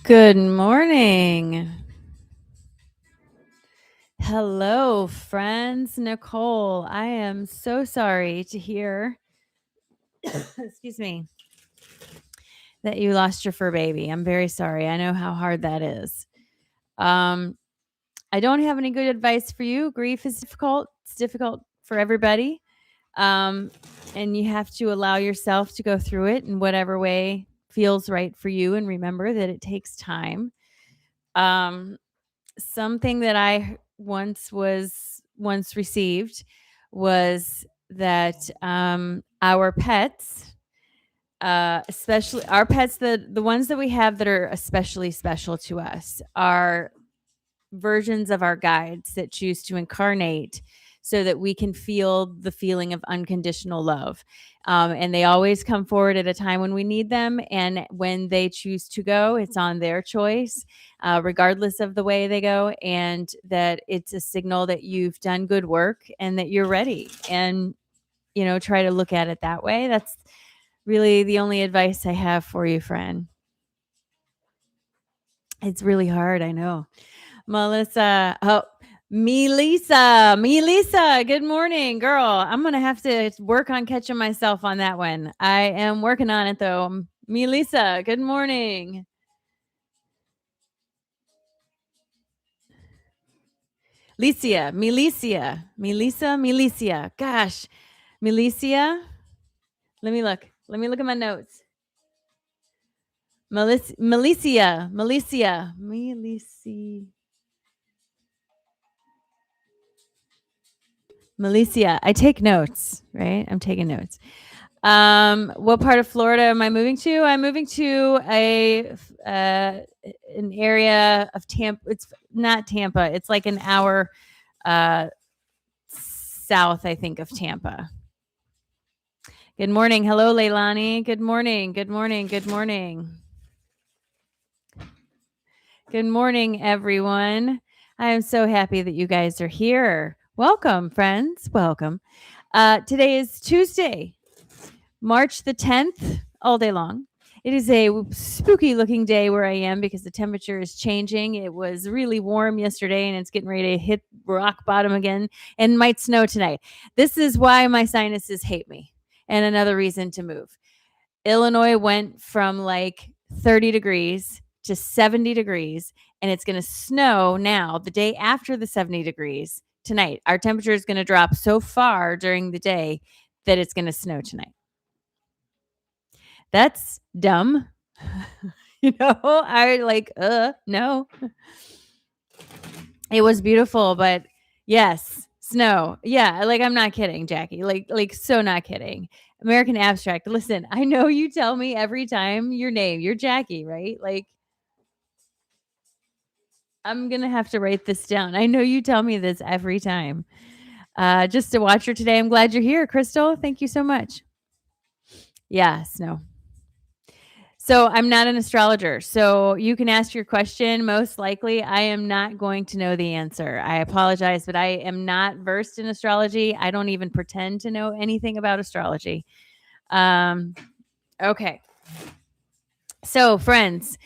Good morning. Hello, friends. Nicole, I am so sorry to hear, excuse me, that you lost your fur baby. I'm very sorry. I know how hard that is. Um, I don't have any good advice for you. Grief is difficult. It's difficult for everybody. Um, and you have to allow yourself to go through it in whatever way feels right for you. And remember that it takes time. Um, Something that I once received was that our pets, especially our pets, the ones that we have that are especially special to us, are versions of our guides that choose to incarnate so that we can feel the feeling of unconditional love. And they always come forward at a time when we need them. And when they choose to go, it's on their choice, regardless of the way they go. And that it's a signal that you've done good work and that you're ready. And, try to look at it that way. That's really the only advice I have for you, friend. It's really hard. I know. Melissa. Oh, Me Lisa. Good morning, girl. I'm gonna have to work on catching myself on that one. I am working on it though. Me Lisa. Good morning. Milicia. Gosh, Milicia. Let me look. Let me look at my notes. Milicia. Milicia. I take notes, right? I'm taking notes. What part of Florida am I moving to? I'm moving to an area of Tampa. It's not Tampa. It's like an hour south, I think, of Tampa. Good morning. Hello, Leilani. Good morning. Good morning. Good morning. Good morning, everyone. I am so happy that you guys are here. Welcome, friends. Welcome. Today is Tuesday, March the 10th, all day long. It is a spooky looking day where I am because the temperature is changing. It was really warm yesterday and it's getting ready to hit rock bottom again and might snow tonight. This is why my sinuses hate me and another reason to move. Illinois went from like 30 degrees to 70 degrees and it's going to snow now the day after the 70 degrees tonight. Our temperature is going to drop so far during the day that it's going to snow tonight. That's dumb. I like, no. It was beautiful, but yes, snow. Yeah, like I'm not kidding, Jackie. Like so not kidding. American Abstract. Listen, I know you tell me every time your name. You're Jackie, right? Like I'm going to have to write this down. I know you tell me this every time. Just to watch her today. I'm glad you're here, Crystal. Thank you so much. Yeah, snow. So I'm not an astrologer. So you can ask your question. Most likely, I am not going to know the answer. I apologize, but I am not versed in astrology. I don't even pretend to know anything about astrology. Okay. So, friends,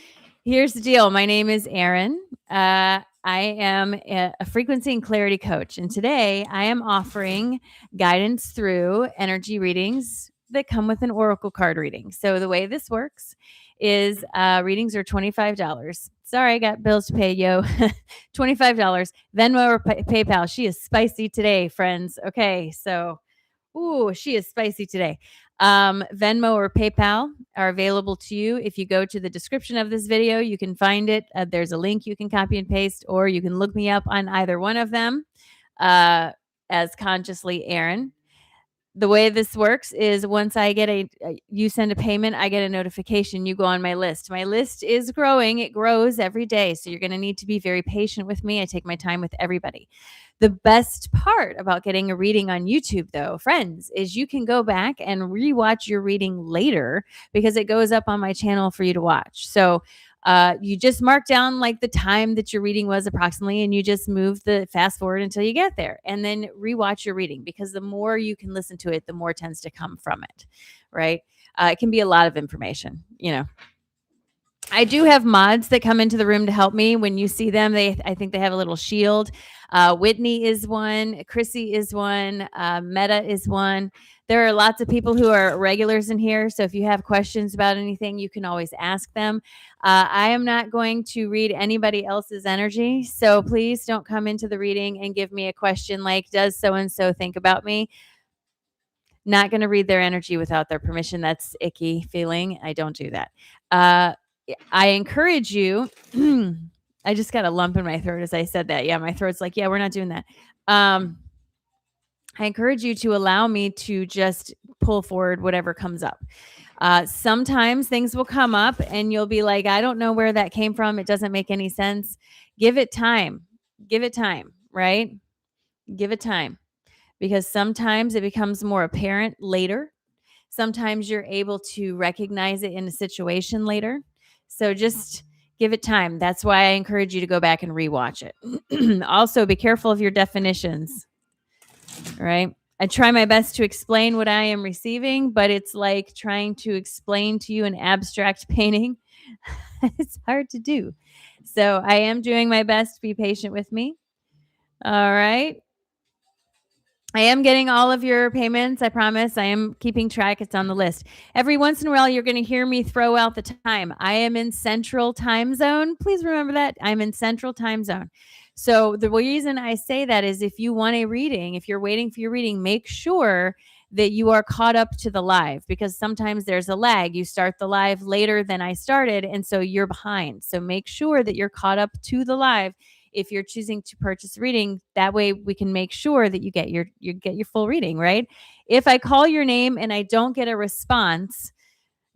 here's the deal. My name is Erin. I am a frequency and clarity coach. And today I am offering guidance through energy readings that come with an oracle card reading. So the way this works is readings are $25. Sorry, I got bills to pay, yo. $25. Venmo or PayPal. She is spicy today, friends. Okay, so, she is spicy today. Venmo or PayPal are available to you. If you go to the description of this video, you can find it. There's a link you can copy and paste, or you can look me up on either one of them as Consciously Erin. The way this works is once I get you send a payment, I get a notification, you go on my list. My list is growing. It grows every day. So you're going to need to be very patient with me. I take my time with everybody. The best part about getting a reading on YouTube, though, friends, is you can go back and rewatch your reading later because it goes up on my channel for you to watch. So you just mark down like the time that your reading was approximately, and you just move the fast forward until you get there and then rewatch your reading, because the more you can listen to it, the more tends to come from it. Right. It can be a lot of information, I do have mods that come into the room to help me. When you see them, I think they have a little shield. Whitney is one. Chrissy is one. Meta is one. There are lots of people who are regulars in here. So if you have questions about anything, you can always ask them. I am not going to read anybody else's energy. So please don't come into the reading and give me a question like, does so-and-so think about me? Not going to read their energy without their permission. That's icky feeling. I don't do that. I encourage you. I just got a lump in my throat as I said that. Yeah, my throat's like, yeah, we're not doing that. I encourage you to allow me to just pull forward whatever comes up. Sometimes things will come up and you'll be like, I don't know where that came from. It doesn't make any sense. Give it time. Give it time, right? Give it time, because sometimes it becomes more apparent later. Sometimes you're able to recognize it in a situation later. So just give it time. That's why I encourage you to go back and rewatch it. Also, be careful of your definitions, right? I try my best to explain what I am receiving, but it's like trying to explain to you an abstract painting. It's hard to do. So I am doing my best. Be patient with me. All right. I am getting all of your payments. I promise. I am keeping track. It's on the list. Every once in a while, you're going to hear me throw out the time. I am in Central Time Zone. Please remember that. I'm in Central Time Zone. So the reason I say that is if you want a reading, if you're waiting for your reading, make sure that you are caught up to the live, because sometimes there's a lag. You start the live later than I started, and so you're behind. So make sure that you're caught up to the live if you're choosing to purchase a reading. That way we can make sure that you get your full reading, right? If I call your name and I don't get a response,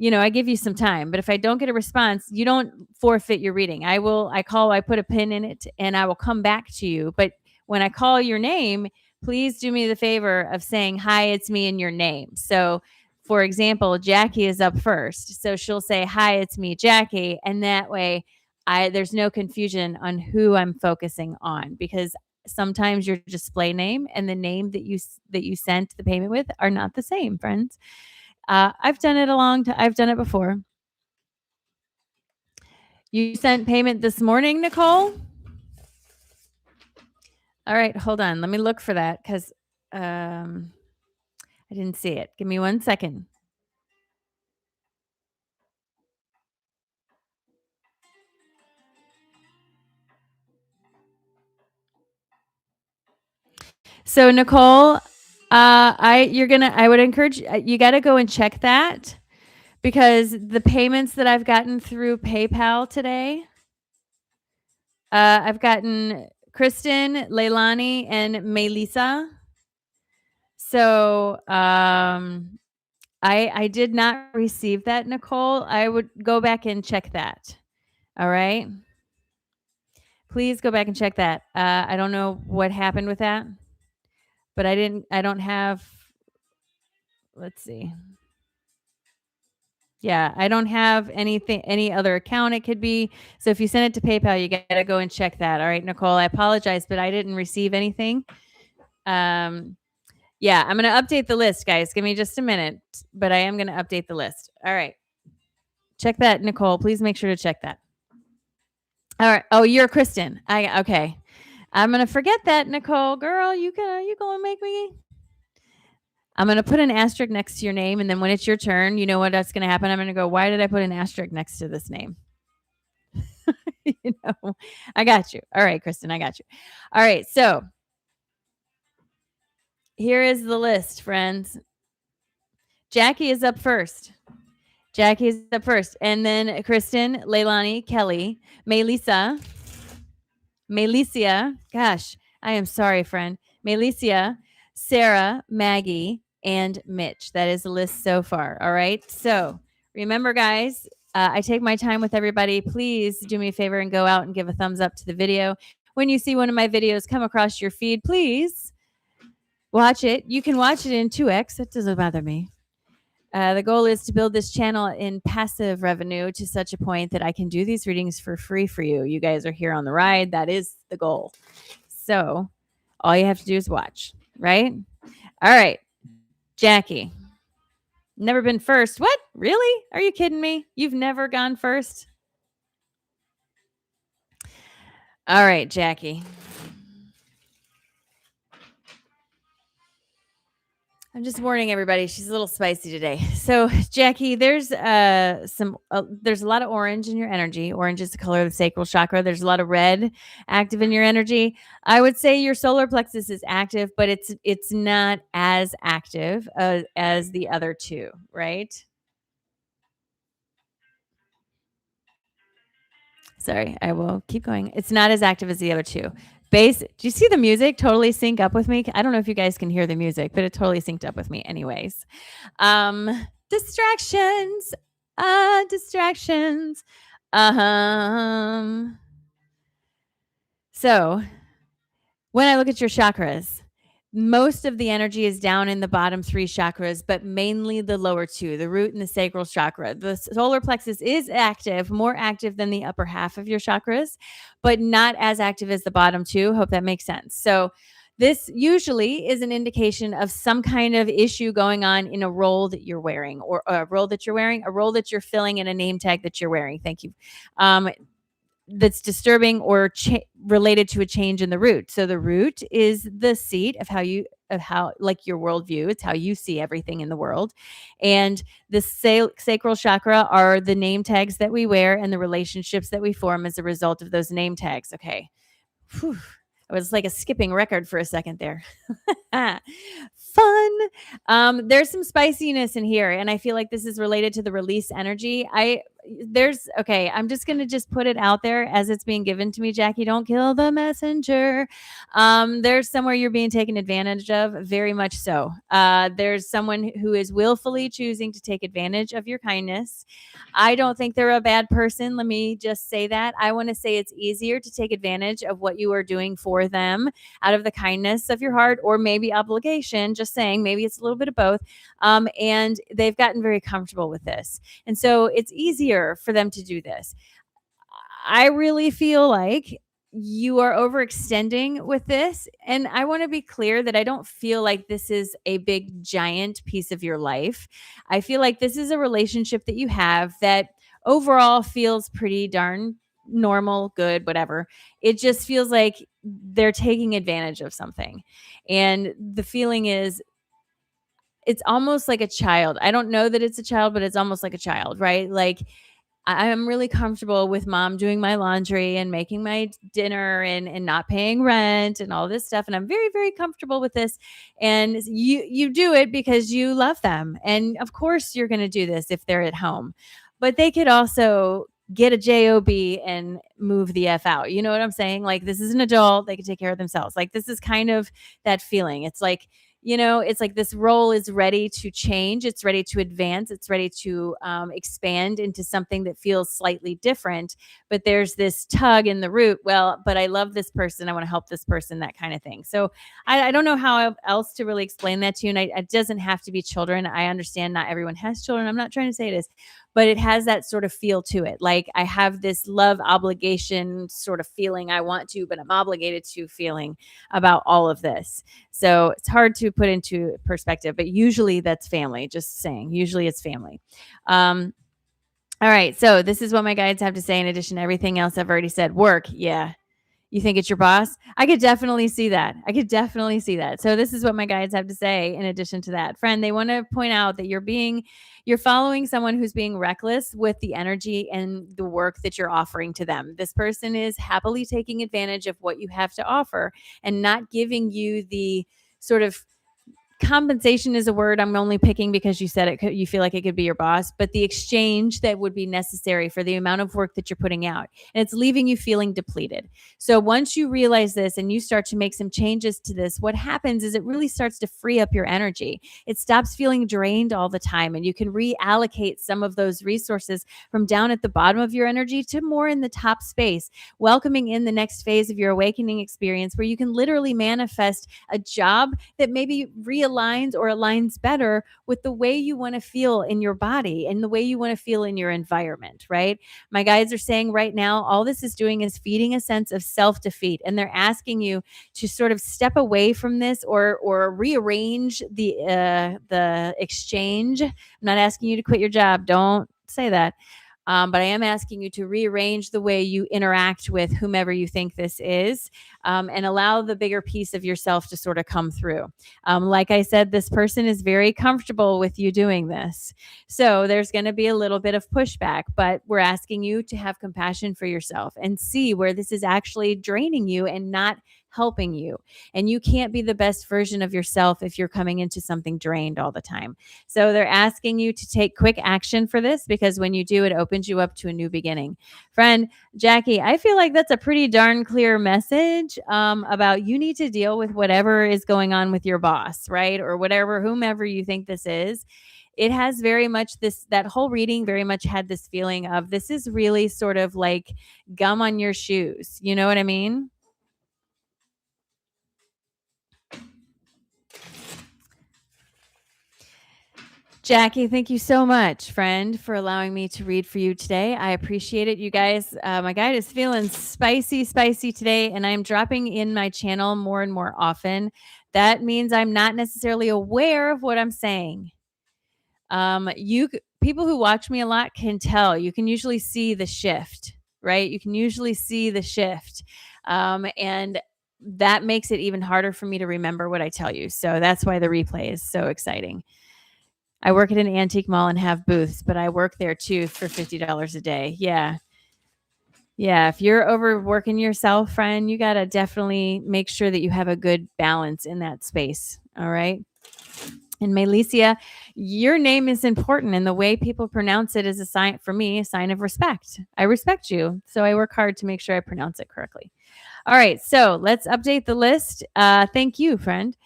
I give you some time, but if I don't get a response, you don't forfeit your reading. I put a pin in it and I will come back to you. But when I call your name, please do me the favor of saying, hi, it's me, in your name. So for example, Jackie is up first. So she'll say, hi, it's me, Jackie. And that way there's no confusion on who I'm focusing on, because sometimes your display name and the name that you sent the payment with are not the same, friends. I've done it I've done it before. You sent payment this morning, Nicole? All right, hold on. Let me look for that, because I didn't see it. Give me 1 second. So Nicole, I would encourage you got to go and check that, because the payments that I've gotten through PayPal today, I've gotten Kristen, Leilani, and Melissa. So I did not receive that, Nicole. I would go back and check that. All right. Please go back and check that. I don't know what happened with that, but I don't have, let's see. Yeah, I don't have any other account it could be. So if you send it to PayPal, you got to go and check that. All right, Nicole, I apologize, but I didn't receive anything. Yeah, I'm going to update the list, guys. Give me just a minute, but I am going to update the list. All right. Check that, Nicole. Please make sure to check that. All right. Oh, you're Kristen. Okay. I'm going to forget that, Nicole. Girl, you going to make me. I'm going to put an asterisk next to your name, and then when it's your turn, you know what that's going to happen? I'm going to go, why did I put an asterisk next to this name? I got you. All right, Kristen, I got you. All right, so here is the list, friends. Jackie is up first. Jackie is up first. And then Kristen, Leilani, Kelly, Melissa. Gosh, I am sorry, friend. Melissa, Sarah, Maggie, and Mitch. That is the list so far. All right. So remember, guys, I take my time with everybody. Please do me a favor and go out and give a thumbs up to the video. When you see one of my videos come across your feed, please watch it. You can watch it in 2x. It doesn't bother me. The goal is to build this channel in passive revenue to such a point that I can do these readings for free for you. You guys are here on the ride. That is the goal. So all you have to do is watch, right? All right. Jackie. Never been first. What? Really? Are you kidding me? You've never gone first? All right, Jackie. I'm just warning everybody, she's a little spicy today. So, Jackie, there's there's a lot of orange in your energy. Orange is the color of the sacral chakra. There's a lot of red active in your energy. I would say your solar plexus is active, but it's not as active as the other two, right? Sorry, I will keep going. It's not as active as the other two. Bass, do you see the music totally sync up with me? I don't know if you guys can hear the music, but it totally synced up with me anyways. Distractions. Distractions. So when I look at your chakras, most of the energy is down in the bottom three chakras, but mainly the lower two, the root and the sacral chakra. The solar plexus is active, more active than the upper half of your chakras, but not as active as the bottom two. Hope that makes sense. So, this usually is an indication of some kind of issue going on in a role that you're wearing, or a role that you're wearing, a role that you're filling, in a name tag that you're wearing. Thank you. That's disturbing or related to a change in the root. So the root is the seat of how like your worldview. It's how you see everything in the world, and the sacral chakra are the name tags that we wear and the relationships that we form as a result of those name tags. Okay. Whew. I was like a skipping record for a second there. Fun. There's some spiciness in here, and I feel like this is related to the release energy. I'm just gonna just put it out there as it's being given to me, Jackie. Don't kill the messenger. There's somewhere you're being taken advantage of, very much so. There's someone who is willfully choosing to take advantage of your kindness. I don't think they're a bad person. Let me just say that. I want to say it's easier to take advantage of what you are doing for them out of the kindness of your heart, or maybe obligation. Just saying, maybe it's a little bit of both. And they've gotten very comfortable with this. And so it's easier for them to do this. I really feel like you are overextending with this. And I want to be clear that I don't feel like this is a big, giant piece of your life. I feel like this is a relationship that you have that overall feels pretty darn normal, good, whatever. It just feels like they're taking advantage of something. And the feeling is, it's almost like a child. I don't know that it's a child, but it's almost like a child, right? Like, I am really comfortable with mom doing my laundry and making my dinner and not paying rent and all this stuff. And I'm very, very comfortable with this. And you do it because you love them. And of course you're going to do this if they're at home. But they could also get a job and move the f out. You know what I'm saying? Like, this is an adult, they can take care of themselves. Like, this is kind of that feeling. It's like, it's like this role is ready to change. It's ready to advance. It's ready to expand into something that feels slightly different. But there's this tug in the root. Well, but I love this person. I want to help this person, that kind of thing. So I don't know how else to really explain that to you. And it doesn't have to be children. I understand not everyone has children. I'm not trying to say it is, but it has that sort of feel to it. Like, I have this love obligation sort of feeling. I want to, but I'm obligated to feeling about all of this. So it's hard to put into perspective, but usually that's family. Just saying, usually it's family. All right. So this is what my guides have to say in addition to everything else I've already said. Work. Yeah. You think it's your boss? I could definitely see that. So this is what my guides have to say in addition to that. Friend, they want to point out that you're following someone who's being reckless with the energy and the work that you're offering to them. This person is happily taking advantage of what you have to offer and not giving you the sort of compensation is a word I'm only picking because you said it. You feel like it could be your boss, but the exchange that would be necessary for the amount of work that you're putting out, and it's leaving you feeling depleted. So once you realize this and you start to make some changes to this, what happens is it really starts to free up your energy. It stops feeling drained all the time, and you can reallocate some of those resources from down at the bottom of your energy to more in the top space, welcoming in the next phase of your awakening experience where you can literally manifest a job that maybe realigns or aligns better with the way you want to feel in your body and the way you want to feel in your environment, right? My guides are saying right now, all this is doing is feeding a sense of self-defeat. And they're asking you to sort of step away from this or rearrange the exchange. I'm not asking you to quit your job. Don't say that. But I am asking you to rearrange the way you interact with whomever you think this is, and allow the bigger piece of yourself to sort of come through. Like I said, this person is very comfortable with you doing this. So there's going to be a little bit of pushback, but we're asking you to have compassion for yourself and see where this is actually draining you and not helping you. And you can't be the best version of yourself if you're coming into something drained all the time. So they're asking you to take quick action for this, because when you do, it opens you up to a new beginning. Friend Jackie, I feel like that's a pretty darn clear message about you need to deal with whatever is going on with your boss, right? Or whatever, whomever you think this is. It has very much that whole reading very much had this feeling of this is really sort of like gum on your shoes. You know what I mean? Jackie, thank you so much, friend, for allowing me to read for you today. I appreciate it. You guys, my guide is feeling spicy, spicy today, and I'm dropping in my channel more and more often. That means I'm not necessarily aware of what I'm saying. People who watch me a lot can tell. You can usually see the shift, right? You can usually see the shift. And that makes it even harder for me to remember what I tell you. So that's why the replay is so exciting. I work at an antique mall and have booths, but I work there too for $50 a day. Yeah. Yeah. If you're overworking yourself, friend, you got to definitely make sure that you have a good balance in that space. All right. And Malicia, your name is important, and the way people pronounce it is a sign for me, a sign of respect. I respect you, so I work hard to make sure I pronounce it correctly. All right, so let's update the list. Thank you, friend.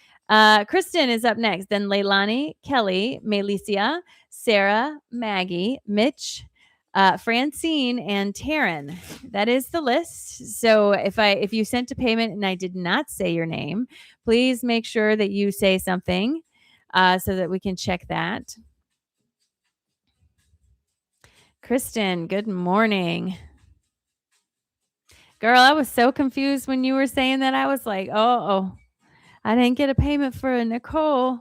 Kristen is up next. Then Leilani, Kelly, Malicia, Sarah, Maggie, Mitch, Francine, and Taryn. That is the list. So if you sent a payment and I did not say your name, please make sure that you say something so that we can check that. Kristen, good morning. Girl, I was so confused when you were saying that. I was like, oh, I didn't get a payment for Nicole.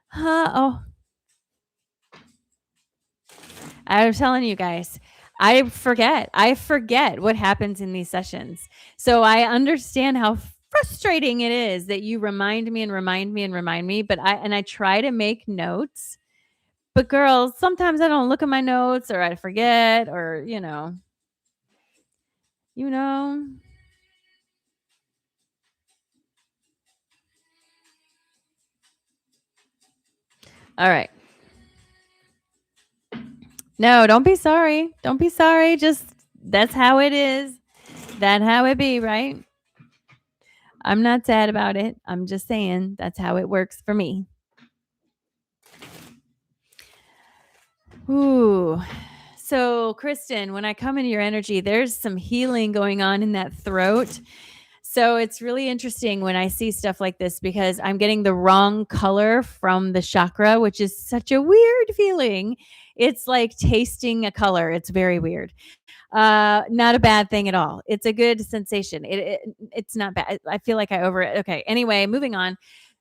Huh? Oh. I was telling you guys, I forget what happens in these sessions. So I understand how frustrating it is that you remind me and remind me and remind me, but I try to make notes. But girls, sometimes I don't look at my notes, or I forget, or you know. All right. No, don't be sorry. Don't be sorry. Just that's how it is. That's how it be, right? I'm not sad about it. I'm just saying that's how it works for me. Ooh. So, Kristen, when I come into your energy, there's some healing going on in that throat. So it's really interesting when I see stuff like this, because I'm getting the wrong color from the chakra, which is such a weird feeling. It's like tasting a color. It's very weird. Not a bad thing at all. It's a good sensation. It's not bad. I feel like okay. Anyway, moving on.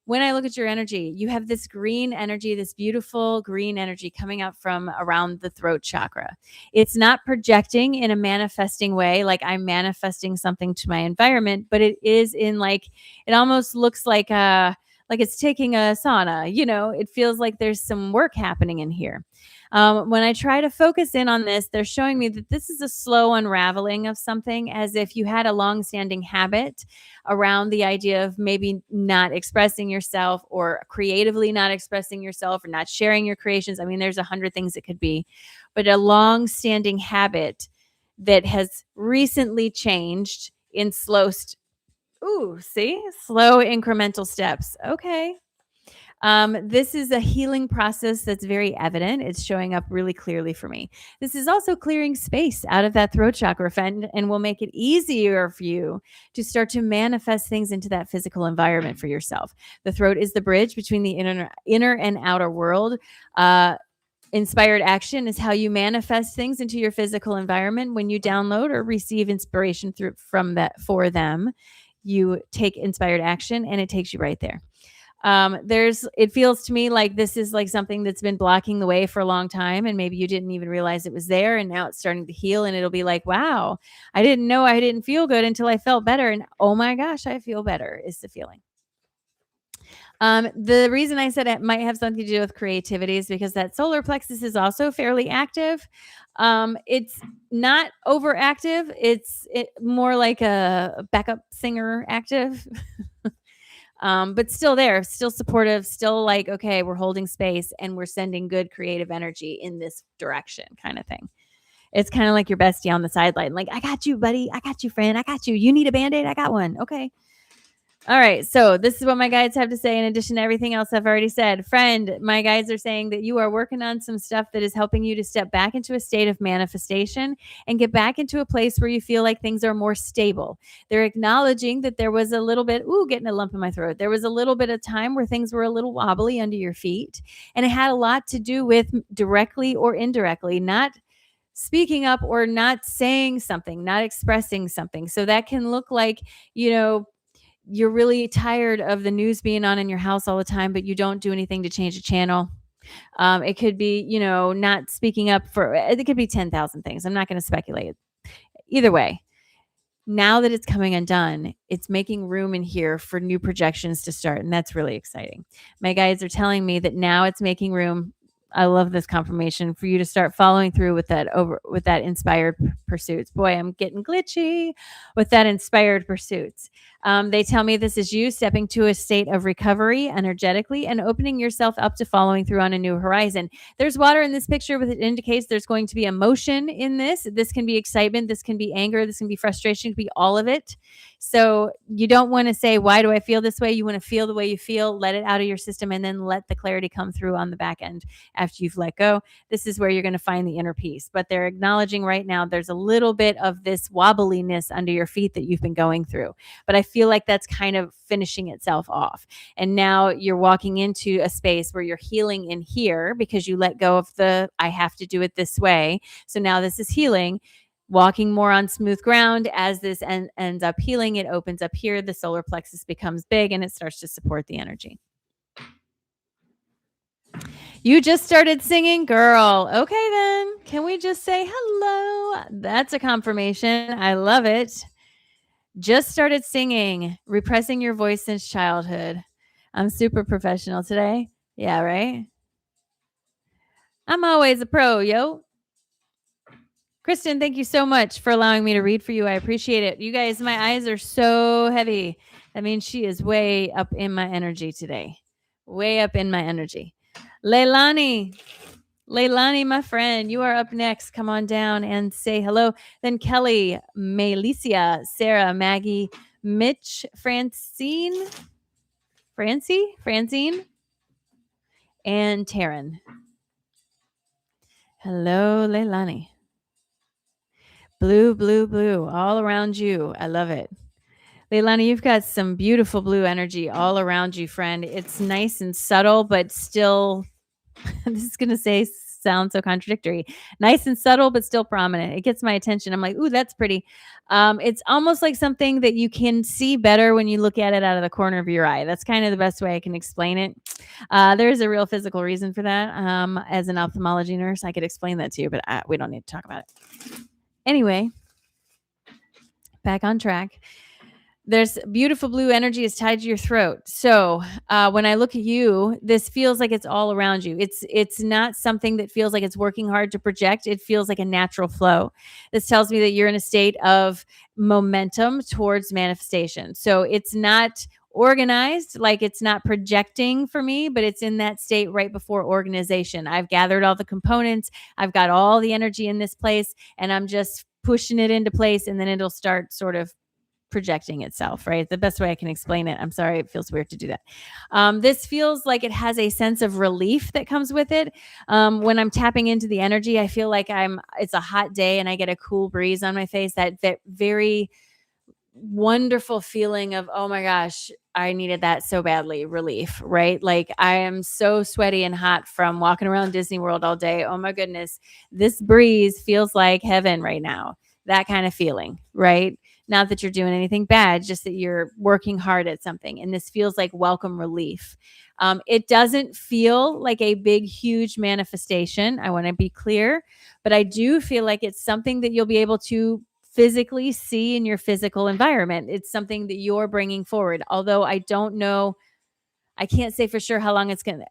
When I look at your energy, you have this green energy, this beautiful green energy coming up from around the throat chakra. It's not projecting in a manifesting way, like I'm manifesting something to my environment, but it is in like, it almost looks like it's taking a sauna. It feels like there's some work happening in here. When I try to focus in on this, they're showing me that this is a slow unraveling of something, as if you had a long-standing habit around the idea of maybe not expressing yourself, or creatively not expressing yourself, or not sharing your creations. I mean, there's 100 things it could be, but a long-standing habit that has recently changed in slow incremental steps. Okay. This is a healing process that's very evident. It's showing up really clearly for me. This is also clearing space out of that throat chakra, and will make it easier for you to start to manifest things into that physical environment for yourself. The throat is the bridge between the inner and outer world. Inspired action is how you manifest things into your physical environment. When you download or receive inspiration for them, you take inspired action and it takes you right there. It feels to me like this is like something that's been blocking the way for a long time, and maybe you didn't even realize it was there, and now it's starting to heal, and it'll be like, wow, I didn't know I didn't feel good until I felt better, and oh my gosh, I feel better is the feeling. The reason I said it might have something to do with creativity is because that solar plexus is also fairly active. It's not overactive. It's more like a backup singer active. But still there, still supportive, still like, okay, we're holding space and we're sending good creative energy in this direction kind of thing. It's kind of like your bestie on the sideline. Like, I got you, buddy. I got you, friend. I got you. You need a Band-Aid? I got one. Okay. All right. So this is what my guides have to say in addition to everything else I've already said. Friend, my guides are saying that you are working on some stuff that is helping you to step back into a state of manifestation and get back into a place where you feel like things are more stable. They're acknowledging that there was a little bit, getting a lump in my throat. There was a little bit of time where things were a little wobbly under your feet. And it had a lot to do with directly or indirectly, not speaking up or not saying something, not expressing something. So that can look like, you're really tired of the news being on in your house all the time, but you don't do anything to change the channel. It could be, not speaking up for, it could be 10,000 things. I'm not going to speculate. Either way, now that it's coming undone, it's making room in here for new projections to start. And that's really exciting. My guides are telling me that now it's making room. I love this confirmation for you to start following through with that inspired pursuits. Boy, I'm getting glitchy with that inspired pursuits. They tell me this is you stepping to a state of recovery energetically and opening yourself up to following through on a new horizon. There's water in this picture, but it indicates there's going to be emotion in this. This can be excitement. This can be anger. This can be frustration. It can be all of it. So you don't want to say, why do I feel this way? You want to feel the way you feel, let it out of your system, and then let the clarity come through on the back end after you've let go. This is where you're going to find the inner peace. But they're acknowledging right now there's a little bit of this wobbliness under your feet that you've been going through. But I feel like that's kind of finishing itself off. And now you're walking into a space where you're healing in here because you let go of the, I have to do it this way. So now this is healing. Walking more on smooth ground as this ends up healing, it opens up here. The solar plexus becomes big and it starts to support the energy. You just started singing, girl. Okay, then. Can we just say hello? That's a confirmation. I love it. Just started singing, repressing your voice since childhood. I'm super professional today. Yeah, right? I'm always a pro, yo. Kristen, thank you so much for allowing me to read for you. I appreciate it. You guys, my eyes are so heavy. That means she is way up in my energy today. Way up in my energy. Leilani, my friend, you are up next. Come on down and say hello. Then Kelly, Melicia, Sarah, Maggie, Mitch, Francine, and Taryn. Hello, Leilani. Blue, all around you. I love it. Leilani, you've got some beautiful blue energy all around you, friend. It's nice and subtle, but still, this is going to sound so contradictory. Nice and subtle, but still prominent. It gets my attention. I'm like, ooh, that's pretty. It's almost like something that you can see better when you look at it out of the corner of your eye. That's kind of the best way I can explain it. There's a real physical reason for that. As an ophthalmology nurse, I could explain that to you, but we don't need to talk about it. Anyway, back on track. There's beautiful blue energy is tied to your throat. So when I look at you, this feels like it's all around you. It's not something that feels like it's working hard to project. It feels like a natural flow. This tells me that you're in a state of momentum towards manifestation. So it's not organized, like it's not projecting for me, but it's in that state right before organization. I've gathered all the components. I've got all the energy in this place, and I'm just pushing it into place, and then it'll start sort of projecting itself, right? The best way I can explain it. I'm sorry, it feels weird to do that. This feels like it has a sense of relief that comes with it. When I'm tapping into the energy, I feel like it's a hot day and I get a cool breeze on my face. That very wonderful feeling of, oh my gosh, I needed that so badly, relief, right? Like I am so sweaty and hot from walking around Disney World all day. Oh my goodness, this breeze feels like heaven right now. That kind of feeling, right? Not that you're doing anything bad, just that you're working hard at something. And this feels like welcome relief. It doesn't feel like a big, huge manifestation. I want to be clear, but I do feel like it's something that you'll be able to physically see in your physical environment. It's something that you're bringing forward. Although I don't know, I can't say for sure how long it's going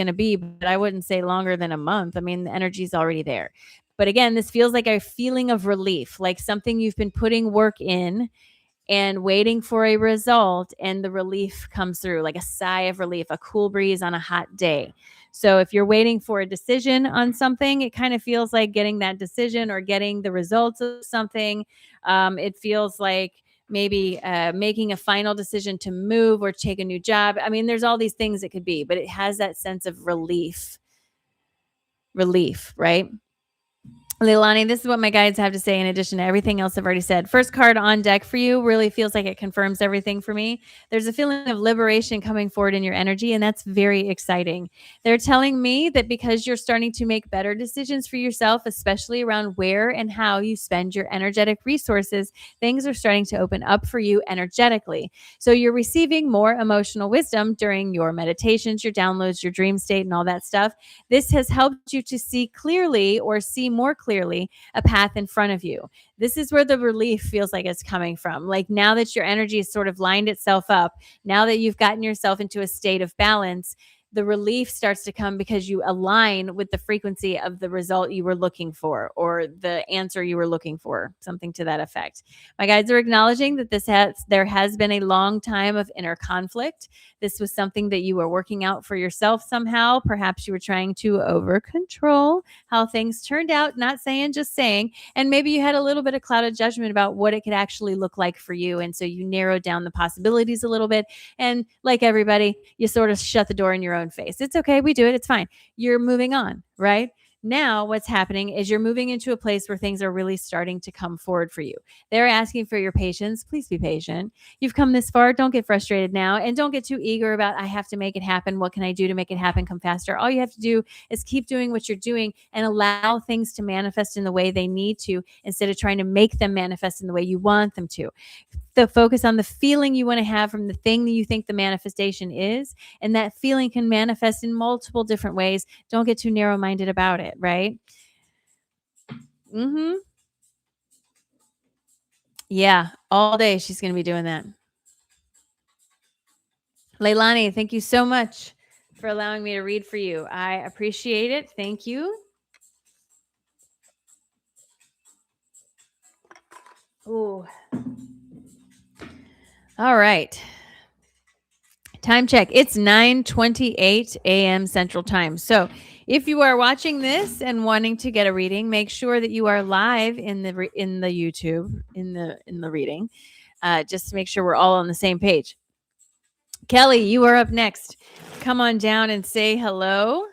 to be, but I wouldn't say longer than a month. I mean, the energy's already there. But again, this feels like a feeling of relief, like something you've been putting work in and waiting for a result, and the relief comes through like a sigh of relief, a cool breeze on a hot day. So if you're waiting for a decision on something, it kind of feels like getting that decision or getting the results of something. It feels like maybe making a final decision to move or take a new job. I mean, there's all these things it could be, but it has that sense of relief, right? Leilani, this is what my guides have to say in addition to everything else I've already said. First card on deck for you really feels like it confirms everything for me. There's a feeling of liberation coming forward in your energy, and that's very exciting. They're telling me that because you're starting to make better decisions for yourself, especially around where and how you spend your energetic resources, things are starting to open up for you energetically. So you're receiving more emotional wisdom during your meditations, your downloads, your dream state, and all that stuff. This has helped you to see clearly or see more clearly a path in front of you. This is where the relief feels like it's coming from. Like now that your energy has sort of lined itself up, now that you've gotten yourself into a state of balance, the relief starts to come because you align with the frequency of the result you were looking for or the answer you were looking for, something to that effect. My guides are acknowledging that there has been a long time of inner conflict. This was something that you were working out for yourself somehow. Perhaps you were trying to over control how things turned out, not saying, just saying. And maybe you had a little bit of clouded judgment about what it could actually look like for you. And so you narrowed down the possibilities a little bit. And like everybody, you sort of shut the door in your own face. It's okay. We do it. It's fine. You're moving on, right? Now, what's happening is you're moving into a place where things are really starting to come forward for you. They're asking for your patience. Please be patient. You've come this far. Don't get frustrated now. And don't get too eager about, I have to make it happen. What can I do to make it happen? Come faster. All you have to do is keep doing what you're doing and allow things to manifest in the way they need to instead of trying to make them manifest in the way you want them to. The focus on the feeling you want to have from the thing that you think the manifestation is. And that feeling can manifest in multiple different ways. Don't get too narrow-minded about it, right? Mm-hmm. Yeah, all day she's going to be doing that. Leilani, thank you so much for allowing me to read for you. I appreciate it. Thank you. Ooh. All right. Time check. It's 9:28 a.m. Central Time. So if you are watching this and wanting to get a reading, make sure that you are live in the YouTube in the reading, just to make sure we're all on the same page. Kelly, you are up next. Come on down and say hello.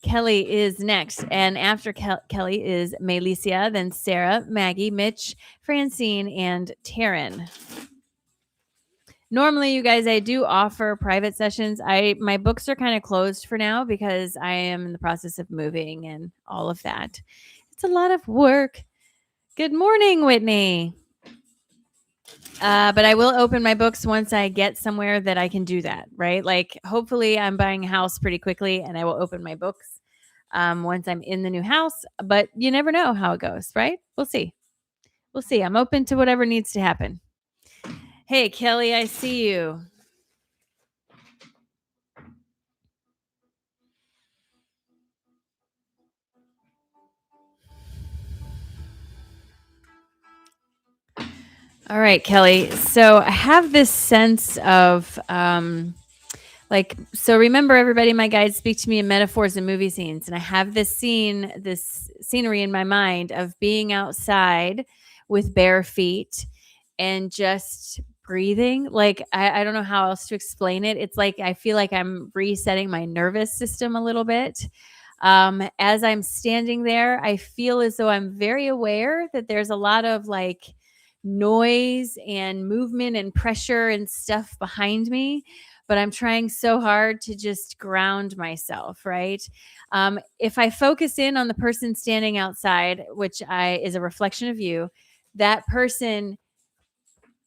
Kelly is next. And after Kelly is Melicia, then Sarah, Maggie, Mitch, Francine, and Taryn. Normally, you guys, I do offer private sessions. My books are kind of closed for now because I am in the process of moving and all of that. It's a lot of work. Good morning, Whitney. But I will open my books once I get somewhere that I can do that, right? Like, hopefully, I'm buying a house pretty quickly and I will open my books once I'm in the new house. But you never know how it goes, right? We'll see. We'll see. I'm open to whatever needs to happen. Hey, Kelly, I see you. All right, Kelly. So I have this sense of so remember everybody, my guides speak to me in metaphors and movie scenes. And I have this scenery in my mind of being outside with bare feet and just breathing. Like, I don't know how else to explain it. It's like I feel like I'm resetting my nervous system a little bit. As I'm standing there, I feel as though I'm very aware that there's a lot of like noise and movement and pressure and stuff behind me, but I'm trying so hard to just ground myself, right? If I focus in on the person standing outside, which is a reflection of you, that person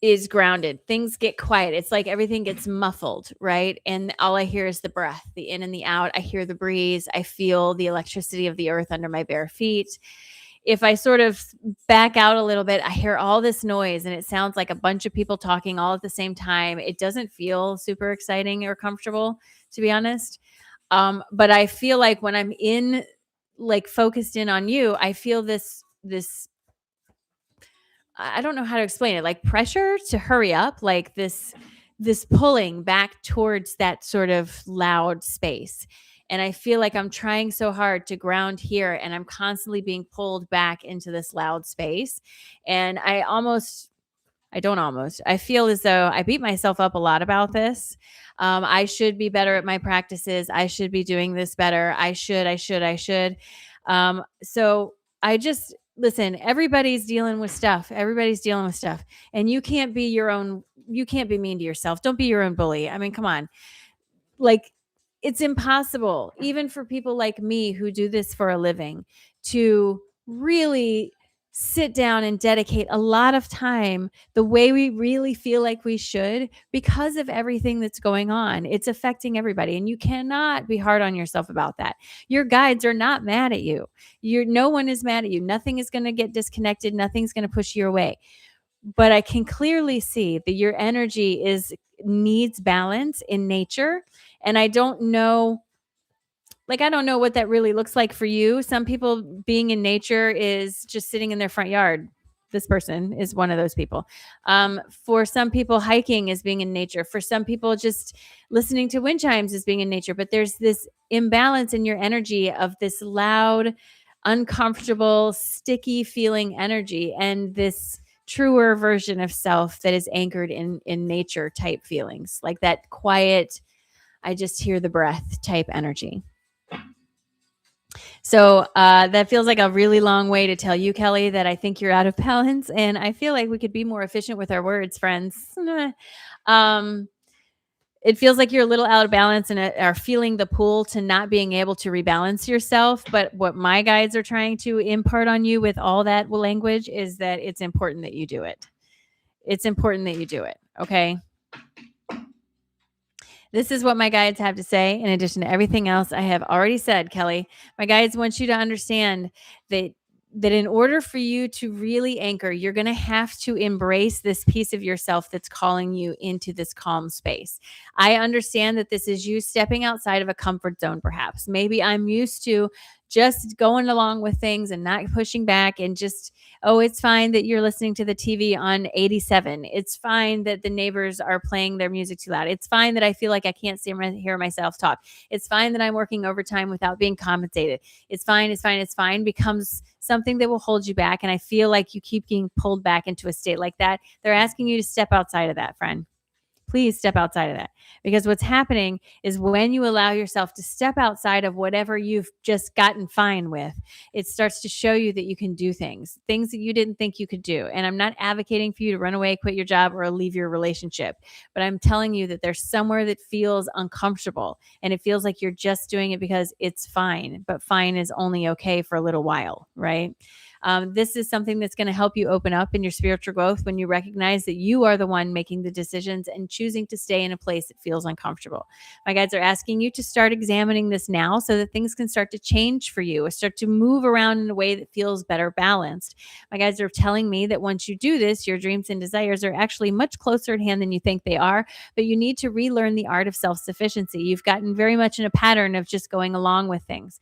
is grounded. Things get quiet. It's like everything gets muffled, right? And all I hear is the breath, the in and the out. I hear the breeze. I feel the electricity of the earth under my bare feet. If I sort of back out a little bit, I hear all this noise and it sounds like a bunch of people talking all at the same time. It doesn't feel super exciting or comfortable, to be honest. But I feel like when I'm in, like, focused in on you, I feel this I don't know how to explain it, like pressure to hurry up, like this pulling back towards that sort of loud space. And I feel like I'm trying so hard to ground here and I'm constantly being pulled back into this loud space. And I feel as though I beat myself up a lot about this. I should be better at my practices. I should be doing this better. I should. So I just listen, everybody's dealing with stuff. Everybody's dealing with stuff. And you can't be mean to yourself. Don't be your own bully. I mean, come on. Like, it's impossible, even for people like me who do this for a living, to really sit down and dedicate a lot of time the way we really feel like we should because of everything that's going on. It's affecting everybody, and you cannot be hard on yourself about that. Your guides are not mad at you. No one is mad at you. Nothing is going to get disconnected. Nothing's going to push you away. But I can clearly see that your energy is needs balance in nature. And I don't know, like, I don't know what that really looks like for you. Some people, being in nature is just sitting in their front yard. This person is one of those people. For some people, hiking is being in nature. For some people, just listening to wind chimes is being in nature. But there's this imbalance in your energy of this loud, uncomfortable, sticky feeling energy and this truer version of self that is anchored in nature type feelings, like that quiet, I just hear the breath type energy. So that feels like a really long way to tell you, Kelly, that I think you're out of balance. And I feel like we could be more efficient with our words, friends. um, it feels like you're a little out of balance and are feeling the pull to not being able to rebalance yourself. But what my guides are trying to impart on you with all that language is that it's important that you do it. It's important that you do it. Okay. This is what my guides have to say, in addition to everything else I have already said, Kelly. My guides want you to understand that in order for you to really anchor, you're going to have to embrace this piece of yourself that's calling you into this calm space. I understand that this is you stepping outside of a comfort zone, perhaps. Maybe I'm used to just going along with things and not pushing back and just, oh, it's fine that you're listening to the TV on 87. It's fine that the neighbors are playing their music too loud. It's fine that I feel like I can't hear myself talk. It's fine that I'm working overtime without being compensated. It's fine becomes something that will hold you back. And I feel like you keep getting pulled back into a state like that. They're asking you to step outside of that, friend. Please step outside of that, because what's happening is when you allow yourself to step outside of whatever you've just gotten fine with, it starts to show you that you can do things that you didn't think you could do. And I'm not advocating for you to run away, quit your job, or leave your relationship, but I'm telling you that there's somewhere that feels uncomfortable and it feels like you're just doing it because it's fine, but fine is only okay for a little while, right? This is something that's going to help you open up in your spiritual growth when you recognize that you are the one making the decisions and choosing to stay in a place that feels uncomfortable. My guides are asking you to start examining this now so that things can start to change for you or start to move around in a way that feels better balanced. My guides are telling me that once you do this, your dreams and desires are actually much closer at hand than you think they are, but you need to relearn the art of self-sufficiency. You've gotten very much in a pattern of just going along with things.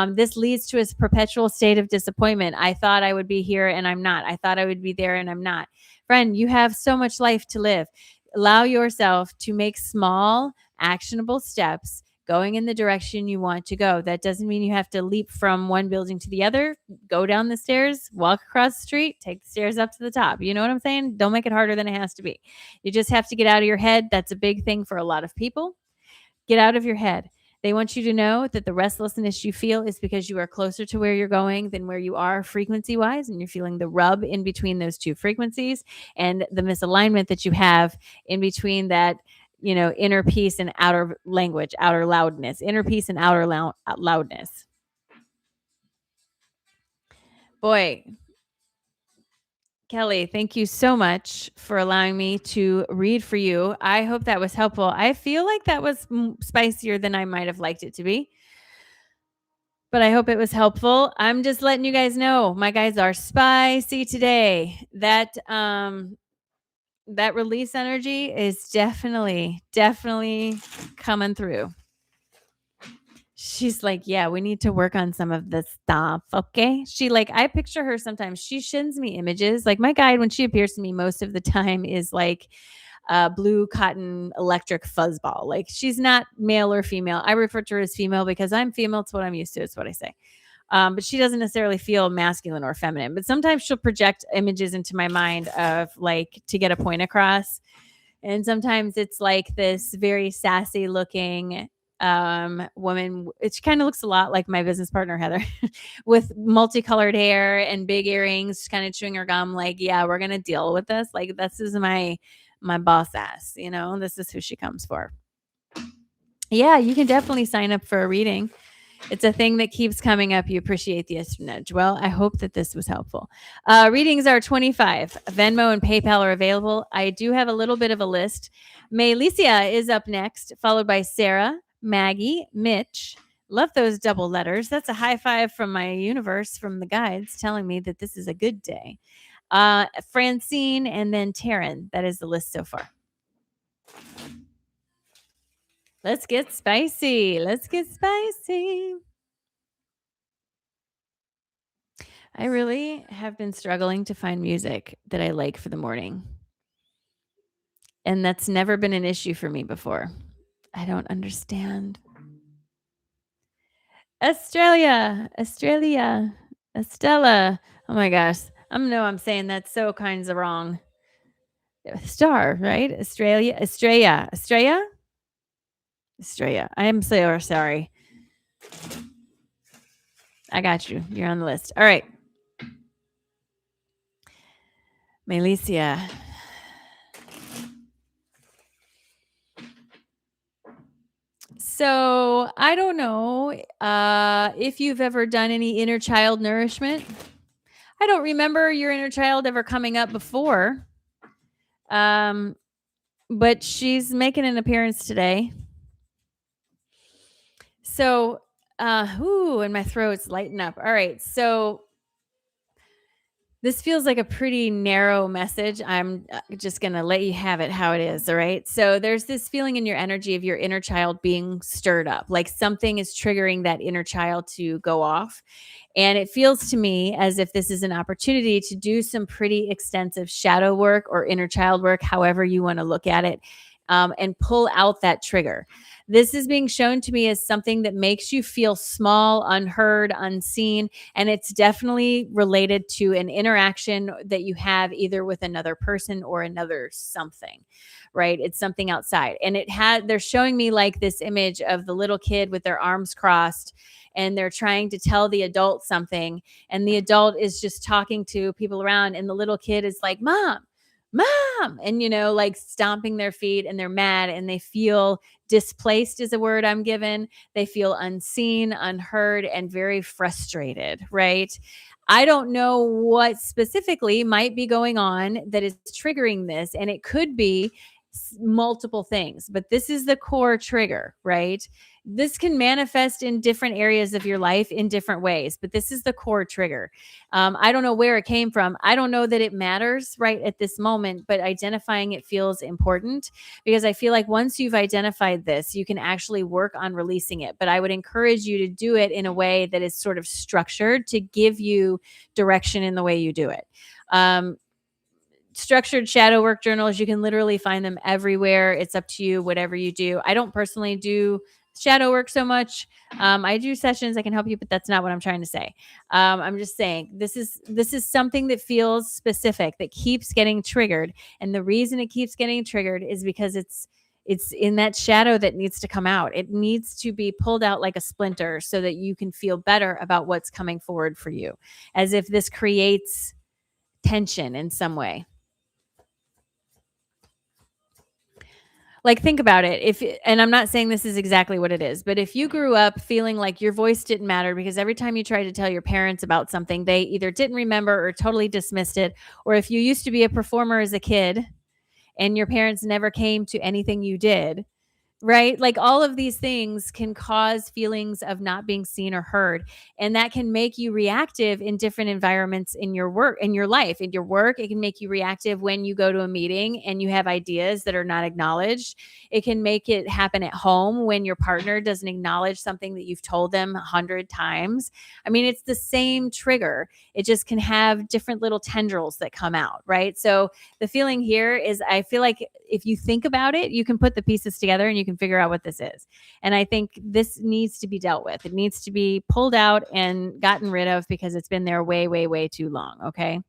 This leads to a perpetual state of disappointment. I thought I would be here and I'm not. I thought I would be there and I'm not. Friend, you have so much life to live. Allow yourself to make small, actionable steps going in the direction you want to go. That doesn't mean you have to leap from one building to the other. Go down the stairs, walk across the street, take the stairs up to the top. You know what I'm saying? Don't make it harder than it has to be. You just have to get out of your head. That's a big thing for a lot of people. Get out of your head. They want you to know that the restlessness you feel is because you are closer to where you're going than where you are frequency wise. And you're feeling the rub in between those two frequencies and the misalignment that you have in between that, inner peace and outer language, outer loudness, inner peace and outer loudness. Boy, Kelly, thank you so much for allowing me to read for you. I hope that was helpful. I feel like that was spicier than I might have liked it to be, but I hope it was helpful. I'm just letting you guys know my guys are spicy today. That release energy is definitely coming through. She's like, yeah, we need to work on some of this stuff. Okay. I picture her sometimes. She sends me images. Like my guide, when she appears to me, most of the time is like a blue cotton electric fuzzball. Like she's not male or female. I refer to her as female because I'm female. It's what I'm used to. It's what I say. But she doesn't necessarily feel masculine or feminine. But sometimes she'll project images into my mind of like to get a point across. And sometimes it's like this very sassy looking woman. It kind of looks a lot like my business partner, Heather, with multicolored hair and big earrings, kind of chewing her gum. Like, yeah, we're going to deal with this. Like, this is my boss ass, this is who she comes for. Yeah, you can definitely sign up for a reading. It's a thing that keeps coming up. You appreciate the nudge. Well, I hope that this was helpful. Readings are $25. Venmo and PayPal are available. I do have a little bit of a list. Maylicia is up next, followed by Sarah, Maggie, Mitch. Love those double letters. That's a high five from my universe, from the guides telling me that this is a good day. Francine, and then Taryn. That is the list so far. Let's get spicy. Let's get spicy. I really have been struggling to find music that I like for the morning. And that's never been an issue for me before. I don't understand. Australia, Estella. Oh my gosh. I'm saying that so kinds of wrong. Star, right? Australia. I am so sorry. I got you. You're on the list. All right. Maylicia. So I don't know if you've ever done any inner child nourishment. I don't remember your inner child ever coming up before. But she's making an appearance today. So, and my throat's lighting up. All right. So this feels like a pretty narrow message. I'm just going to let you have it how it is. All right. So there's this feeling in your energy of your inner child being stirred up, like something is triggering that inner child to go off. And it feels to me as if this is an opportunity to do some pretty extensive shadow work or inner child work, however you want to look at it, and pull out that trigger. This is being shown to me as something that makes you feel small, unheard, unseen. And it's definitely related to an interaction that you have either with another person or another something, right? It's something outside. And they're showing me like this image of the little kid with their arms crossed, and they're trying to tell the adult something. And the adult is just talking to people around. And the little kid is like, mom, and like stomping their feet, and they're mad, and they feel displaced is a word I'm given. They feel unseen, unheard, and very frustrated, right? I don't know what specifically might be going on that is triggering this, and it could be multiple things, but this is the core trigger, right? This can manifest in different areas of your life in different ways, but this is the core trigger. I don't know where it came from. I don't know that it matters right at this moment, but identifying it feels important, because I feel like once you've identified this, you can actually work on releasing it. But I would encourage you to do it in a way that is sort of structured to give you direction in the way you do it. Structured shadow work journals, you can literally find them everywhere. It's up to you, whatever you do. I don't personally do shadow work so much. I do sessions. I can help you, but that's not what I'm trying to say. I'm just saying this is something that feels specific, that keeps getting triggered. And the reason it keeps getting triggered is because it's in that shadow that needs to come out. It needs to be pulled out like a splinter so that you can feel better about what's coming forward for you, as if this creates tension in some way. Like, think about it. And I'm not saying this is exactly what it is, but if you grew up feeling like your voice didn't matter because every time you tried to tell your parents about something, they either didn't remember or totally dismissed it, or if you used to be a performer as a kid and your parents never came to anything you did, right? Like all of these things can cause feelings of not being seen or heard. And that can make you reactive in different environments in your work, in your life, in your work. It can make you reactive when you go to a meeting and you have ideas that are not acknowledged. It can make it happen at home when your partner doesn't acknowledge something that you've told them 100 times. I mean, it's the same trigger. It just can have different little tendrils that come out, right? So the feeling here is I feel like if you think about it, you can put the pieces together and you can figure out what this is. And I think this needs to be dealt with. It needs to be pulled out and gotten rid of because it's been there way, way, way too long. Okay.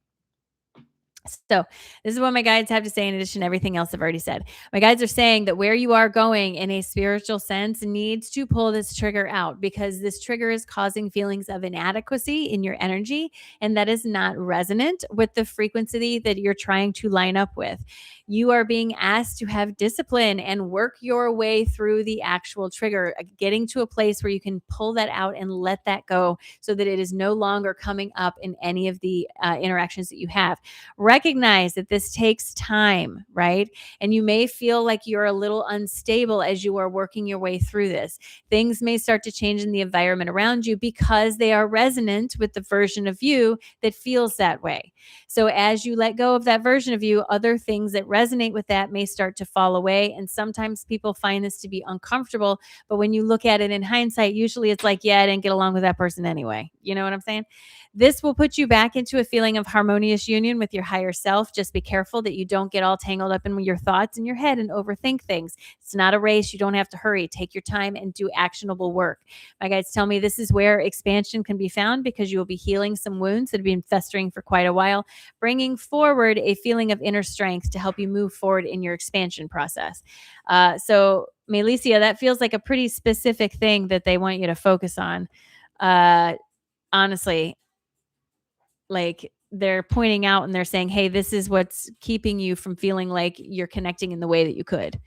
So this is what my guides have to say in addition to everything else I've already said. My guides are saying that where you are going in a spiritual sense needs to pull this trigger out because this trigger is causing feelings of inadequacy in your energy, and that is not resonant with the frequency that you're trying to line up with. You are being asked to have discipline and work your way through the actual trigger, getting to a place where you can pull that out and let that go so that it is no longer coming up in any of the interactions that you have. Recognize that this takes time, right? And you may feel like you're a little unstable as you are working your way through this. Things may start to change in the environment around you because they are resonant with the version of you that feels that way. So as you let go of that version of you, other things that resonate with that may start to fall away. And sometimes people find this to be uncomfortable. But when you look at it in hindsight, usually it's like, yeah, I didn't get along with that person anyway. You know what I'm saying? This will put you back into a feeling of harmonious union with your higher self. Just be careful that you don't get all tangled up in your thoughts in your head and overthink things. It's not a race. You don't have to hurry. Take your time and do actionable work. My guides tell me this is where expansion can be found because you will be healing some wounds that have been festering for quite a while, bringing forward a feeling of inner strength to help you move forward in your expansion process. So, Malicia, that feels like a pretty specific thing that they want you to focus on. Honestly, like they're pointing out and they're saying, hey, this is what's keeping you from feeling like you're connecting in the way that you could,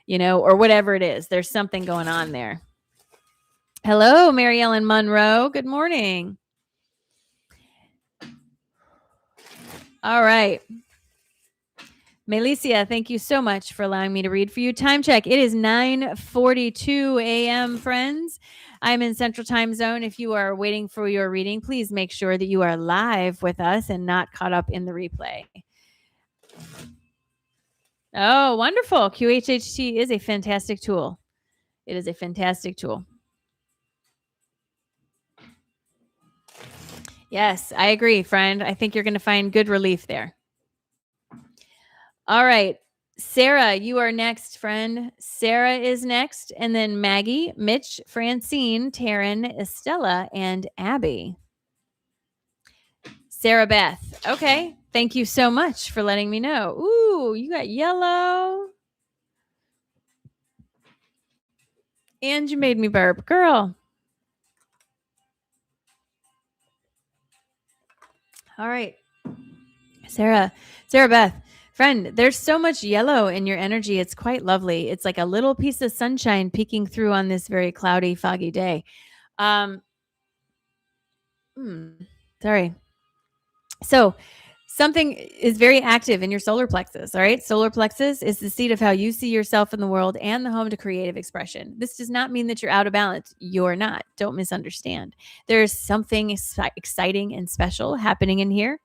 or whatever it is. There's something going on there. Hello, Mary Ellen Monroe. Good morning. All right. Malicia, thank you so much for allowing me to read for you. Time check. It is 9:42 a.m., friends. I'm in Central Time Zone. If you are waiting for your reading, please make sure that you are live with us and not caught up in the replay. Oh, wonderful. QHHT is a fantastic tool. It is a fantastic tool. Yes, I agree, friend. I think you're going to find good relief there. All right. Sarah, you are next, friend. Sarah is next. And then Maggie, Mitch, Francine, Taryn, Estella, and Abby. Sarah Beth. Okay. Thank you so much for letting me know. Ooh, you got yellow. And you made me burp. Girl. All right. Sarah Beth. Friend, there's so much yellow in your energy. It's quite lovely. It's like a little piece of sunshine peeking through on this very cloudy, foggy day. Sorry. So something is very active in your solar plexus. All right. Solar plexus is the seat of how you see yourself in the world and the home to creative expression. This does not mean that you're out of balance. You're not. Don't misunderstand. There's something exciting and special happening in here.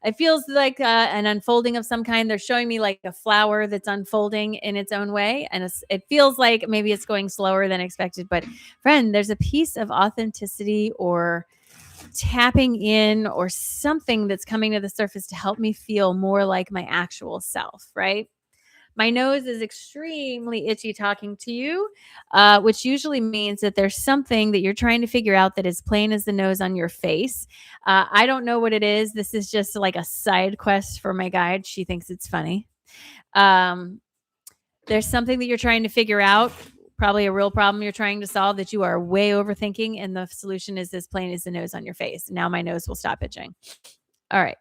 It feels like an unfolding of some kind. They're showing me like a flower that's unfolding in its own way. And it feels like maybe it's going slower than expected. But friend, there's a piece of authenticity or tapping in or something that's coming to the surface to help me feel more like my actual self, right? My nose is extremely itchy talking to you, which usually means that there's something that you're trying to figure out that is plain as the nose on your face. I don't know what it is. This is just like a side quest for my guide. She thinks it's funny. There's something that you're trying to figure out, probably a real problem you're trying to solve that you are way overthinking, and the solution is as plain as the nose on your face. Now my nose will stop itching. All right.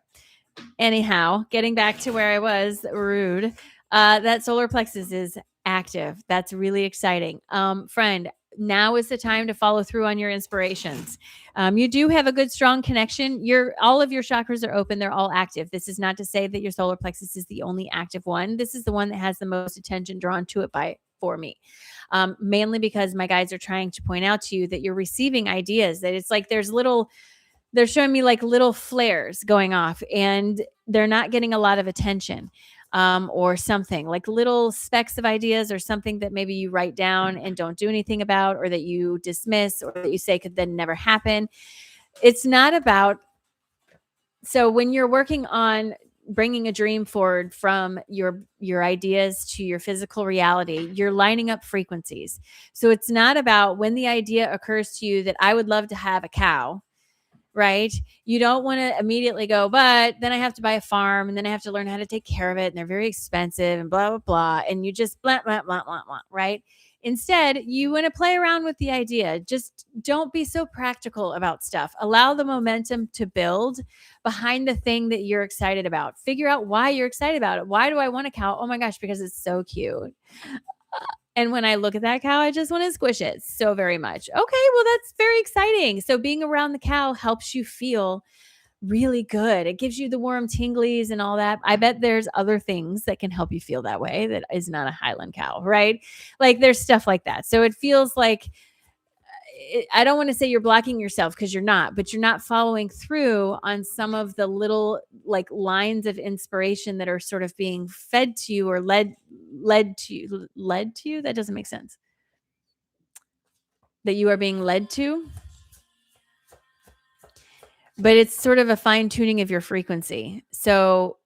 Anyhow, getting back to where I was, rude. That solar plexus is active. That's really exciting. Friend, now is the time to follow through on your inspirations. You do have a good, strong connection. All of your chakras are open. They're all active. This is not to say that your solar plexus is the only active one. This is the one that has the most attention drawn to it for me. Mainly because my guides are trying to point out to you that you're receiving ideas, that it's like they're showing me like little flares going off and they're not getting a lot of attention. Or something like little specks of ideas or something that maybe you write down and don't do anything about, or that you dismiss, or that you say could then never happen. It's not about, so when you're working on bringing a dream forward from your ideas to your physical reality, you're lining up frequencies. So it's not about when the idea occurs to you that I would love to have a cow, right? You don't want to immediately go, but then I have to buy a farm and then I have to learn how to take care of it. And they're very expensive and blah, blah, blah. And you just blah, blah, blah, blah, blah, right? Instead, you want to play around with the idea. Just don't be so practical about stuff. Allow the momentum to build behind the thing that you're excited about. Figure out why you're excited about it. Why do I want a cow? Oh my gosh, because it's so cute. And when I look at that cow, I just want to squish it so very much. Okay, well, that's very exciting. So being around the cow helps you feel really good. It gives you the warm tinglies and all that. I bet there's other things that can help you feel that way that is not a Highland cow, right? Like there's stuff like that. So it feels like, I don't want to say you're blocking yourself, because you're not, but you're not following through on some of the little like lines of inspiration that are sort of being fed to you or led to you. That doesn't make sense. That you are being led to, but it's sort of a fine tuning of your frequency. So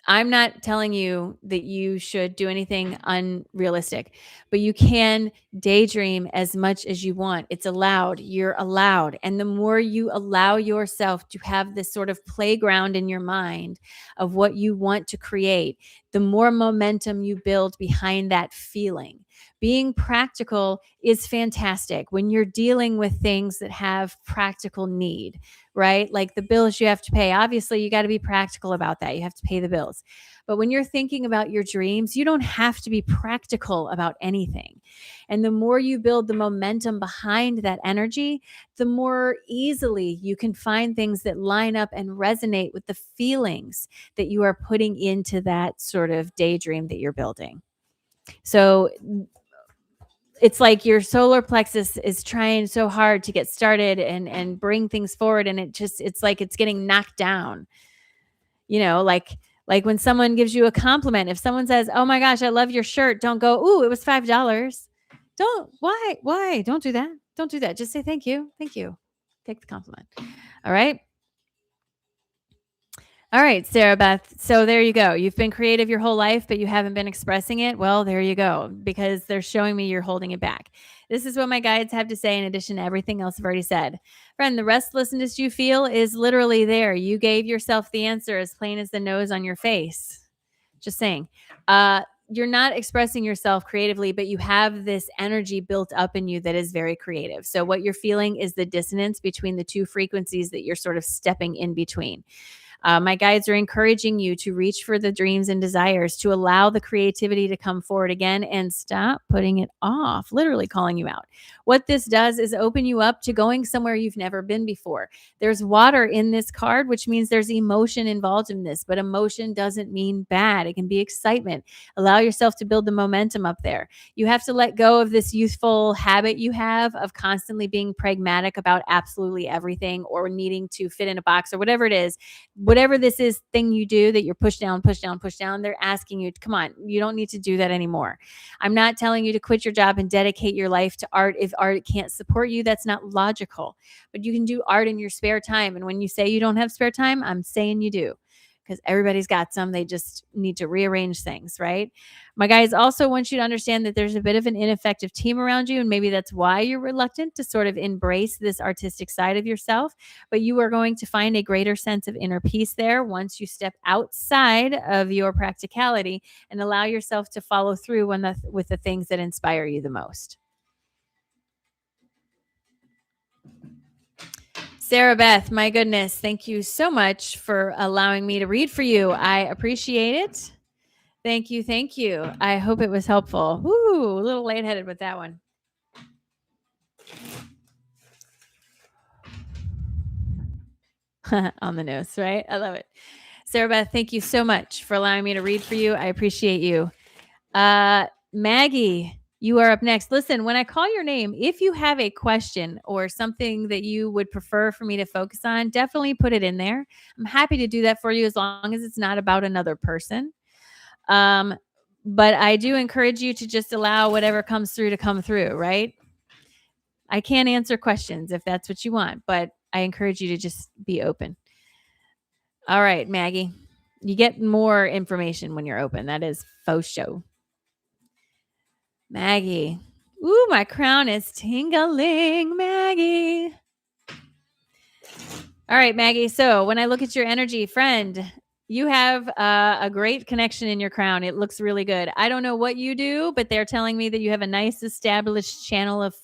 I'm not telling you that you should do anything unrealistic, but you can daydream as much as you want. It's allowed. You're allowed. And the more you allow yourself to have this sort of playground in your mind of what you want to create, the more momentum you build behind that feeling. Being practical is fantastic when you're dealing with things that have practical need, right? Like the bills you have to pay. Obviously, you got to be practical about that. You have to pay the bills. But when you're thinking about your dreams, you don't have to be practical about anything. And the more you build the momentum behind that energy, the more easily you can find things that line up and resonate with the feelings that you are putting into that sort of daydream that you're building. So it's like your solar plexus is trying so hard to get started and bring things forward, and it's like it's getting knocked down. Like when someone gives you a compliment, if someone says, "Oh my gosh, I love your shirt," don't go, "Ooh, it was $5." Why don't do that. Don't do that. Just say thank you. Take the compliment. All right. All right, Sarah Beth. So there you go. You've been creative your whole life, but you haven't been expressing it. Well, there you go, because they're showing me you're holding it back. This is what my guides have to say in addition to everything else I've already said. Friend, the restlessness you feel is literally there. You gave yourself the answer as plain as the nose on your face. Just saying. You're not expressing yourself creatively, but you have this energy built up in you that is very creative. So what you're feeling is the dissonance between the two frequencies that you're sort of stepping in between. My guides are encouraging you to reach for the dreams and desires, to allow the creativity to come forward again and stop putting it off, literally calling you out. What this does is open you up to going somewhere you've never been before. There's water in this card, which means there's emotion involved in this, but emotion doesn't mean bad. It can be excitement. Allow yourself to build the momentum up there. You have to let go of this youthful habit you have of constantly being pragmatic about absolutely everything, or needing to fit in a box, or whatever it is. Whatever this is thing you do that you're push down, they're asking you, come on, you don't need to do that anymore. I'm not telling you to quit your job and dedicate your life to art if art can't support you. That's not logical. But you can do art in your spare time. And when you say you don't have spare time, I'm saying you do, because everybody's got some. They just need to rearrange things, right? My guys also want you to understand that there's a bit of an ineffective team around you, and maybe that's why you're reluctant to sort of embrace this artistic side of yourself. But you are going to find a greater sense of inner peace there once you step outside of your practicality and allow yourself to follow through with the things that inspire you the most. Sarah Beth, my goodness, thank you so much for allowing me to read for you. I appreciate it. Thank you. Thank you. I hope it was helpful. Woo, a little lightheaded with that one. On the nose, right? I love it. Sarah Beth, thank you so much for allowing me to read for you. I appreciate you. Maggie, you are up next. Listen, when I call your name, if you have a question or something that you would prefer for me to focus on, definitely put it in there. I'm happy to do that for you as long as it's not about another person. Um, but I do encourage you to just allow whatever comes through to come through, right? I can't answer questions if that's what you want, but I encourage you to just be open. All right, Maggie, you get more information when you're open. That is faux show. Maggie. Ooh, my crown is tingling, Maggie. All right, Maggie. So when I look at your energy, friend, you have a great connection in your crown. It looks really good. I don't know what you do, but they're telling me that you have a nice established channel of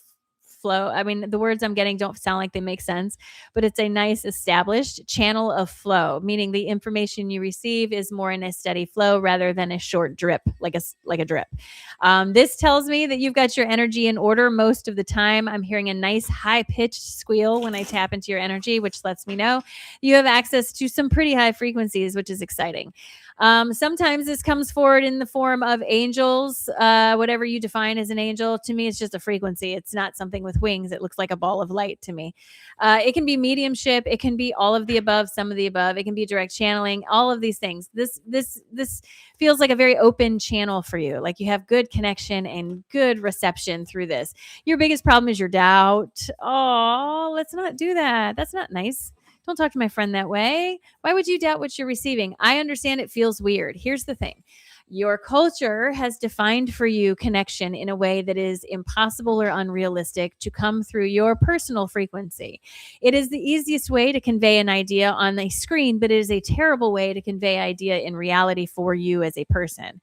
flow. I mean, the words I'm getting don't sound like they make sense, but it's a nice established channel of flow, meaning the information you receive is more in a steady flow rather than a short drip, like a drip. This tells me that you've got your energy in order most of the time. I'm hearing a nice high pitched squeal when I tap into your energy, which lets me know you have access to some pretty high frequencies, which is exciting. Sometimes this comes forward in the form of angels, whatever you define as an angel. To me, it's just a frequency. It's not something with wings. It looks like a ball of light to me. It can be mediumship. It can be all of the above, some of the above. It can be direct channeling, all of these things. This feels like a very open channel for you. Like you have good connection and good reception through this. Your biggest problem is your doubt. Oh, let's not do that. That's not nice. Don't talk to my friend that way. Why would you doubt what you're receiving? I understand it feels weird. Here's the thing. Your culture has defined for you connection in a way that is impossible or unrealistic to come through your personal frequency. It is the easiest way to convey an idea on a screen, but it is a terrible way to convey idea in reality for you as a person.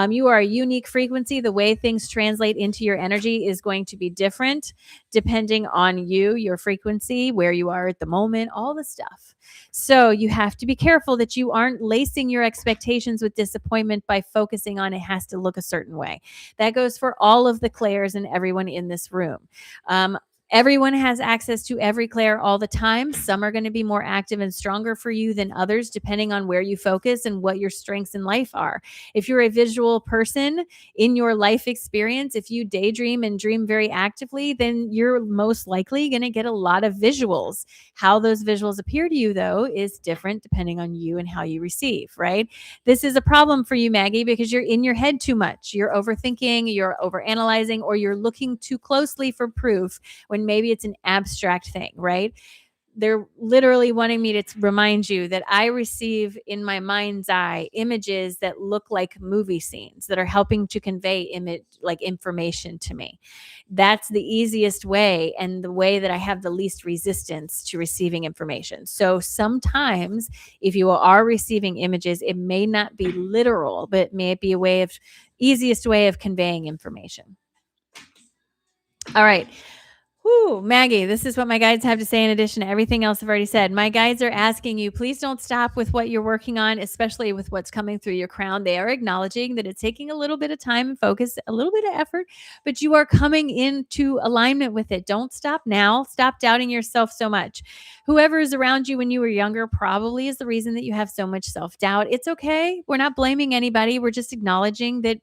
You are a unique frequency. The way things translate into your energy is going to be different depending on you, your frequency, where you are at the moment, all the stuff. So you have to be careful that you aren't lacing your expectations with disappointment by focusing on it has to look a certain way. That goes for all of the Claires and everyone in this room. Everyone has access to every Claire all the time. Some are going to be more active and stronger for you than others, depending on where you focus and what your strengths in life are. If you're a visual person in your life experience, if you daydream and dream very actively, then you're most likely going to get a lot of visuals. How those visuals appear to you, though, is different depending on you and how you receive, right? This is a problem for you, Maggie, because you're in your head too much. You're overthinking, you're overanalyzing, or you're looking too closely for proof when maybe it's an abstract thing, right? They're literally wanting me to remind you that I receive in my mind's eye images that look like movie scenes that are helping to convey image like information to me. That's the easiest way and the way that I have the least resistance to receiving information. So sometimes if you are receiving images, it may not be literal, but it may be a way of easiest way of conveying information. All right. Whoo, Maggie, this is what my guides have to say in addition to everything else I've already said. My guides are asking you, please don't stop with what you're working on, especially with what's coming through your crown. They are acknowledging that it's taking a little bit of time and focus, a little bit of effort, but you are coming into alignment with it. Don't stop now. Stop doubting yourself so much. Whoever is around you when you were younger probably is the reason that you have so much self-doubt. It's okay. We're not blaming anybody. We're just acknowledging that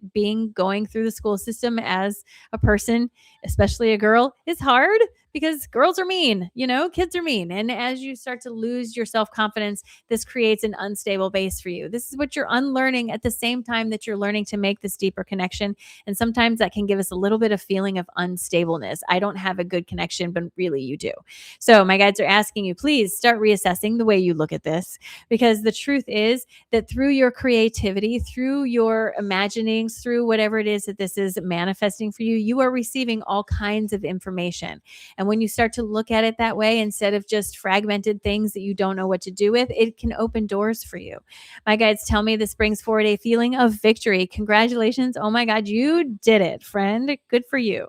going through the school system as a person, especially a girl, is hard because girls are mean, kids are mean. And as you start to lose your self-confidence, this creates an unstable base for you. This is what you're unlearning at the same time that you're learning to make this deeper connection. And sometimes that can give us a little bit of feeling of unstableness. I don't have a good connection, but really you do. So my guides are asking you, please start reassessing the way you look at this, because the truth is that through your creativity, through your imaginings, through whatever it is that this is manifesting for you, you are receiving all kinds of information. And when you start to look at it that way, instead of just fragmented things that you don't know what to do with, it can open doors for you. My guides tell me this brings forward a feeling of victory. Congratulations. Oh my God, you did it, friend. Good for you.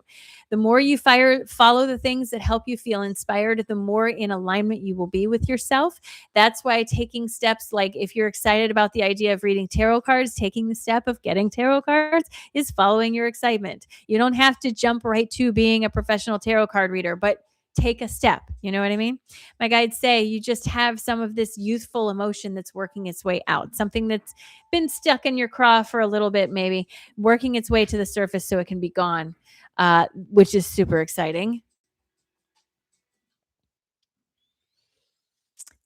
The more you follow the things that help you feel inspired, the more in alignment you will be with yourself. That's why taking steps, like if you're excited about the idea of reading tarot cards, taking the step of getting tarot cards is following your excitement. You don't have to jump right to being a professional tarot card reader, but take a step. You know what I mean? My guides say you just have some of this youthful emotion that's working its way out, something that's been stuck in your craw for a little bit, maybe working its way to the surface so it can be gone, which is super exciting.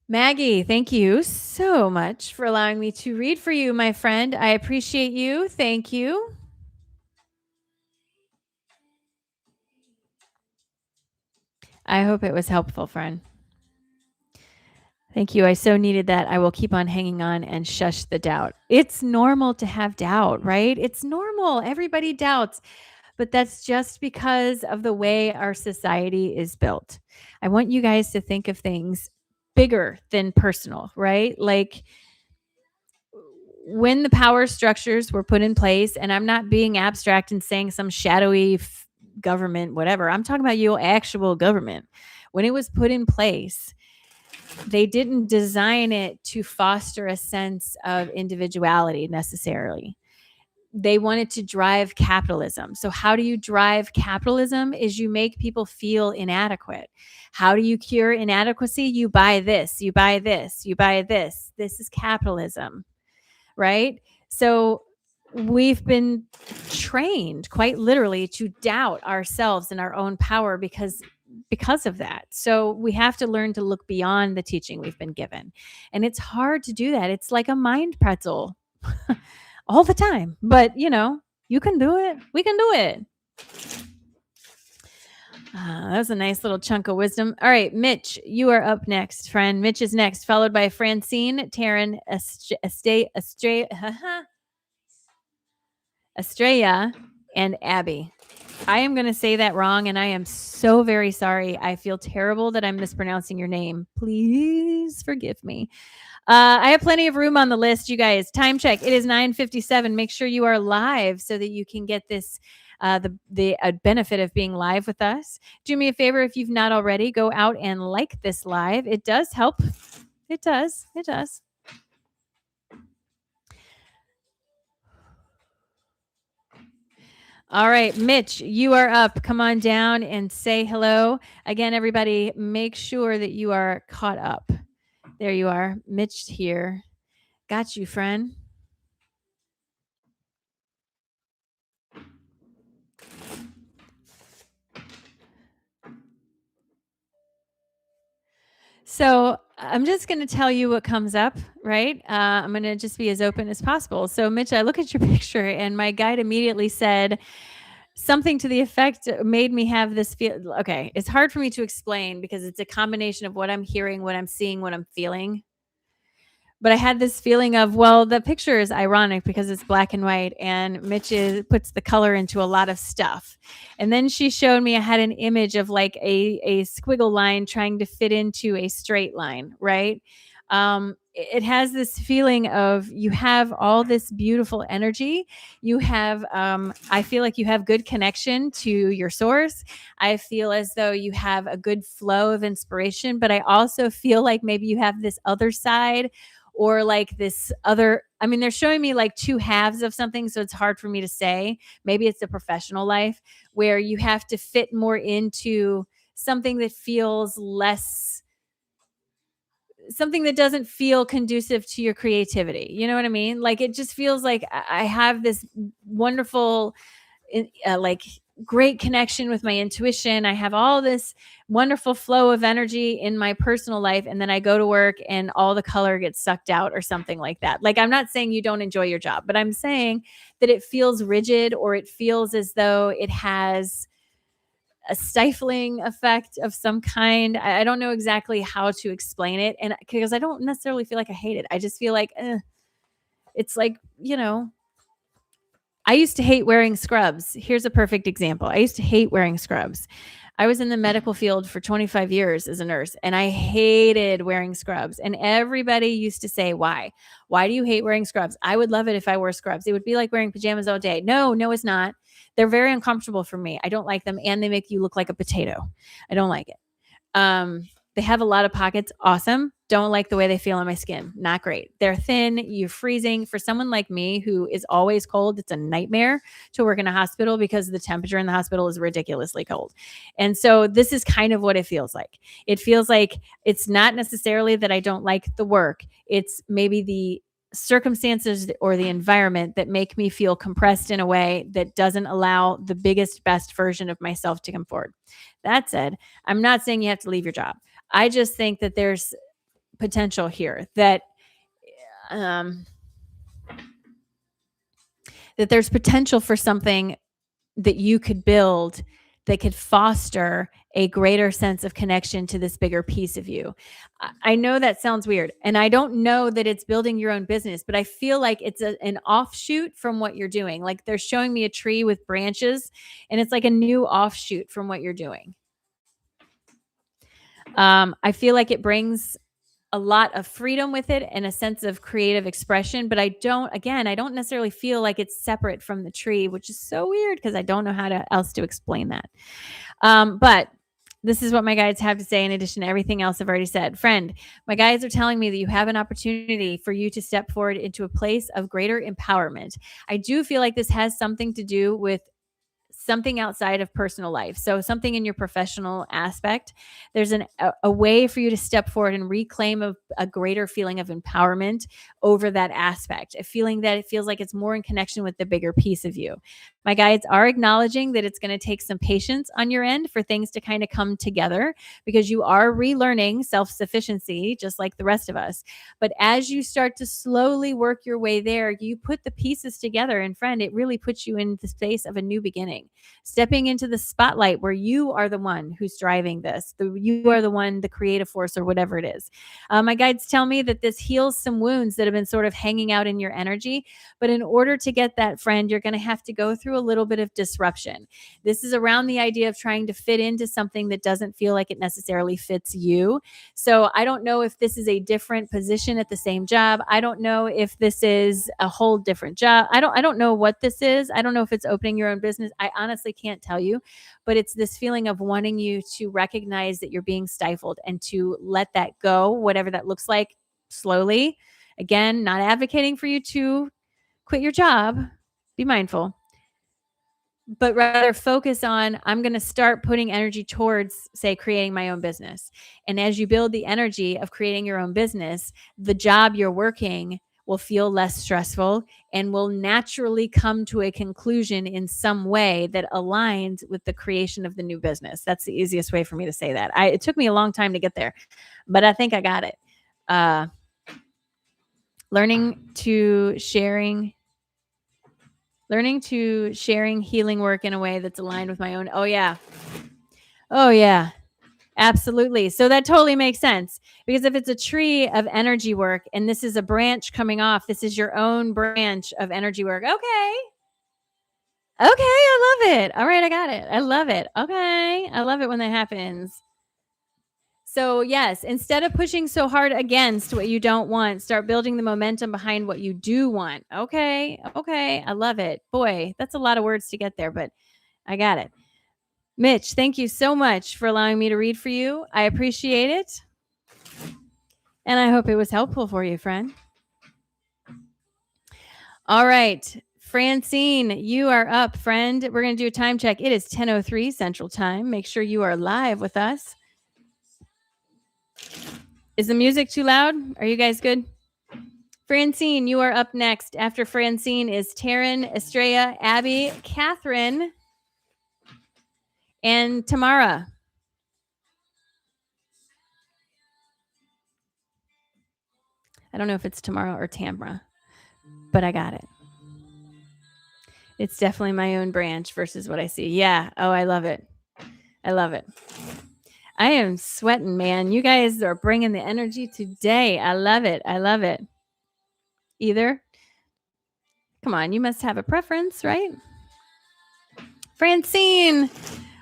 Maggie, thank you so much for allowing me to read for you, my friend. I appreciate you. Thank you. I hope it was helpful, friend. Thank you. I so needed that. I will keep on hanging on and shush the doubt. It's normal to have doubt, right? It's normal. Everybody doubts, but that's just because of the way our society is built. I want you guys to think of things bigger than personal, right? Like when the power structures were put in place, and I'm not being abstract and saying some shadowy government, whatever. I'm talking about your actual government. When it was put in place, they didn't design it to foster a sense of individuality necessarily. They wanted to drive capitalism. So how do you drive capitalism is you make people feel inadequate. How do you cure inadequacy? You buy this, you buy this, you buy this. This is capitalism, right? So we've been trained quite literally to doubt ourselves and our own power because of that. So we have to learn to look beyond the teaching we've been given. And it's hard to do that. It's like a mind pretzel all the time. But, you can do it. We can do it. That was a nice little chunk of wisdom. All right, Mitch, you are up next, friend. Mitch is next, followed by Francine, Taryn, Estrella, and Abby. I am going to say that wrong, and I am so very sorry. I feel terrible that I'm mispronouncing your name. Please forgive me. I have plenty of room on the list, you guys. Time check. It is 9:57. Make sure you are live so that you can get this the benefit of being live with us. Do me a favor, if you've not already, go out and like this live. It does help. It does. It does. All right, Mitch, you are up. Come on down and say hello. Again, everybody, make sure that you are caught up. There you are. Mitch here. Got you, friend. So I'm just going to tell you what comes up, right? I'm going to just be as open as possible. So, Mitch, I look at your picture, and my guide immediately said something to the effect, made me have this feel. Okay, it's hard for me to explain because it's a combination of what I'm hearing, what I'm seeing, what I'm feeling. But I had this feeling of, well, the picture is ironic because it's black and white, and Mitch puts the color into a lot of stuff. And then she showed me, I had an image of like a squiggle line trying to fit into a straight line, right? It has this feeling of you have all this beautiful energy. You have, I feel like you have good connection to your source. I feel as though you have a good flow of inspiration, but I also feel like maybe you have this other side, or like this other, I mean, they're showing me like two halves of something, so it's hard for me to say. Maybe it's a professional life where you have to fit more into something that feels less, something that doesn't feel conducive to your creativity. You know what I mean? Like it just feels like I have this wonderful, like great connection with my intuition. I have all this wonderful flow of energy in my personal life. And then I go to work and all the color gets sucked out or something like that. Like, I'm not saying you don't enjoy your job, but I'm saying that it feels rigid, or it feels as though it has a stifling effect of some kind. I don't know exactly how to explain it. And because I don't necessarily feel like I hate it, I just feel like, it's like, I used to hate wearing scrubs. Here's a perfect example. I used to hate wearing scrubs. I was in the medical field for 25 years as a nurse, and I hated wearing scrubs. And everybody used to say, why? Why do you hate wearing scrubs? I would love it if I wore scrubs. It would be like wearing pajamas all day. No, it's not. They're very uncomfortable for me. I don't like them. And they make you look like a potato. I don't like it. They have a lot of pockets. Awesome. Don't like the way they feel on my skin. Not great. They're thin. You're freezing. For someone like me who is always cold, it's a nightmare to work in a hospital because the temperature in the hospital is ridiculously cold. And so this is kind of what it feels like. It feels like it's not necessarily that I don't like the work. It's maybe the circumstances or the environment that make me feel compressed in a way that doesn't allow the biggest, best version of myself to come forward. That said, I'm not saying you have to leave your job. I just think that there's potential here that there's potential for something that you could build that could foster a greater sense of connection to this bigger piece of you. I know that sounds weird, and I don't know that it's building your own business, but I feel like it's an offshoot from what you're doing. Like they're showing me a tree with branches, and it's like a new offshoot from what you're doing. I feel like it brings a lot of freedom with it and a sense of creative expression, but I don't necessarily feel like it's separate from the tree, which is so weird because I don't know how else to explain that. But this is what my guides have to say in addition to everything else I've already said. Friend, my guides are telling me that you have an opportunity for you to step forward into a place of greater empowerment. I do feel like this has something to do with something outside of personal life. So something in your professional aspect, there's a way for you to step forward and reclaim a greater feeling of empowerment over that aspect, a feeling that it feels like it's more in connection with the bigger piece of you. My guides are acknowledging that it's going to take some patience on your end for things to kind of come together because you are relearning self-sufficiency just like the rest of us. But as you start to slowly work your way there, you put the pieces together, and friend, it really puts you in the space of a new beginning, stepping into the spotlight where you are the one who's driving this. You are the one, the creative force or whatever it is. My guides tell me that this heals some wounds that have been sort of hanging out in your energy. But in order to get that, friend, you're going to have to go through a little bit of disruption. This is around the idea of trying to fit into something that doesn't feel like it necessarily fits you. So I don't know if this is a different position at the same job. I don't know if this is a whole different job. I don't know what this is. I don't know if it's opening your own business. I honestly can't tell you, but it's this feeling of wanting you to recognize that you're being stifled and to let that go, whatever that looks like, slowly. Again, not advocating for you to quit your job. Be mindful. But rather focus on, I'm going to start putting energy towards, say, creating my own business. And as you build the energy of creating your own business, the job you're working will feel less stressful and will naturally come to a conclusion in some way that aligns with the creation of the new business. That's the easiest way for me to say that. It took me a long time to get there, but I think I got it. Learning to sharing healing work in a way that's aligned with my own. Oh yeah, absolutely. So that totally makes sense, because if it's a tree of energy work and this is a branch coming off, this is your own branch of energy work. Okay, I love it. All right, I got it. I love it. Okay, I love it when that happens. So yes, instead of pushing so hard against what you don't want, start building the momentum behind what you do want. Okay. I love it. Boy, that's a lot of words to get there, but I got it. Mitch, thank you so much for allowing me to read for you. I appreciate it. And I hope it was helpful for you, friend. All right. Francine, you are up, friend. We're going to do a time check. It is 10:03 Central Time. Make sure you are live with us. Is the music too loud? Are you guys good? Francine, you are up next. After Francine is Taryn, Estrella, Abby, Catherine, and Tamara. I don't know if it's Tamara or Tamara, but I got it. It's definitely my own branch versus what I see. Yeah. Oh, I love it. I love it. I am sweating, man. You guys are bringing the energy today. I love it. I love it. Either. Come on. You must have a preference, right? Francine,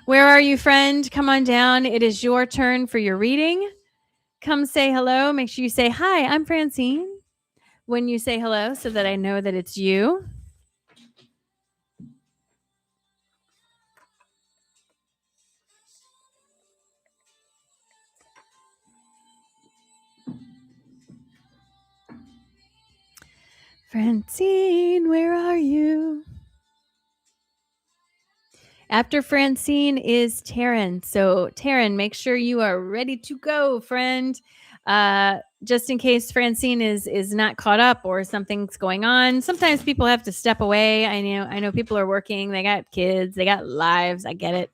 Where are you, friend? Come on down. It is your turn for your reading. Come say hello. Make sure you say, "Hi, I'm Francine," when you say hello so that I know that it's you. Francine, where are you? After Francine is Taryn. So, Taryn, make sure you are ready to go, friend. Just in case Francine is not caught up or something's going on. Sometimes people have to step away. I know people are working. They got kids. They got lives. I get it.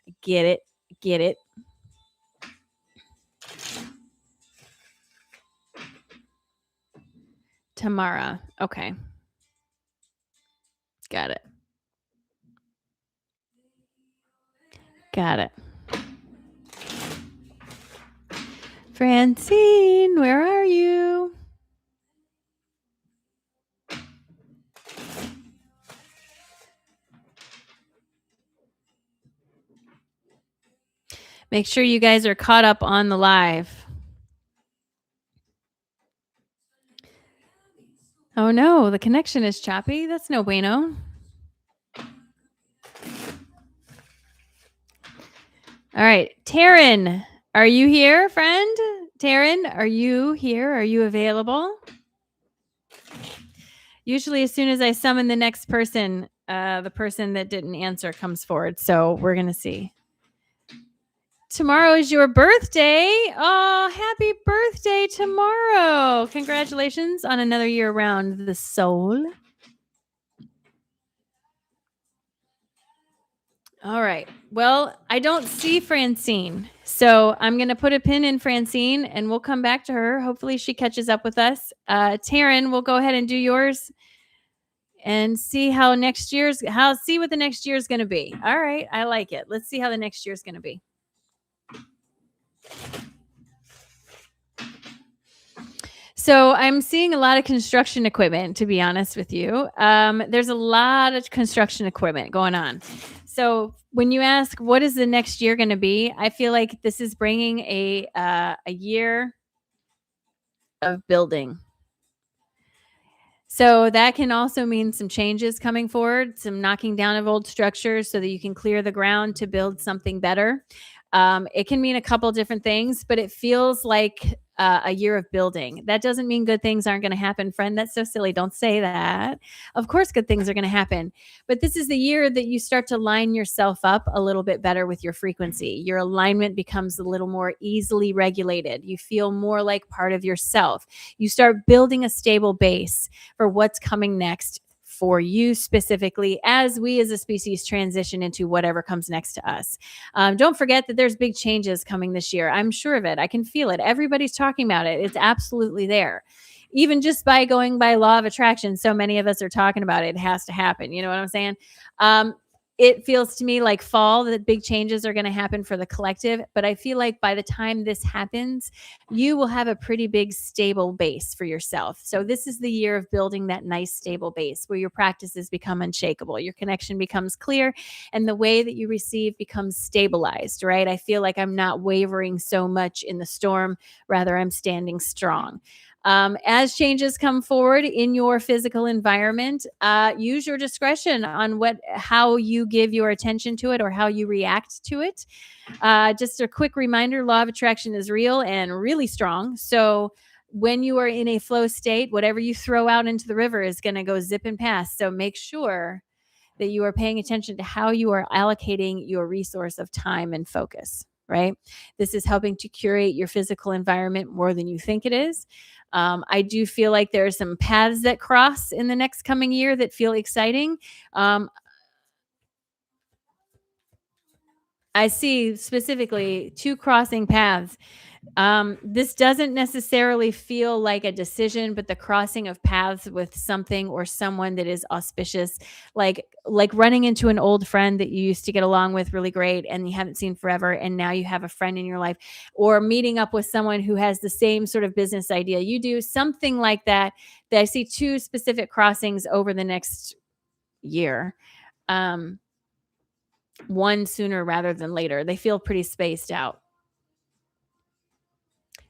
I get it. I get it. Tamara. Okay. Got it. Got it. Francine, where are you? Make sure you guys are caught up on the live. Oh no, the connection is choppy. That's no bueno. All right. Taryn, are you here, friend? Taryn, are you here? Are you available? Usually, as soon as I summon the next person, the person that didn't answer comes forward. So we're going to see. Tomorrow is your birthday. Oh, happy birthday tomorrow. Congratulations on another year around the soul. All right. Well, I don't see Francine. So I'm going to put a pin in Francine and we'll come back to her. Hopefully she catches up with us. Taryn, we'll go ahead and do yours and see see what the next year's going to be. All right. I like it. Let's see how the next year's going to be. So I'm seeing a lot of construction equipment, to be honest with you. There's a lot of construction equipment going on. So when you ask what is the next year going to be, I feel like this is bringing a year of building. So that can also mean some changes coming forward, some knocking down of old structures so that you can clear the ground to build something better. It can mean a couple different things, but it feels like a year of building. That doesn't mean good things aren't going to happen, friend. That's so silly. Don't say that. Of course, good things are going to happen. But this is the year that you start to line yourself up a little bit better with your frequency. Your alignment becomes a little more easily regulated. You feel more like part of yourself. You start building a stable base for what's coming next for you specifically as we as a species transition into whatever comes next to us. Don't forget that there's big changes coming this year. I'm sure of it. I can feel it. Everybody's talking about it. It's absolutely there. Even just by going by law of attraction, so many of us are talking about it. It has to happen. You know what I'm saying? It feels to me like fall that big changes are going to happen for the collective. But I feel like by the time this happens, you will have a pretty big stable base for yourself. So this is the year of building that nice stable base where your practices become unshakable, your connection becomes clear, and the way that you receive becomes stabilized, right? I feel like I'm not wavering so much in the storm, rather I'm standing strong. As changes come forward in your physical environment, use your discretion on how you give your attention to it or how you react to it. Just a quick reminder, law of attraction is real and really strong. So when you are in a flow state, whatever you throw out into the river is going to go zipping past. So make sure that you are paying attention to how you are allocating your resource of time and focus, right? This is helping to curate your physical environment more than you think it is. I do feel like there are some paths that cross in the next coming year that feel exciting. I see specifically two crossing paths. This doesn't necessarily feel like a decision, but the crossing of paths with something or someone that is auspicious, like running into an old friend that you used to get along with really great and you haven't seen forever, and now you have a friend in your life, or meeting up with someone who has the same sort of business idea you do, something like that. That I see two specific crossings over the next year. Um, one sooner rather than later. They feel pretty spaced out.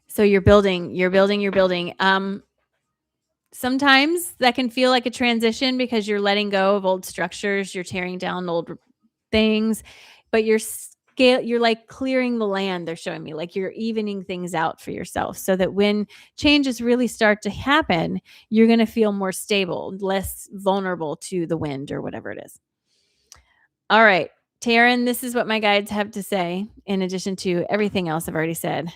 So you're building. Sometimes that can feel like a transition because you're letting go of old structures, you're tearing down old things, but you're like clearing the land. They're showing me like you're evening things out for yourself so that when changes really start to happen, you're going to feel more stable, less vulnerable to the wind or whatever it is. All right, Taryn, this is what my guides have to say in addition to everything else I've already said.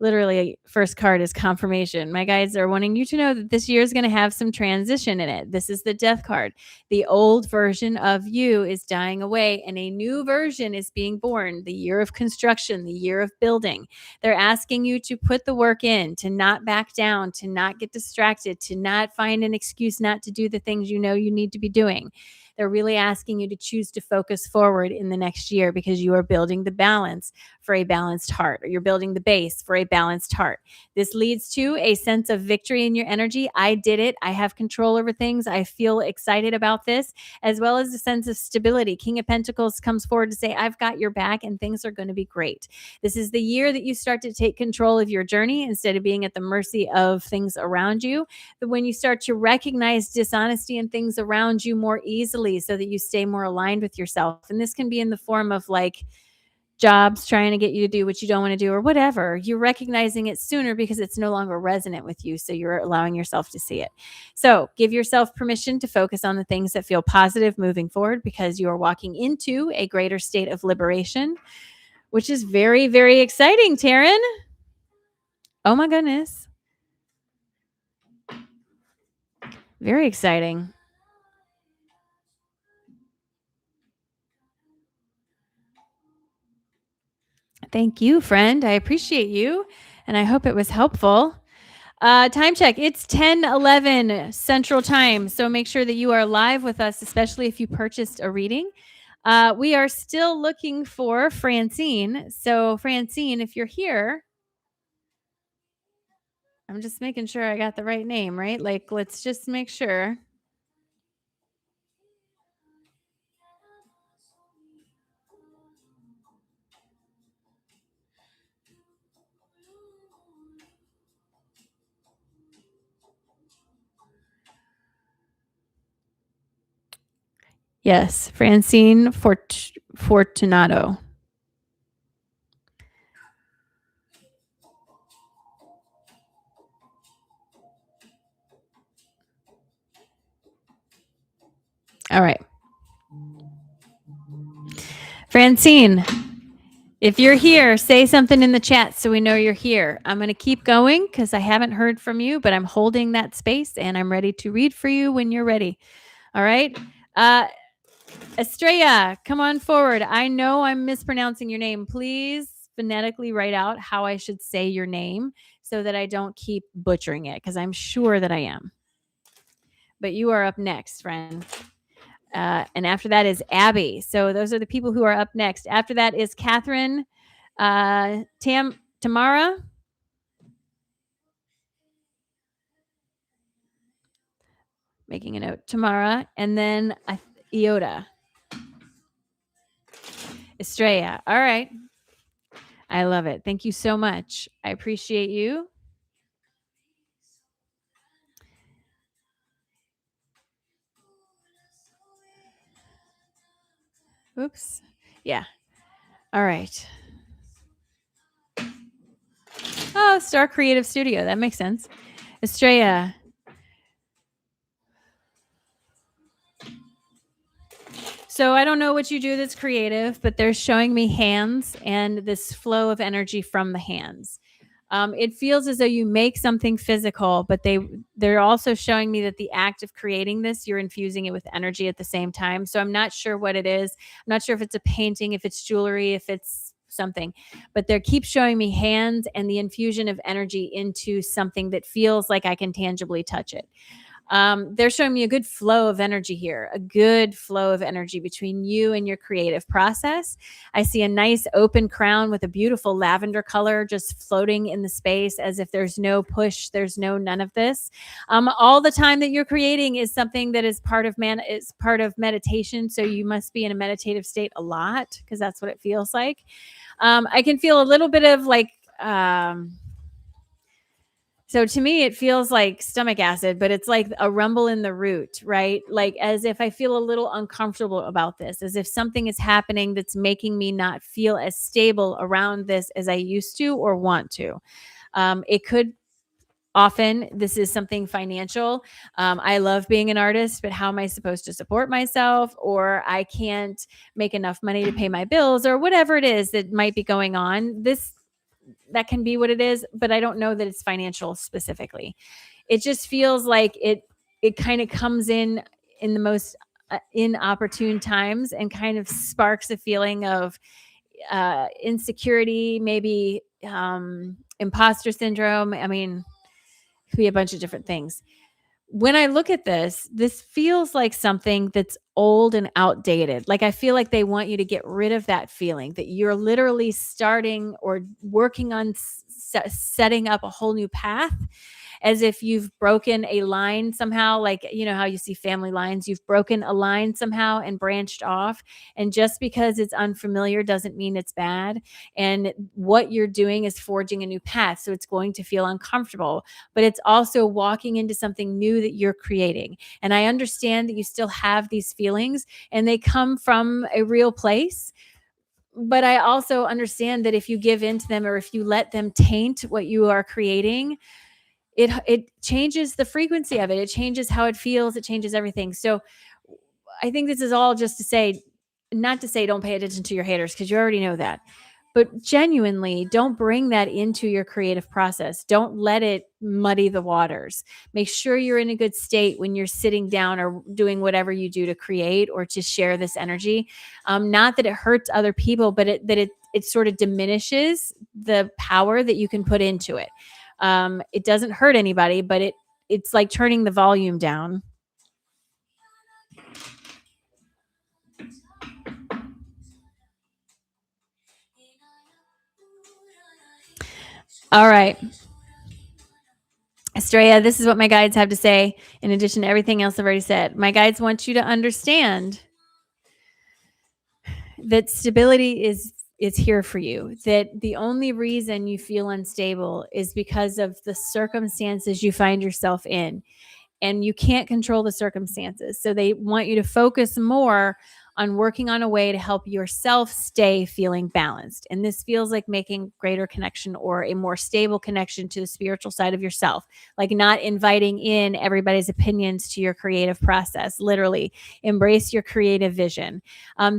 Literally, first card is confirmation. My guides are wanting you to know that this year is going to have some transition in it. This is the death card. The old version of you is dying away and a new version is being born. The year of construction, the year of building. They're asking you to put the work in, to not back down, to not get distracted, to not find an excuse not to do the things you know you need to be doing. They're really asking you to choose to focus forward in the next year because you are building the balance for a balanced heart, or you're building the base for a balanced heart. This leads to a sense of victory in your energy. I did it. I have control over things. I feel excited about this, as well as a sense of stability. King of Pentacles comes forward to say, I've got your back and things are going to be great. This is the year that you start to take control of your journey instead of being at the mercy of things around you. But when you start to recognize dishonesty in things around you more easily so that you stay more aligned with yourself. And this can be in the form of like jobs trying to get you to do what you don't want to do or whatever. You're recognizing it sooner because it's no longer resonant with you. So you're allowing yourself to see it. So give yourself permission to focus on the things that feel positive moving forward because you are walking into a greater state of liberation, which is very, very exciting, Taryn. Oh my goodness. Very exciting. Thank you, friend. I appreciate you, and I hope it was helpful. Time check. It's 10:11 Central Time, so make sure that you are live with us, especially if you purchased a reading. We are still looking for Francine. So, Francine, if you're here, I'm just making sure I got the right name, right? Like, let's just make sure. Yes, Francine Fortunato. All right. Francine, if you're here, say something in the chat so we know you're here. I'm going to keep going because I haven't heard from you, but I'm holding that space and I'm ready to read for you when you're ready. All right. Estrella, come on forward. I know I'm mispronouncing your name. Please phonetically write out how I should say your name so that I don't keep butchering it because I'm sure that I am. But you are up next, friend. And after that is Abby. So those are the people who are up next. After that is Catherine, Tamara. Making a note. Tamara. And then Iota. Estrella. All right. I love it. Thank you so much. I appreciate you. Oops. Yeah. All right. Oh, Star Creative Studio. That makes sense. Estrella. So I don't know what you do that's creative, but they're showing me hands and this flow of energy from the hands. It feels as though you make something physical, but they're also showing me that the act of creating this, you're infusing it with energy at the same time. So I'm not sure what it is. I'm not sure if it's a painting, if it's jewelry, if it's something, but they keep showing me hands and the infusion of energy into something that feels like I can tangibly touch it. They're showing me a good flow of energy here, a good flow of energy between you and your creative process. I see a nice open crown with a beautiful lavender color just floating in the space as if there's no push, there's no none of this. All the time that you're creating is something that is part of meditation. So you must be in a meditative state a lot because that's what it feels like. I can feel a little bit of like, so to me, it feels like stomach acid, but it's like a rumble in the root, right? Like as if I feel a little uncomfortable about this, as if something is happening that's making me not feel as stable around this as I used to or want to. It could often, this is something financial. I love being an artist, but how am I supposed to support myself? Or I can't make enough money to pay my bills or whatever it is that might be going on. That can be what it is, but I don't know that it's financial specifically. It just feels like it kind of comes in the most inopportune times and kind of sparks a feeling of insecurity, maybe imposter syndrome. I mean, it could be a bunch of different things. When I look at this feels like something that's old and outdated. Like I feel like they want you to get rid of that feeling that you're literally starting or working on setting up a whole new path, as if you've broken a line somehow, like you know how you see family lines, you've broken a line somehow and branched off. And just because it's unfamiliar doesn't mean it's bad. And what you're doing is forging a new path. So it's going to feel uncomfortable, but it's also walking into something new that you're creating. And I understand that you still have these feelings and they come from a real place. But I also understand that if you give in to them or if you let them taint what you are creating, it changes the frequency of it. It changes how it feels. It changes everything. So I think this is all just to say, not to say don't pay attention to your haters because you already know that, but genuinely don't bring that into your creative process. Don't let it muddy the waters. Make sure you're in a good state when you're sitting down or doing whatever you do to create or to share this energy. Not that it hurts other people, but it sort of diminishes the power that you can put into it. It doesn't hurt anybody, but it's like turning the volume down. All right. Estrella, this is what my guides have to say in addition to everything else I've already said. My guides want you to understand that stability is here for you. That the only reason you feel unstable is because of the circumstances you find yourself in. And you can't control the circumstances. So they want you to focus more on working on a way to help yourself stay feeling balanced. And this feels like making greater connection or a more stable connection to the spiritual side of yourself, like not inviting in everybody's opinions to your creative process. Literally, embrace your creative vision.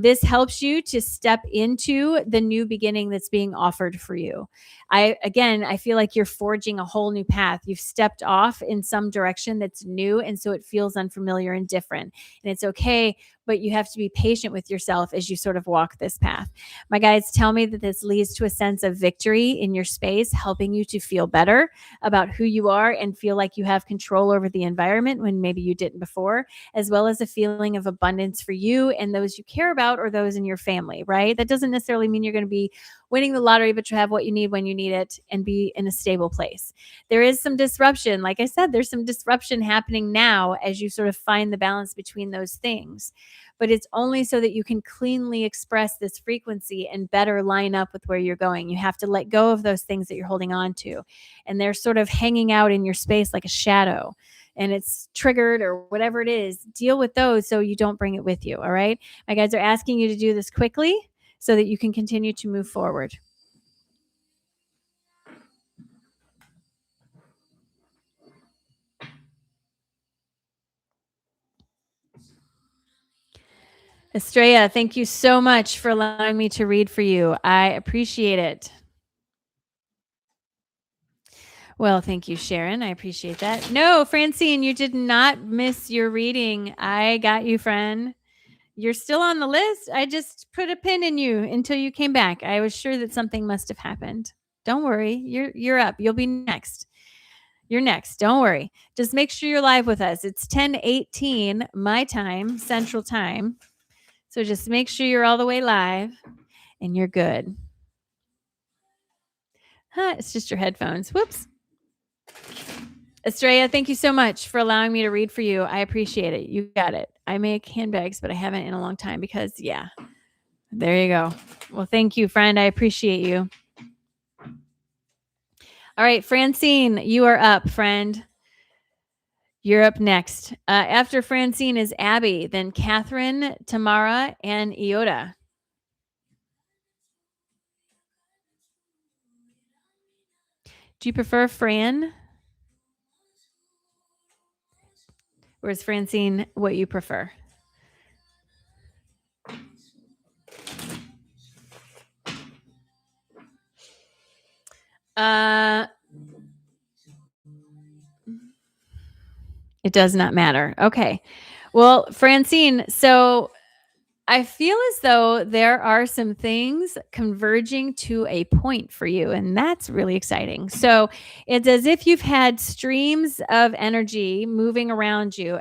This helps you to step into the new beginning that's being offered for you. I feel like you're forging a whole new path. You've stepped off in some direction that's new. And so it feels unfamiliar and different. And it's okay, but you have to be patient with yourself as you sort of walk this path. My guides tell me that this leads to a sense of victory in your space, helping you to feel better about who you are and feel like you have control over the environment when maybe you didn't before, as well as a feeling of abundance for you and those you care about or those in your family, right? That doesn't necessarily mean you're going to be winning the lottery, but you have what you need when you need it and be in a stable place. There is some disruption. Like I said, there's some disruption happening now as you sort of find the balance between those things. But it's only so that you can cleanly express this frequency and better line up with where you're going. You have to let go of those things that you're holding on to. And they're sort of hanging out in your space like a shadow. And it's triggered or whatever it is. Deal with those so you don't bring it with you. All right. My guides are asking you to do this quickly so that you can continue to move forward. Estrella, thank you so much for allowing me to read for you. I appreciate it. Well, thank you, Sharon. I appreciate that. No, Francine, you did not miss your reading. I got you, friend. You're still on the list. I just put a pin in you until you came back. I was sure that something must have happened. Don't worry. You're up. You'll be next. You're next. Don't worry. Just make sure you're live with us. It's 10:18 my time, Central Time. So just make sure you're all the way live and you're good. It's just your headphones. Whoops. Estrella, thank you so much for allowing me to read for you. I appreciate it. You got it. I make handbags, but I haven't in a long time because, yeah, there you go. Well, thank you, friend. I appreciate you. All right, Francine, you are up, friend. You're up next. After Francine is Abby, then Catherine, Tamara, and Iota. Do you prefer Fran? Or is Francine what you prefer? It does not matter. Okay. Well, Francine, so I feel as though there are some things converging to a point for you, and that's really exciting. So it's as if you've had streams of energy moving around you.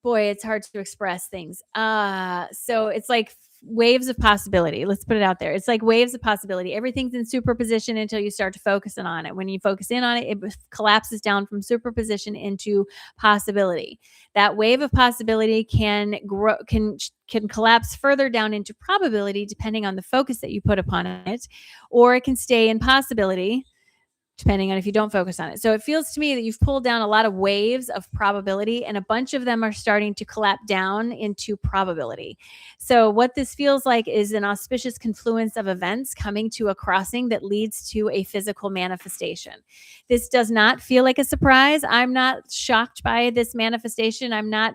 Boy, it's hard to express things. So it's like waves of possibility. Let's put it out there. It's like waves of possibility. Everything's in superposition until you start to focus in on it. When you focus in on it, it collapses down from superposition into possibility. That wave of possibility can grow, can collapse further down into probability depending on the focus that you put upon it, or it can stay in possibility depending on if you don't focus on it. So it feels to me that you've pulled down a lot of waves of probability, and a bunch of them are starting to collapse down into probability. So what this feels like is an auspicious confluence of events coming to a crossing that leads to a physical manifestation. This does not feel like a surprise. I'm not shocked by this manifestation. I'm not,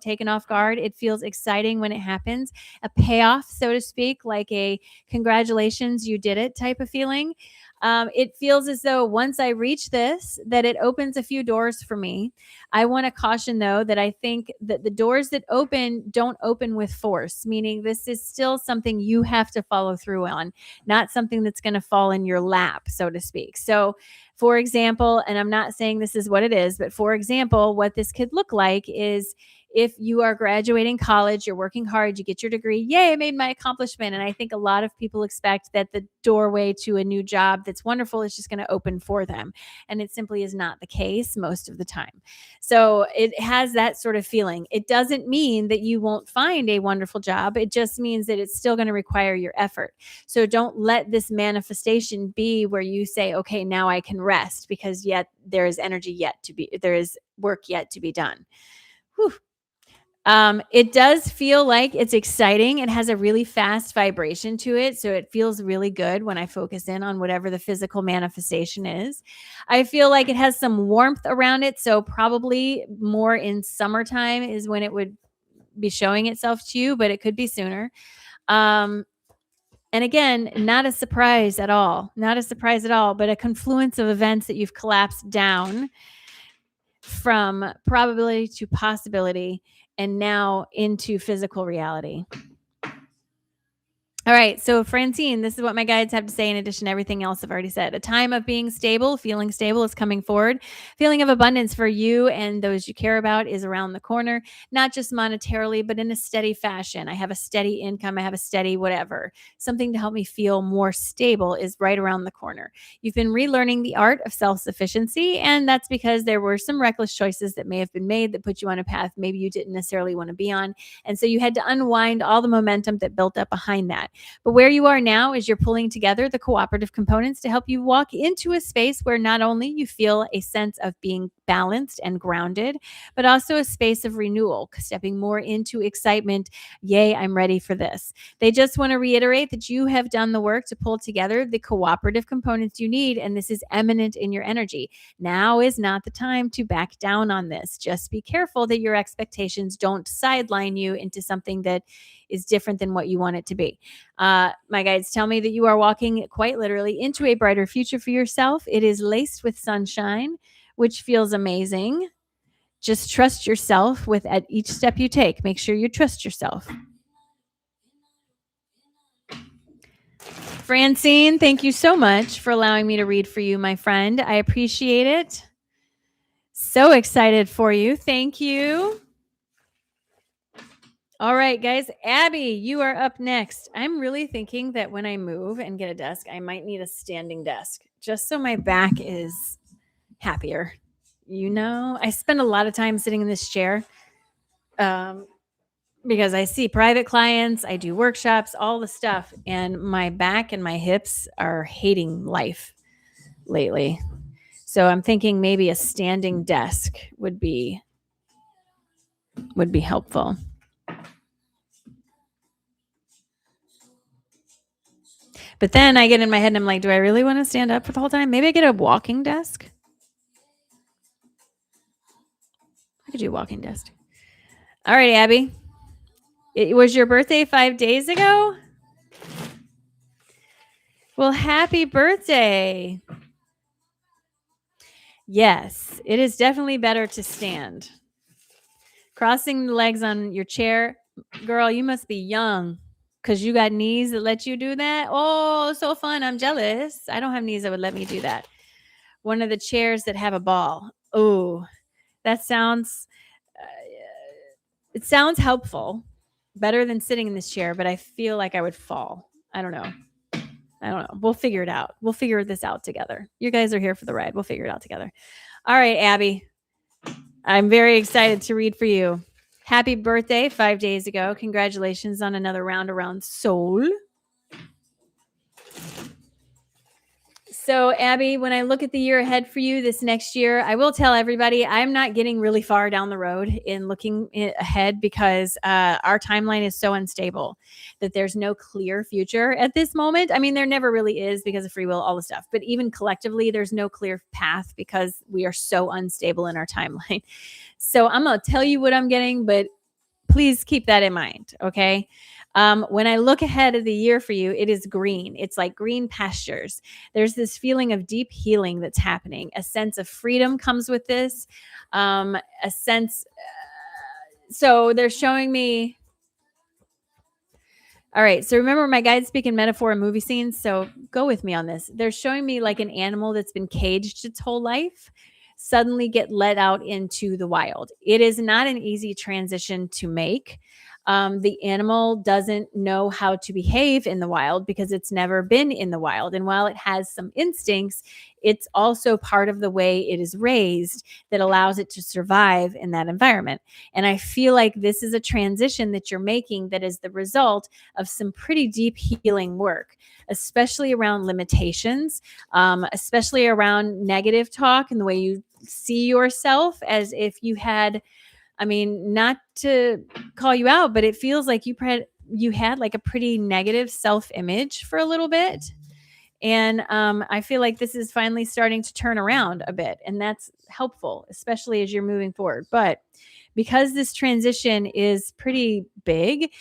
taken off guard. It feels exciting when it happens, a payoff, so to speak, like a congratulations, you did it type of feeling. It feels as though once I reach this, that it opens a few doors for me. I want to caution, though, that I think that the doors that open don't open with force, meaning this is still something you have to follow through on, not something that's going to fall in your lap, so to speak. So, for example, and I'm not saying this is what it is, but for example, what this could look like is if you are graduating college, you're working hard, you get your degree, yay, I made my accomplishment. And I think a lot of people expect that the doorway to a new job that's wonderful is just going to open for them. And it simply is not the case most of the time. So it has that sort of feeling. It doesn't mean that you won't find a wonderful job. It just means that it's still going to require your effort. So don't let this manifestation be where you say, okay, now I can rest, because yet there is energy yet to be, there is work yet to be done. Whew. It does feel like it's exciting. It has a really fast vibration to it. So it feels really good when I focus in on whatever the physical manifestation is. I feel like it has some warmth around it. So probably more in summertime is when it would be showing itself to you, but it could be sooner. And again, not a surprise at all. Not a surprise at all, but a confluence of events that you've collapsed down from probability to possibility and now into physical reality. All right. So, Francine, this is what my guides have to say in addition to everything else I've already said. A time of being stable, feeling stable is coming forward. Feeling of abundance for you and those you care about is around the corner, not just monetarily, but in a steady fashion. I have a steady income. I have a steady whatever. Something to help me feel more stable is right around the corner. You've been relearning the art of self-sufficiency, and that's because there were some reckless choices that may have been made that put you on a path maybe you didn't necessarily want to be on. And so you had to unwind all the momentum that built up behind that. But where you are now is you're pulling together the cooperative components to help you walk into a space where not only you feel a sense of being balanced and grounded, but also a space of renewal, stepping more into excitement. Yay, I'm ready for this. They just want to reiterate that you have done the work to pull together the cooperative components you need, and this is eminent in your energy. Now is not the time to back down on this. Just be careful that your expectations don't sideline you into something that is different than what you want it to be. My guides tell me that you are walking quite literally into a brighter future for yourself. It is laced with sunshine, which feels amazing. Just trust yourself with at each step you take. Make sure you trust yourself. Francine, thank you so much for allowing me to read for you, my friend. I appreciate it. So excited for you. Thank you. All right, guys. Abby, you are up next. I'm really thinking that when I move and get a desk, I might need a standing desk just so my back is happier. I spend a lot of time sitting in this chair because I see private clients, I do workshops, all the stuff, and my back and my hips are hating life lately. So I'm thinking maybe a standing desk would be helpful. But then I get in my head and I'm like, do I really want to stand up for the whole time? Maybe I get a walking desk. I could do a walking desk. All right, Abby. It was your birthday 5 days ago? Well, happy birthday. Yes, it is definitely better to stand. Crossing the legs on your chair. Girl, you must be young because you got knees that let you do that. Oh, so fun. I'm jealous. I don't have knees that would let me do that. One of the chairs that have a ball. Oh, that sounds, it sounds helpful. Better than sitting in this chair, but I feel like I would fall. I don't know. We'll figure it out. We'll figure this out together. You guys are here for the ride. We'll figure it out together. All right, Abby. I'm very excited to read for you. Happy birthday 5 days ago. Congratulations on another round around soul. So, Abby, when I look at the year ahead for you this next year, I will tell everybody I'm not getting really far down the road in looking ahead because our timeline is so unstable that there's no clear future at this moment. I mean, there never really is because of free will, all the stuff. But even collectively, there's no clear path because we are so unstable in our timeline. So I'm going to tell you what I'm getting, but please keep that in mind, okay? When I look ahead of the year for you, it is green. It's like green pastures. There's this feeling of deep healing that's happening. A sense of freedom comes with this. A sense. So they're showing me. All right. So remember, my guides speak in metaphor and movie scenes. So go with me on this. They're showing me like an animal that's been caged its whole life suddenly get let out into the wild. It is not an easy transition to make. The animal doesn't know how to behave in the wild because it's never been in the wild. And while it has some instincts, it's also part of the way it is raised that allows it to survive in that environment. And I feel like this is a transition that you're making that is the result of some pretty deep healing work, especially around limitations, especially around negative talk and the way you see yourself as if you had, I mean, not to call you out, but it feels like you had like a pretty negative self-image for a little bit. And I feel like this is finally starting to turn around a bit. And that's helpful, especially as you're moving forward. But because this transition is pretty big,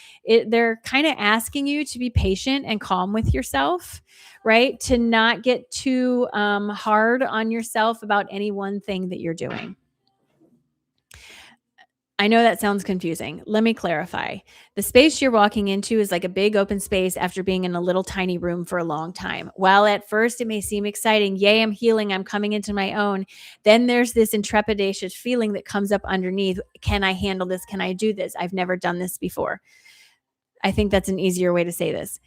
they're kind of asking you to be patient and calm with yourself, right? To not get too hard on yourself about any one thing that you're doing. I know that sounds confusing. Let me clarify. The space you're walking into is like a big open space after being in a little tiny room for a long time. While at first it may seem exciting, yay, I'm healing, I'm coming into my own, then there's this intrepidatious feeling that comes up underneath. Can I handle this? Can I do this? I've never done this before. I think that's an easier way to say this.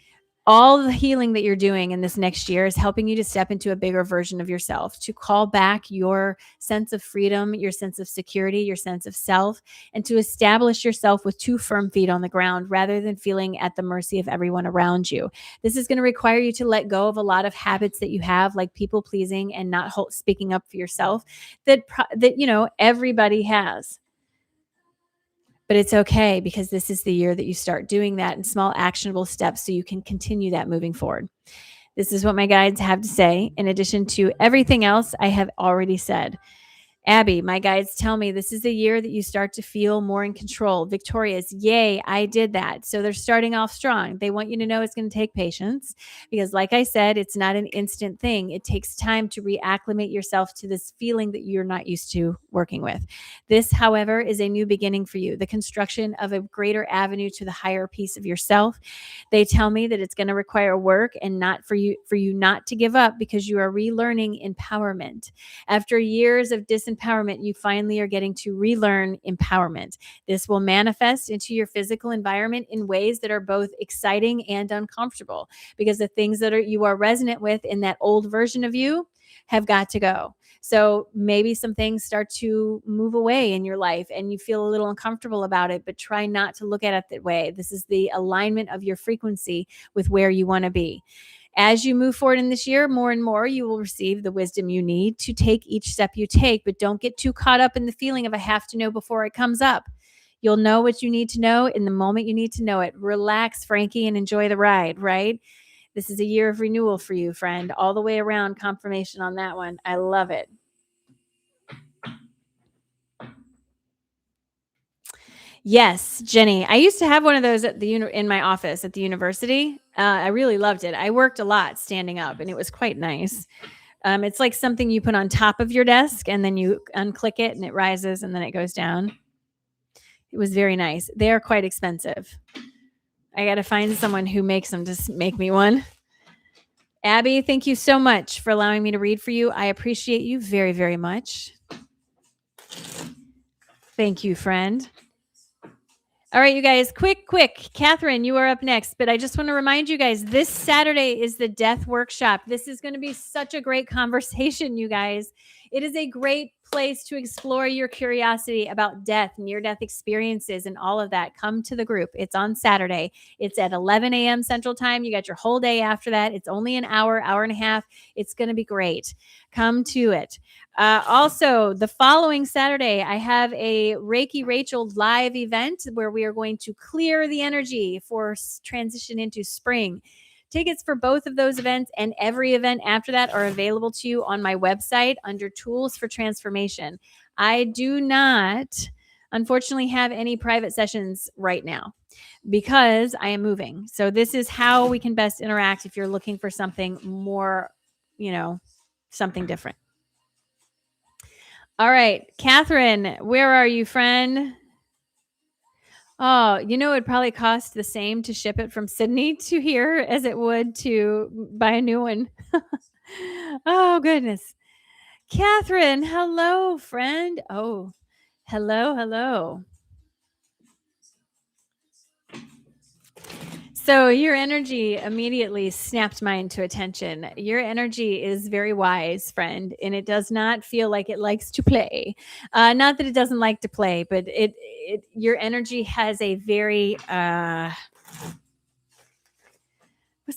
All the healing that you're doing in this next year is helping you to step into a bigger version of yourself, to call back your sense of freedom, your sense of security, your sense of self, and to establish yourself with 2 firm feet on the ground rather than feeling at the mercy of everyone around you. This is going to require you to let go of a lot of habits that you have, like people pleasing and not speaking up for yourself, that everybody has. But it's okay because this is the year that you start doing that in small actionable steps so you can continue that moving forward. This is what my guides have to say in addition to everything else I have already said. Abby, my guides tell me this is the year that you start to feel more in control. Victoria's, yay, I did that. So they're starting off strong. They want you to know it's going to take patience because, like I said, it's not an instant thing. It takes time to reacclimate yourself to this feeling that you're not used to working with. This, however, is a new beginning for you, the construction of a greater avenue to the higher piece of yourself. They tell me that it's going to require work and not for you not to give up because you are relearning empowerment. After years of disempowerment, you finally are getting to relearn empowerment. This will manifest into your physical environment in ways that are both exciting and uncomfortable because the things that you are resonant with in that old version of you have got to go. So maybe some things start to move away in your life and you feel a little uncomfortable about it, but try not to look at it that way. This is the alignment of your frequency with where you want to be. As you move forward in this year, more and more you will receive the wisdom you need to take each step you take, but don't get too caught up in the feeling of I have to know before it comes up. You'll know what you need to know in the moment you need to know it. Relax, Frankie, and enjoy the ride, right? This is a year of renewal for you, friend. All the way around confirmation on that one. I love it. Yes, Jenny. I used to have one of those at in my office at the university. I really loved it. I worked a lot standing up, and it was quite nice. It's like something you put on top of your desk, and then you unclick it, and it rises, and then it goes down. It was very nice. They are quite expensive. I got to find someone who makes them to make me one. Abby, thank you so much for allowing me to read for you. I appreciate you very, very much. Thank you, friend. All right, you guys, quick. Catherine, you are up next. But I just want to remind you guys, this Saturday is the death workshop. This is going to be such a great conversation, you guys. It is a great place to explore your curiosity about death, near-death experiences, and all of that. Come to the group. It's on Saturday. It's at 11 a.m. Central Time. You got your whole day after that. It's only an hour and a half. It's going to be great. Come to it. Also, the following Saturday, I have a Reiki Rachel live event where we are going to clear the energy for transition into spring. Tickets for both of those events and every event after that are available to you on my website under Tools for Transformation. I do not, unfortunately, have any private sessions right now because I am moving. So this is how we can best interact if you're looking for something more, something different. All right, Catherine, where are you, friend? Oh, it'd probably cost the same to ship it from Sydney to here as it would to buy a new one. Oh, goodness. Catherine, hello, friend. Oh, hello. So your energy immediately snapped mine to attention. Your energy is very wise, friend, and it does not feel like it likes to play. Not that it doesn't like to play, but your energy has a very what's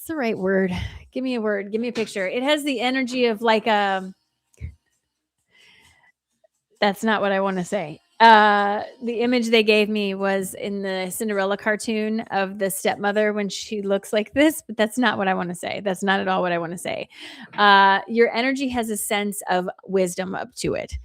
the right word? Give me a word. Give me a picture. It has the energy of like that's not what I want to say. The image they gave me was in the Cinderella cartoon of the stepmother when she looks like this, but that's not what I want to say. That's not at all what I want to say. Your energy has a sense of wisdom up to it.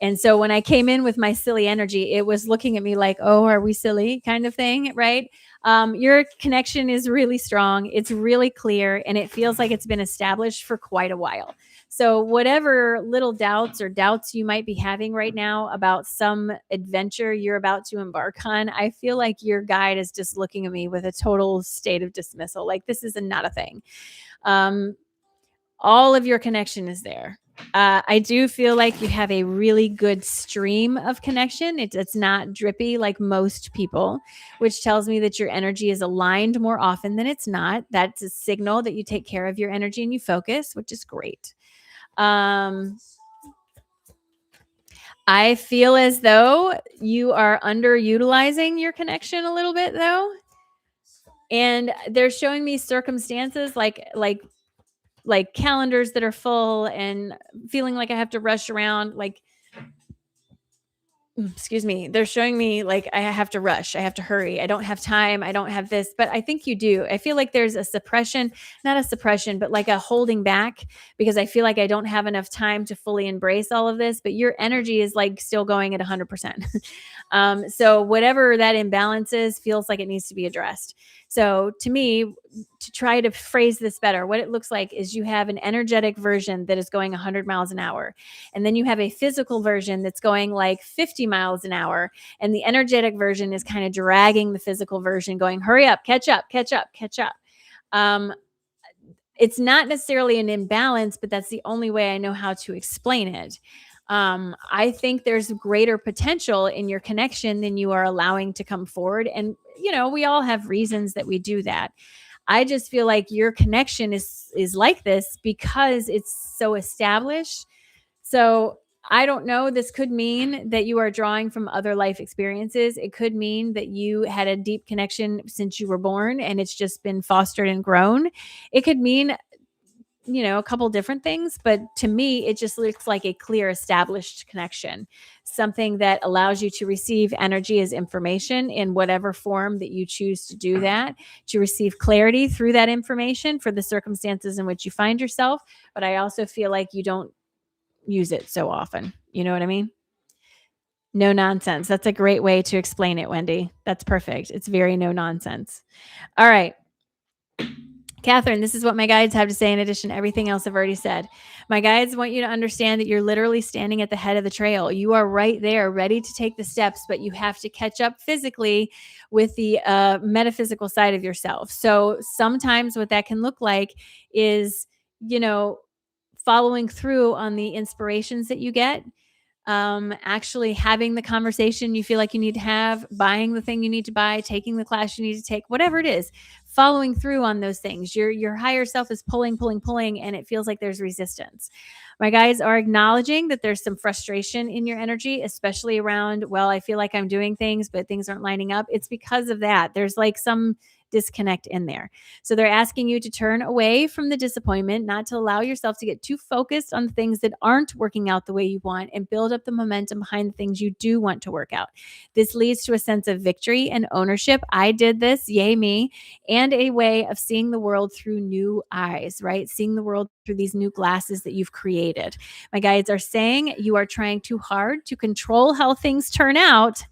And so when I came in with my silly energy, it was looking at me like, oh, are we silly kind of thing, right? Your connection is really strong. It's really clear, and it feels like it's been established for quite a while. So whatever little doubts you might be having right now about some adventure you're about to embark on, I feel like your guide is just looking at me with a total state of dismissal. Like this is not a thing. All of your connection is there. I do feel like you have a really good stream of connection. It's not drippy like most people, which tells me that your energy is aligned more often than it's not. That's a signal that you take care of your energy and you focus, which is great. I feel as though you are underutilizing your connection a little bit though. And they're showing me circumstances like calendars that are full and feeling like I have to rush around. Like excuse me, they're showing me like I have to rush, I have to hurry, I don't have time, I don't have this, but I think you do. I feel like there's a suppression, not a suppression, but like a holding back because I feel like I don't have enough time to fully embrace all of this, but your energy is like still going at 100%. So whatever that imbalance is feels like it needs to be addressed. So to me, to try to phrase this better, what it looks like is you have an energetic version that is going 100 miles an hour. And then you have a physical version that's going like 50 miles an hour. And the energetic version is kind of dragging the physical version, going, hurry up, catch up, catch up, catch up. Um, it's not necessarily an imbalance, but that's the only way I know how to explain it. I think there's greater potential in your connection than you are allowing to come forward. And, we all have reasons that we do that. I just feel like your connection is like this because it's so established. So I don't know. This could mean that you are drawing from other life experiences. It could mean that you had a deep connection since you were born and it's just been fostered and grown. It could mean, a couple different things, but to me, it just looks like a clear, established connection, something that allows you to receive energy as information in whatever form that you choose to do that, to receive clarity through that information for the circumstances in which you find yourself. But I also feel like you don't use it so often. You know what I mean? No nonsense. That's a great way to explain it, Wendy. That's perfect. It's very no nonsense. All right. Catherine, this is what my guides have to say in addition to everything else I've already said. My guides want you to understand that you're literally standing at the head of the trail. You are right there, ready to take the steps, but you have to catch up physically with the metaphysical side of yourself. So sometimes what that can look like is, following through on the inspirations that you get, actually having the conversation you feel like you need to have, buying the thing you need to buy, taking the class you need to take, whatever it is, following through on those things. Your higher self is pulling, pulling, pulling, and it feels like there's resistance. My guys are acknowledging that there's some frustration in your energy, especially around, well, I feel like I'm doing things, but things aren't lining up. It's because of that. There's like some disconnect in there. So they're asking you to turn away from the disappointment, not to allow yourself to get too focused on the things that aren't working out the way you want, and build up the momentum behind the things you do want to work out. This leads to a sense of victory and ownership. I did this, yay me, and a way of seeing the world through new eyes, right? Seeing the world through these new glasses that you've created. My guides are saying you are trying too hard to control how things turn out,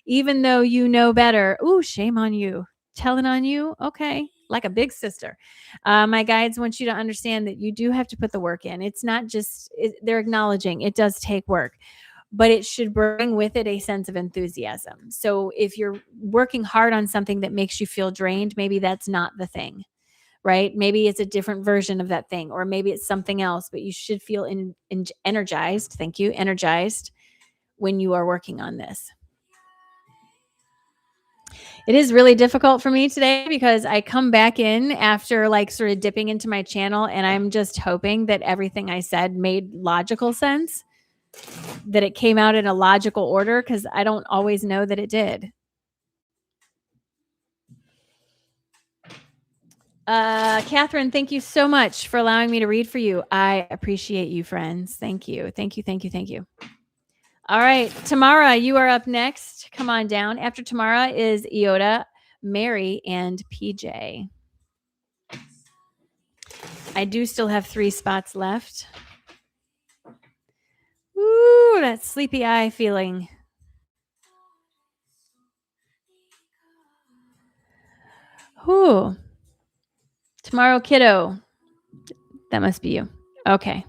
even though you know better. Ooh, shame on you. Telling on you, okay, like a big sister. My guides want you to understand that you do have to put the work in. It's not just, they're acknowledging it does take work, but it should bring with it a sense of enthusiasm. So if you're working hard on something that makes you feel drained, maybe that's not the thing, right? Maybe it's a different version of that thing, or maybe it's something else, but you should feel energized. Thank you. Energized when you are working on this. It is really difficult for me today because I come back in after like sort of dipping into my channel, and I'm just hoping that everything I said made logical sense, that it came out in a logical order, because I don't always know that it did. Catherine, thank you so much for allowing me to read for you. I appreciate you, friends. Thank you. Thank you. Thank you. Thank you. All right. Tamara, you are up next. Come on down. After Tamara is Iota, Mary, and PJ. I do still have 3 spots left. Ooh, that sleepy eye feeling. Ooh. Tomorrow, kiddo. That must be you. Okay.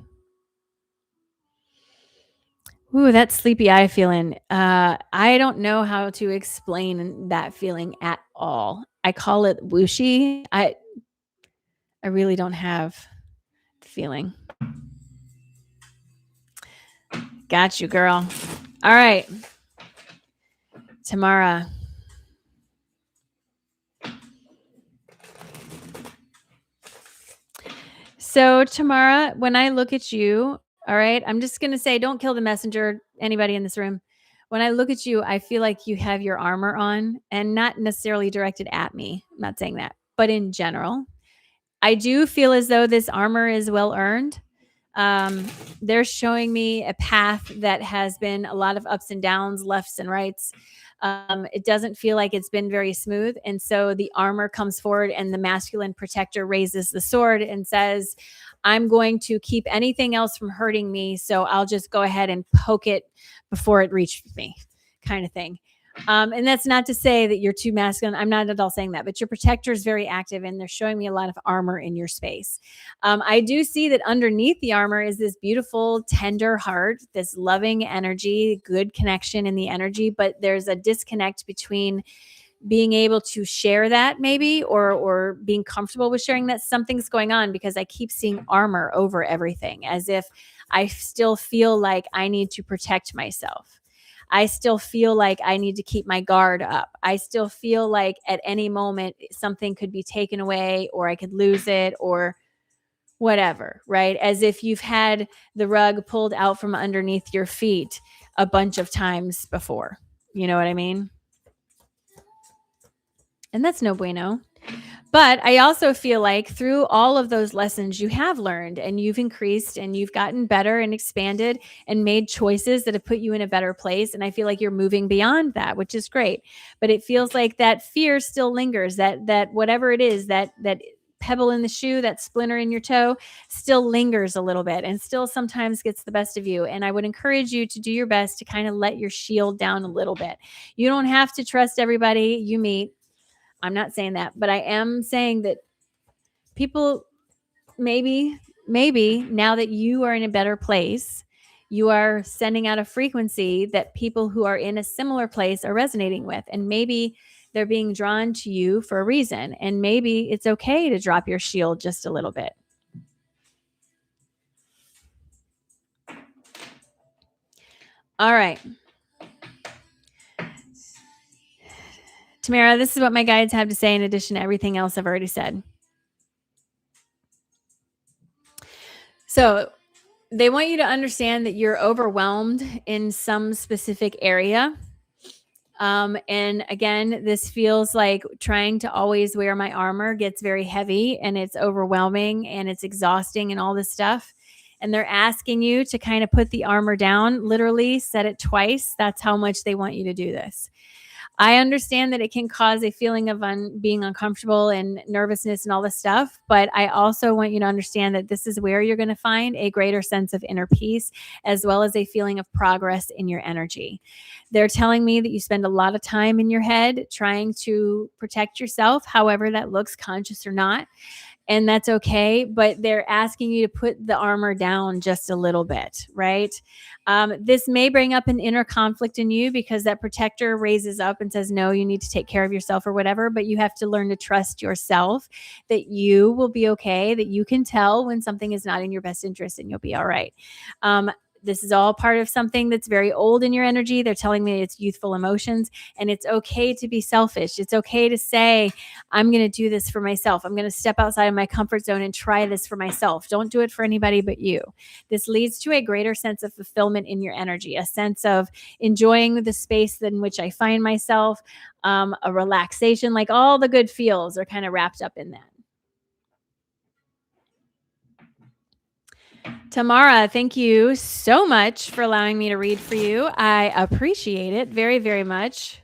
Ooh, that sleepy eye feeling. I don't know how to explain that feeling at all. I call it whooshy. I really don't have the feeling. Got you, girl. All right. Tamara. So, Tamara, when I look at you, all right, I'm just going to say, don't kill the messenger, anybody in this room. When I look at you, I feel like you have your armor on, and not necessarily directed at me. I'm not saying that, but in general, I do feel as though this armor is well earned. They're showing me a path that has been a lot of ups and downs, lefts and rights. It doesn't feel like it's been very smooth. And so the armor comes forward, and the masculine protector raises the sword and says, I'm going to keep anything else from hurting me. So I'll just go ahead and poke it before it reaches me, kind of thing. And that's not to say that you're too masculine. I'm not at all saying that, but your protector is very active, and they're showing me a lot of armor in your space. I do see that underneath the armor is this beautiful, tender heart, this loving energy, good connection in the energy, but there's a disconnect between being able to share that, maybe, or being comfortable with sharing that. Something's going on, because I keep seeing armor over everything, as if I still feel like I need to protect myself. I still feel like I need to keep my guard up. I still feel like at any moment something could be taken away, or I could lose it, or whatever, right? As if you've had the rug pulled out from underneath your feet a bunch of times before. You know what I mean? And that's no bueno. But I also feel like through all of those lessons, you have learned, and you've increased, and you've gotten better and expanded and made choices that have put you in a better place. And I feel like you're moving beyond that, which is great. But it feels like that fear still lingers, that whatever it is, that pebble in the shoe, that splinter in your toe, still lingers a little bit, and still sometimes gets the best of you. And I would encourage you to do your best to kind of let your shield down a little bit. You don't have to trust everybody you meet. I'm not saying that, but I am saying that people, maybe now that you are in a better place, you are sending out a frequency that people who are in a similar place are resonating with. And maybe they're being drawn to you for a reason. And maybe it's okay to drop your shield just a little bit. All right. Tamara, this is what my guides have to say in addition to everything else I've already said. So they want you to understand that you're overwhelmed in some specific area. And again, this feels like trying to always wear my armor gets very heavy, and it's overwhelming, and it's exhausting, and all this stuff. And they're asking you to kind of put the armor down, literally set it twice. That's how much they want you to do this. I understand that it can cause a feeling of being uncomfortable and nervousness and all this stuff. But I also want you to understand that this is where you're going to find a greater sense of inner peace, as well as a feeling of progress in your energy. They're telling me that you spend a lot of time in your head trying to protect yourself, however that looks, conscious or not. And that's okay, but they're asking you to put the armor down just a little bit, right? This may bring up an inner conflict in you, because that protector raises up and says, no, you need to take care of yourself or whatever, but you have to learn to trust yourself, that you will be okay, that you can tell when something is not in your best interest, and you'll be all right. This is all part of something that's very old in your energy. They're telling me it's youthful emotions, and it's okay to be selfish. It's okay to say, I'm going to do this for myself. I'm going to step outside of my comfort zone and try this for myself. Don't do it for anybody but you. This leads to a greater sense of fulfillment in your energy, a sense of enjoying the space in which I find myself, a relaxation, like all the good feels are kind of wrapped up in that. Tamara, thank you so much for allowing me to read for you. I appreciate it very, very much.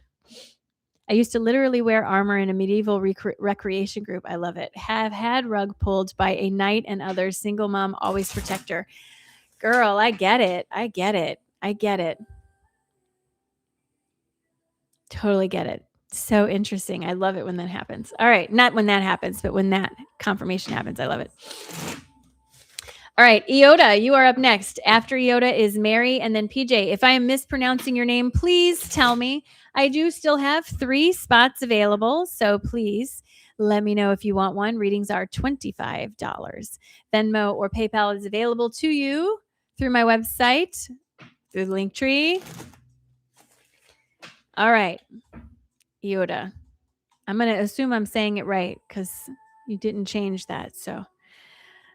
I used to literally wear armor in a medieval recreation group. I love it. Have had rug pulled by a knight and others. Single mom, always protector. Girl, I get it. I get it. I get it. Totally get it. So interesting. I love it when that happens. All right. Not when that happens, but when that confirmation happens. I love it. All right, Iota, you are up next. After Iota is Mary and then PJ. If I am mispronouncing your name, please tell me. I do still have 3 spots available, so please let me know if you want one. Readings are $25. Venmo or PayPal is available to you through my website, through the link tree. All right, Iota. I'm going to assume I'm saying it right, because you didn't change that. So,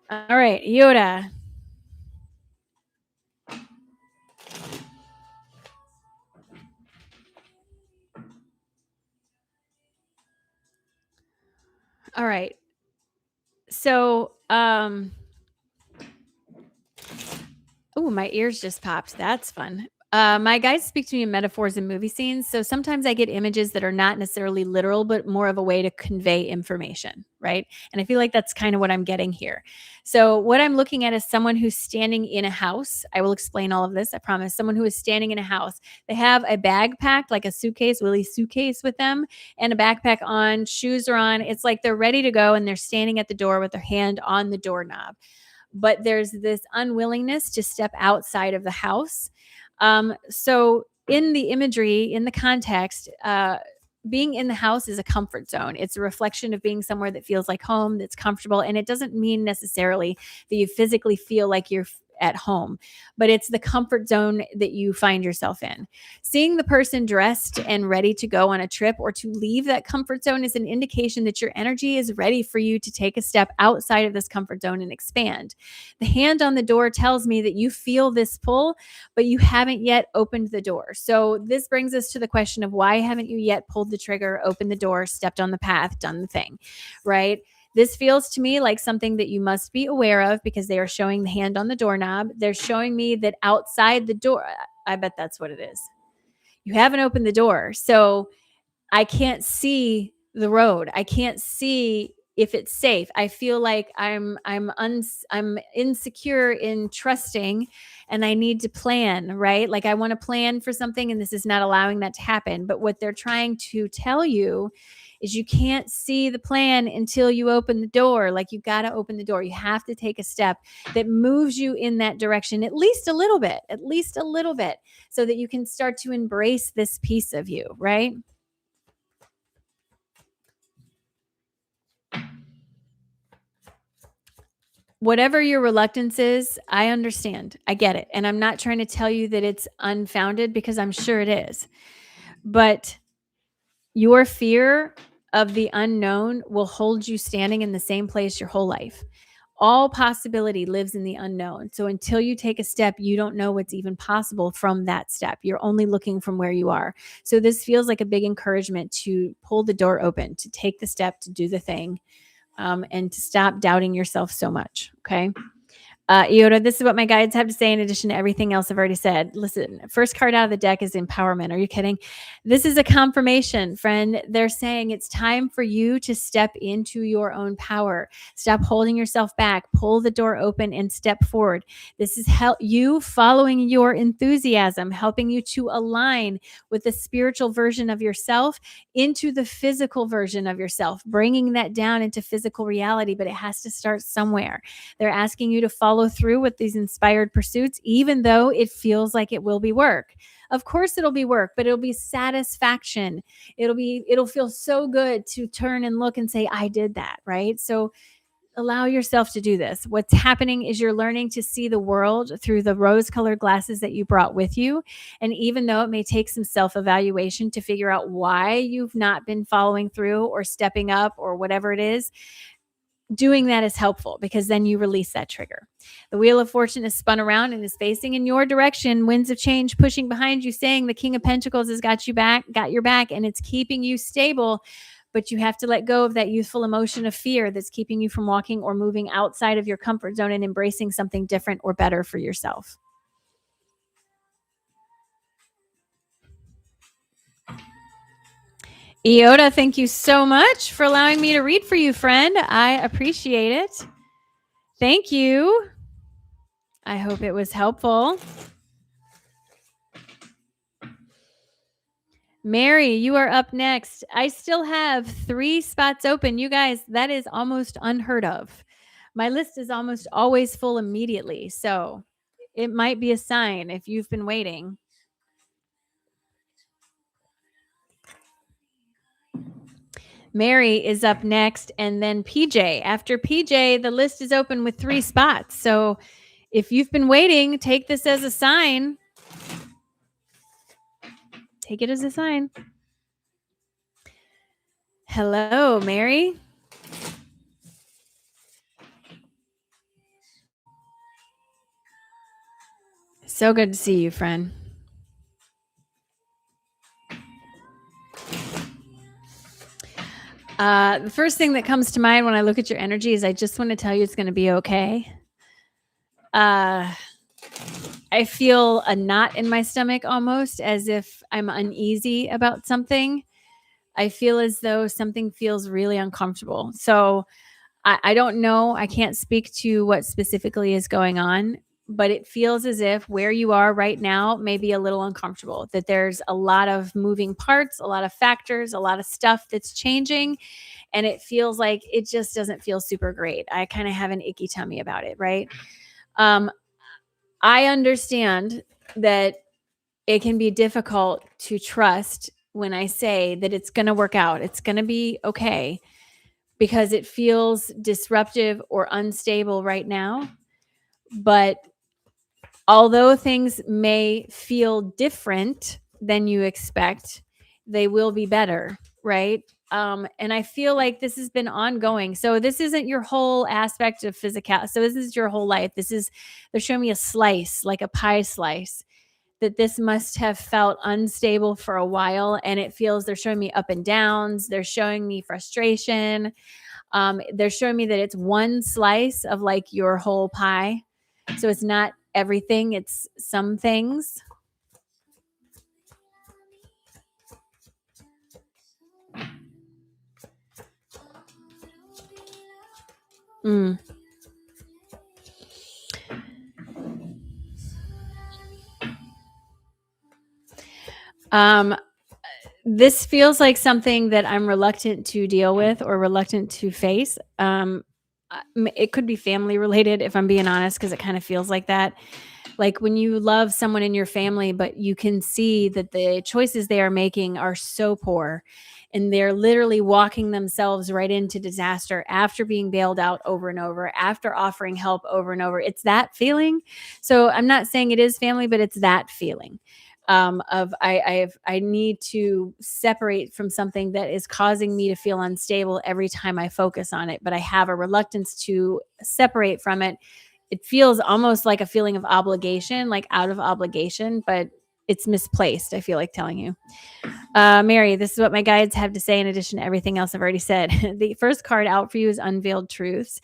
all right, Iota. All right. So, Oh, my ears just popped. That's fun. My guides speak to me in metaphors and movie scenes. So sometimes I get images that are not necessarily literal, but more of a way to convey information, right? And I feel like that's kind of what I'm getting here. So, what I'm looking at is someone who's standing in a house. I will explain all of this, I promise. Someone who is standing in a house. They have a bag packed, like a suitcase, Willie suitcase with them, and a backpack on, shoes are on. It's like they're ready to go and they're standing at the door with their hand on the doorknob, but there's this unwillingness to step outside of the house. So in the imagery, in the context, being in the house is a comfort zone. It's a reflection of being somewhere that feels like home, that's comfortable. And it doesn't mean necessarily that you physically feel like you're at home, but it's the comfort zone that you find yourself in. Seeing the person dressed and ready to go on a trip or to leave that comfort zone is an indication that your energy is ready for you to take a step outside of this comfort zone and expand. The hand on the door tells me that you feel this pull, but you haven't yet opened the door. So this brings us to the question of, why haven't you yet pulled the trigger, opened the door, stepped on the path, done the thing, right? This feels to me like something that you must be aware of, because they are showing the hand on the doorknob. They're showing me that outside the door, I bet that's what it is. You haven't opened the door. So I can't see the road. I can't see if it's safe. I feel like I'm insecure in trusting, and I need to plan, right? Like I want to plan for something and this is not allowing that to happen. But what they're trying to tell you is you can't see the plan until you open the door. Like you got to open the door. You have to take a step that moves you in that direction, at least a little bit, so that you can start to embrace this piece of you, right? Whatever your reluctance is, I understand. I get it. And I'm not trying to tell you that it's unfounded, because I'm sure it is. But your fear of the unknown will hold you standing in the same place your whole life. All possibility lives in the unknown. So until you take a step, you don't know what's even possible from that step. You're only looking from where you are. So this feels like a big encouragement to pull the door open, to take the step, to do the thing, and to stop doubting yourself so much. Okay. Iota, this is what my guides have to say in addition to everything else I've already said. Listen, first card out of the deck is empowerment. Are you kidding? This is a confirmation, friend. They're saying it's time for you to step into your own power. Stop holding yourself back. Pull the door open and step forward. This is you following your enthusiasm, helping you to align with the spiritual version of yourself into the physical version of yourself, bringing that down into physical reality. But it has to start somewhere. They're asking you to follow through with these inspired pursuits, even though it feels like it will be work. Of course it'll be work, but it'll be satisfaction. It'll feel so good to turn and look and say, I did that, right? So allow yourself to do this. What's happening is you're learning to see the world through the rose-colored glasses that you brought with you. And even though it may take some self-evaluation to figure out why you've not been following through or stepping up or whatever it is, doing that is helpful, because then you release that trigger. The wheel of fortune is spun around and is facing in your direction. Winds of change pushing behind you, saying the King of Pentacles has got your back, and it's keeping you stable. But you have to let go of that youthful emotion of fear that's keeping you from walking or moving outside of your comfort zone and embracing something different or better for yourself. Iota, thank you so much for allowing me to read for you, friend. I appreciate it. Thank you. I hope it was helpful. Mary, you are up next. I still have 3 spots open. You guys, that is almost unheard of. My list is almost always full immediately. So it might be a sign if you've been waiting. Mary is up next, and then PJ. After PJ, the list is open with 3 spots. So if you've been waiting, take this as a sign. Take it as a sign. Hello, Mary. So good to see you, friend. The first thing that comes to mind when I look at your energy is I just want to tell you it's going to be okay. I feel a knot in my stomach, almost as if I'm uneasy about something. I feel as though something feels really uncomfortable. So I don't know. I can't speak to what specifically is going on, but it feels as if where you are right now may be a little uncomfortable, that there's a lot of moving parts, a lot of factors, a lot of stuff that's changing. And it feels like it just doesn't feel super great. I kind of have an icky tummy about it, right? Um, I understand that it can be difficult to trust when I say that it's going to work out, it's going to be okay, because it feels disruptive or unstable right now. But although things may feel different than you expect, they will be better, right? And I feel like this has been ongoing. So this isn't your whole aspect of physical. So this is your whole life. They're showing me a slice, like a pie slice, that this must have felt unstable for a while. And it feels, they're showing me up and downs. They're showing me frustration. They're showing me that it's one slice of like your whole pie. So it's not everything, it's some things. Mm. Um, this feels like something that I'm reluctant to deal with or reluctant to face. It could be family related, if I'm being honest, because it kind of feels like that. Like when you love someone in your family, but you can see that the choices they are making are so poor and they're literally walking themselves right into disaster after being bailed out over and over, after offering help over and over. It's that feeling. So I'm not saying it is family, but it's that feeling. Of I need to separate from something that is causing me to feel unstable every time I focus on it, but I have a reluctance to separate from it. It feels almost like a feeling of obligation, like out of obligation, but it's misplaced. I feel like telling you. Mary, this is what my guides have to say in addition to everything else I've already said. The first card out for you is Unveiled Truths.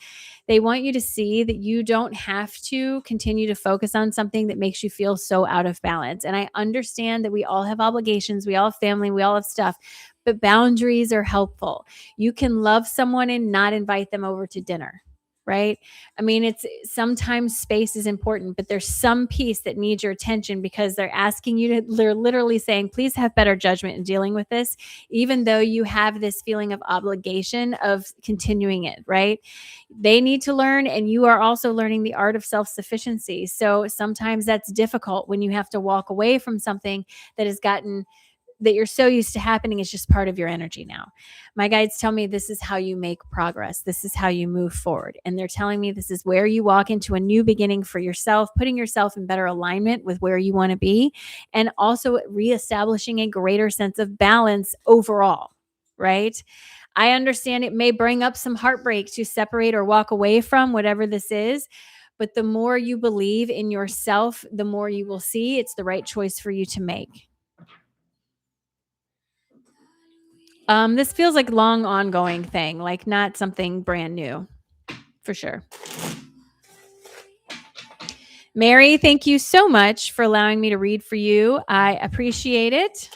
They want you to see that you don't have to continue to focus on something that makes you feel so out of balance. And I understand that we all have obligations, we all have family, we all have stuff, but boundaries are helpful. You can love someone and not invite them over to dinner. Right. I mean, it's sometimes space is important, but there's some piece that needs your attention because they're asking you to, they're literally saying, please have better judgment in dealing with this, even though you have this feeling of obligation of continuing it. Right. They need to learn, and you are also learning the art of self sufficiency. So sometimes that's difficult when you have to walk away from something that has gotten that you're so used to happening is just part of your energy now. My guides tell me this is how you make progress. This is how you move forward. And they're telling me this is where you walk into a new beginning for yourself, putting yourself in better alignment with where you want to be, and also reestablishing a greater sense of balance overall, right? I understand it may bring up some heartbreak to separate or walk away from whatever this is. But the more you believe in yourself, the more you will see it's the right choice for you to make. This feels like long ongoing thing, like not something brand new, for sure. Mary, thank you so much for allowing me to read for you. I appreciate it.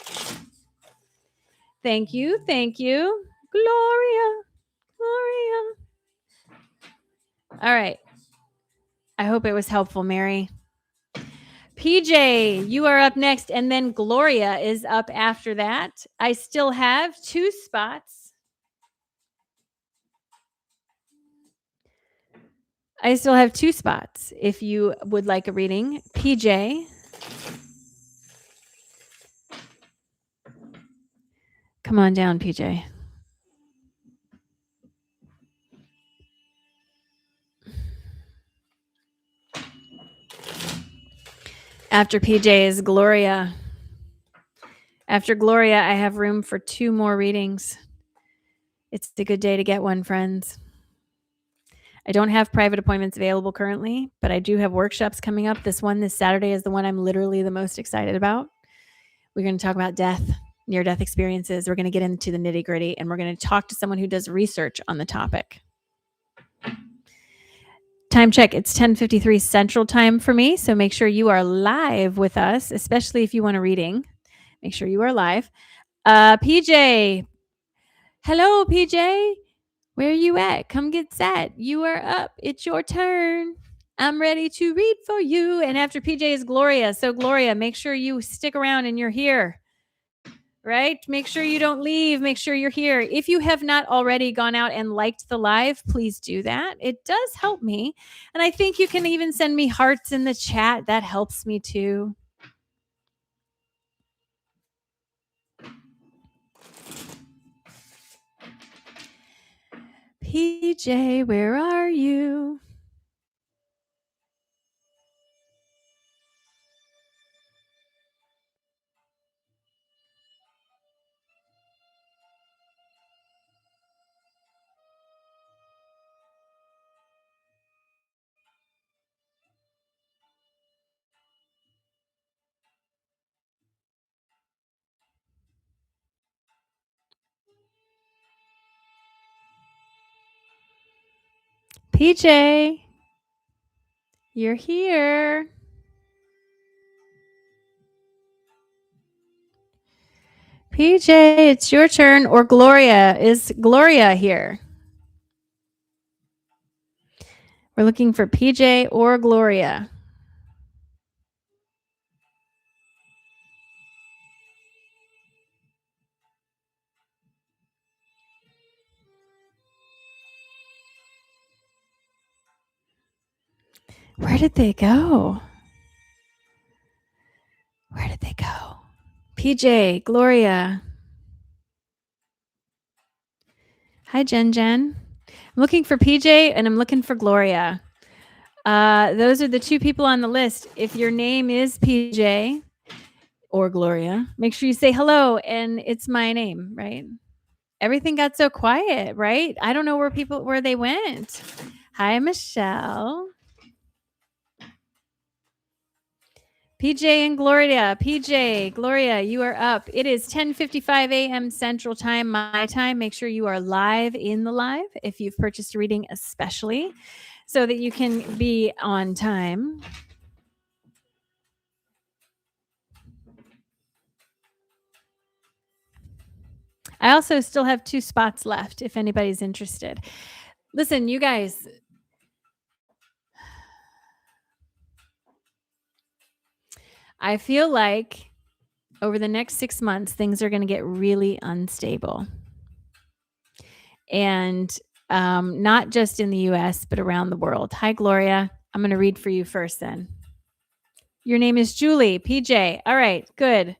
Thank you. Thank you. Gloria. Gloria. All right. I hope it was helpful, Mary. PJ, you are up next, and then Gloria is up after that. I still have 2 spots. I still have 2 spots if you would like a reading. PJ. Come on down, PJ. After PJ is Gloria. After Gloria, I have room for 2 more readings. It's a good day to get one, friends. I don't have private appointments available currently, but I do have workshops coming up. This Saturday is the one I'm literally the most excited about. We're going to talk about death, near-death experiences. We're going to get into the nitty-gritty, and we're going to talk to someone who does research on the topic. time check. It's 10:53 Central Time for me. So make sure you are live with us, especially if you want a reading. Make sure you are live. PJ. Hello, PJ. Where are you at? Come get set. You are up. It's your turn. I'm ready to read for you. And after PJ is Gloria. So, Gloria, make sure you stick around and you're here. Right? Make sure you don't leave. Make sure you're here. If you have not already gone out and liked the live, please do that. It does help me. And I think you can even send me hearts in the chat. That helps me too. PJ, where are you? PJ, you're here. PJ, it's your turn. Or Gloria. Is Gloria here? We're looking for PJ or Gloria. Where did they go? Where did they go? PJ, Gloria. Hi, Jen. I'm looking for PJ and I'm looking for Gloria. Those are the two people on the list. If your name is PJ or Gloria, make sure you say hello and it's my name, right? Everything got so quiet, right? I don't know where they went. Hi, Michelle. PJ and Gloria. PJ, Gloria, you are up. It is 10:55 a.m. Central Time, my time. Make sure you are live in the live if you've purchased a reading, especially so that you can be on time. I also still have 2 spots left if anybody's interested. Listen, you guys, I feel like over the next 6 months, things are going to get really unstable. And not just in the US, but around the world. Hi, Gloria. I'm going to read for you first then. Your name is Julie, PJ. All right, good.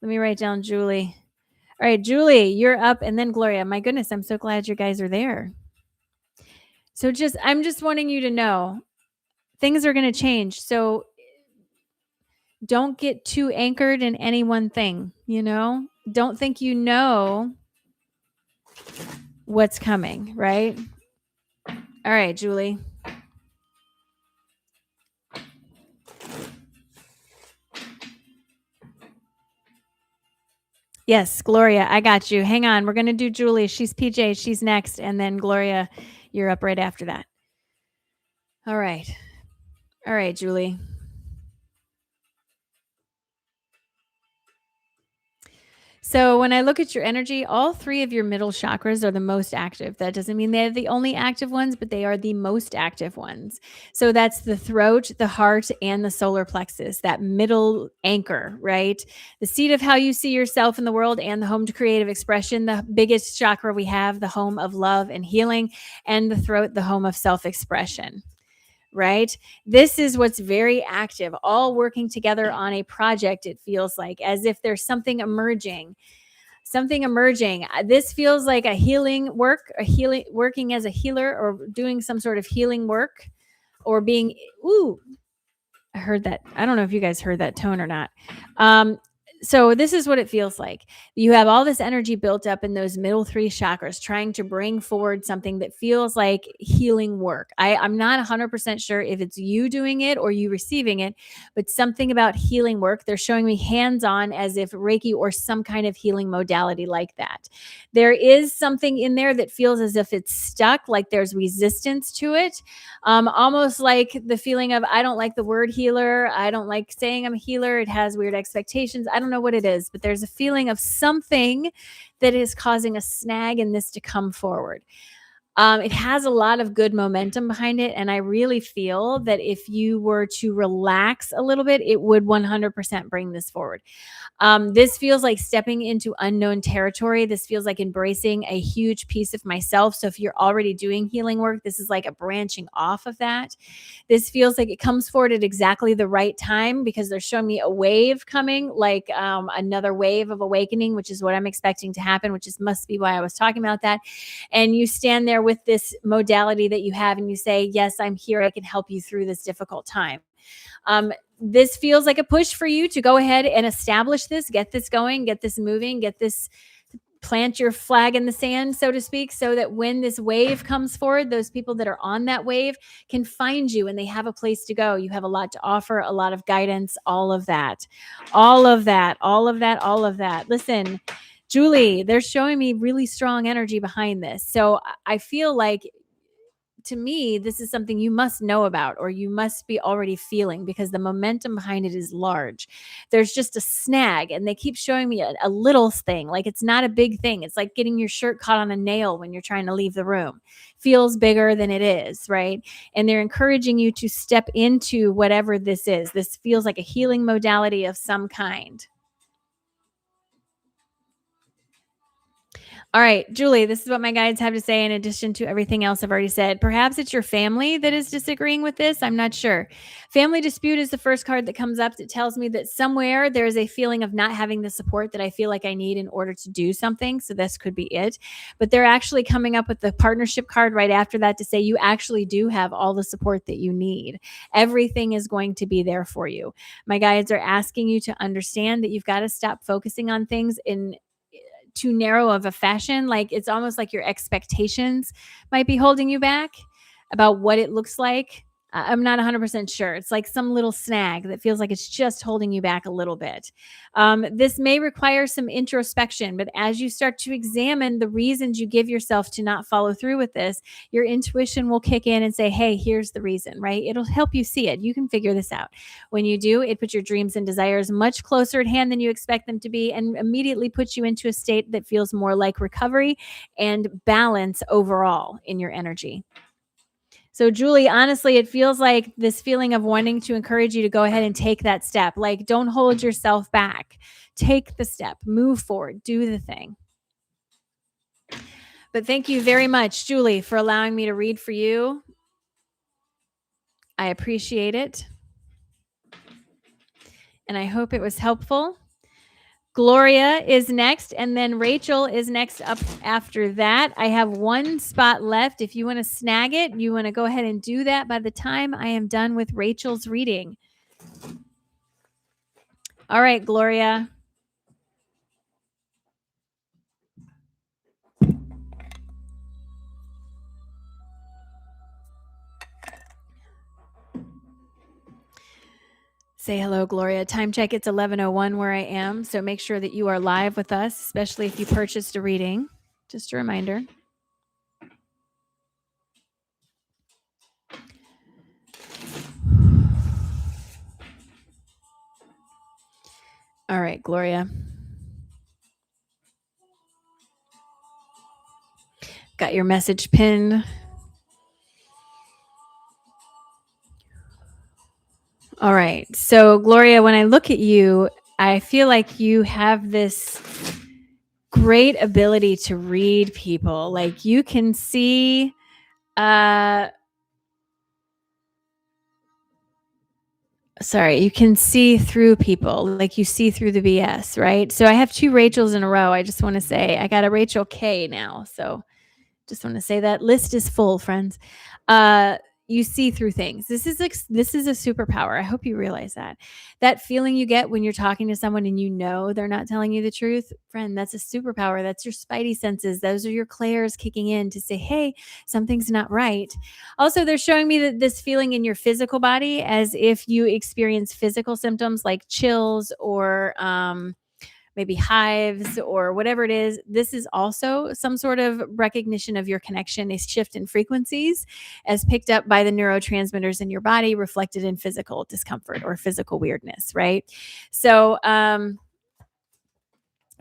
Let me write down Julie. All right, Julie, you're up. And then Gloria. My goodness, I'm so glad you guys are there. So I'm just wanting you to know things are going to change. So don't get too anchored in any one thing, Don't think you know what's coming, right? All right, Julie. Yes, Gloria, I got you. Hang on. We're going to do Julie. She's PJ. She's next. And then Gloria, you're up right after that. All right. All right, Julie. So when I look at your energy, all 3 of your middle chakras are the most active. That doesn't mean they're the only active ones, but they are the most active ones. So that's the throat, the heart, and the solar plexus, that middle anchor, right? The seat of how you see yourself in the world and the home to creative expression, the biggest chakra we have, the home of love and healing, and the throat, the home of self-expression. Right? This is what's very active, all working together on a project. It feels like as if there's something emerging. This feels like a healing work, working as a healer or doing some sort of healing work or being, I heard that. I don't know if you guys heard that tone or not. So this is what it feels like. You have all this energy built up in those middle three chakras, trying to bring forward something that feels like healing work. I'm not 100% sure if it's you doing it or you receiving it, but something about healing work. They're showing me hands-on, as if Reiki or some kind of healing modality like that. There is something in there that feels as if it's stuck, like there's resistance to it. Almost like the feeling of, I don't like the word healer. I don't like saying I'm a healer. It has weird expectations. I don't know what it is, but there's a feeling of something that is causing a snag in this to come forward. It has a lot of good momentum behind it. And I really feel that if you were to relax a little bit, it would 100% bring this forward. This feels like stepping into unknown territory. This feels like embracing a huge piece of myself. So if you're already doing healing work, this is like a branching off of that. This feels like it comes forward at exactly the right time, because they're showing me a wave coming, like another wave of awakening, which is what I'm expecting to happen, which is must be why I was talking about that. And you stand there with this modality that you have and you say, yes, I'm here. I can help you through this difficult time. This feels like a push for you to go ahead and establish this, get this going, get this moving, get this, plant your flag in the sand, so to speak, so that when this wave comes forward, those people that are on that wave can find you and they have a place to go. You have a lot to offer, a lot of guidance, all of that, all of that, all of that, all of that. Listen, Julie, they're showing me really strong energy behind this. So I feel like, to me, this is something you must know about, or you must be already feeling, because the momentum behind it is large. There's just a snag, and they keep showing me a little thing. Like, it's not a big thing. It's like getting your shirt caught on a nail when you're trying to leave the room. Feels bigger than it is, right? And they're encouraging you to step into whatever this is. This feels like a healing modality of some kind. All right, Julie, this is what my guides have to say in addition to everything else I've already said. Perhaps it's your family that is disagreeing with this. I'm not sure. Family dispute is the first card that comes up that tells me that somewhere there is a feeling of not having the support that I feel like I need in order to do something. So this could be it. But they're actually coming up with the partnership card right after that to say you actually do have all the support that you need. Everything is going to be there for you. My guides are asking you to understand that you've got to stop focusing on things in too narrow of a fashion. Like, it's almost like your expectations might be holding you back about what it looks like. I'm not 100% sure. It's like some little snag that feels like it's just holding you back a little bit. This may require some introspection, but as you start to examine the reasons you give yourself to not follow through with this, your intuition will kick in and say, hey, here's the reason, right? It'll help you see it. You can figure this out. When you do, it puts your dreams and desires much closer at hand than you expect them to be, and immediately puts you into a state that feels more like recovery and balance overall in your energy. So, Julie, honestly, it feels like this feeling of wanting to encourage you to go ahead and take that step. Like, don't hold yourself back. Take the step, move forward, do the thing. But thank you very much, Julie, for allowing me to read for you. I appreciate it. And I hope it was helpful. Gloria is next, and then Rachel is next up after that. I have one spot left. If you want to snag it, you want to go ahead and do that by the time I am done with Rachel's reading. All right, Gloria. Say hello, Gloria. Time check, it's 11:01 where I am, so make sure that you are live with us, especially if you purchased a reading. Just a reminder. All right, Gloria. Got your message pinned. All right. So, Gloria, when I look at you, I feel like you have this great ability to read people. Like, you can see you can see through people. Like, you see through the BS, right? So I have two Rachels in a row. I just want to say I got a Rachel K now. So just want to say that list is full, friends. you see through things. This is a superpower. I hope you realize that. That feeling you get when you're talking to someone and you know they're not telling you the truth, friend, that's a superpower. That's your spidey senses. Those are your clairs kicking in to say, hey, something's not right. Also, they're showing me that this feeling in your physical body, as if you experience physical symptoms like chills or maybe hives or whatever it is. This is also some sort of recognition of your connection, a shift in frequencies as picked up by the neurotransmitters in your body, reflected in physical discomfort or physical weirdness, right? So,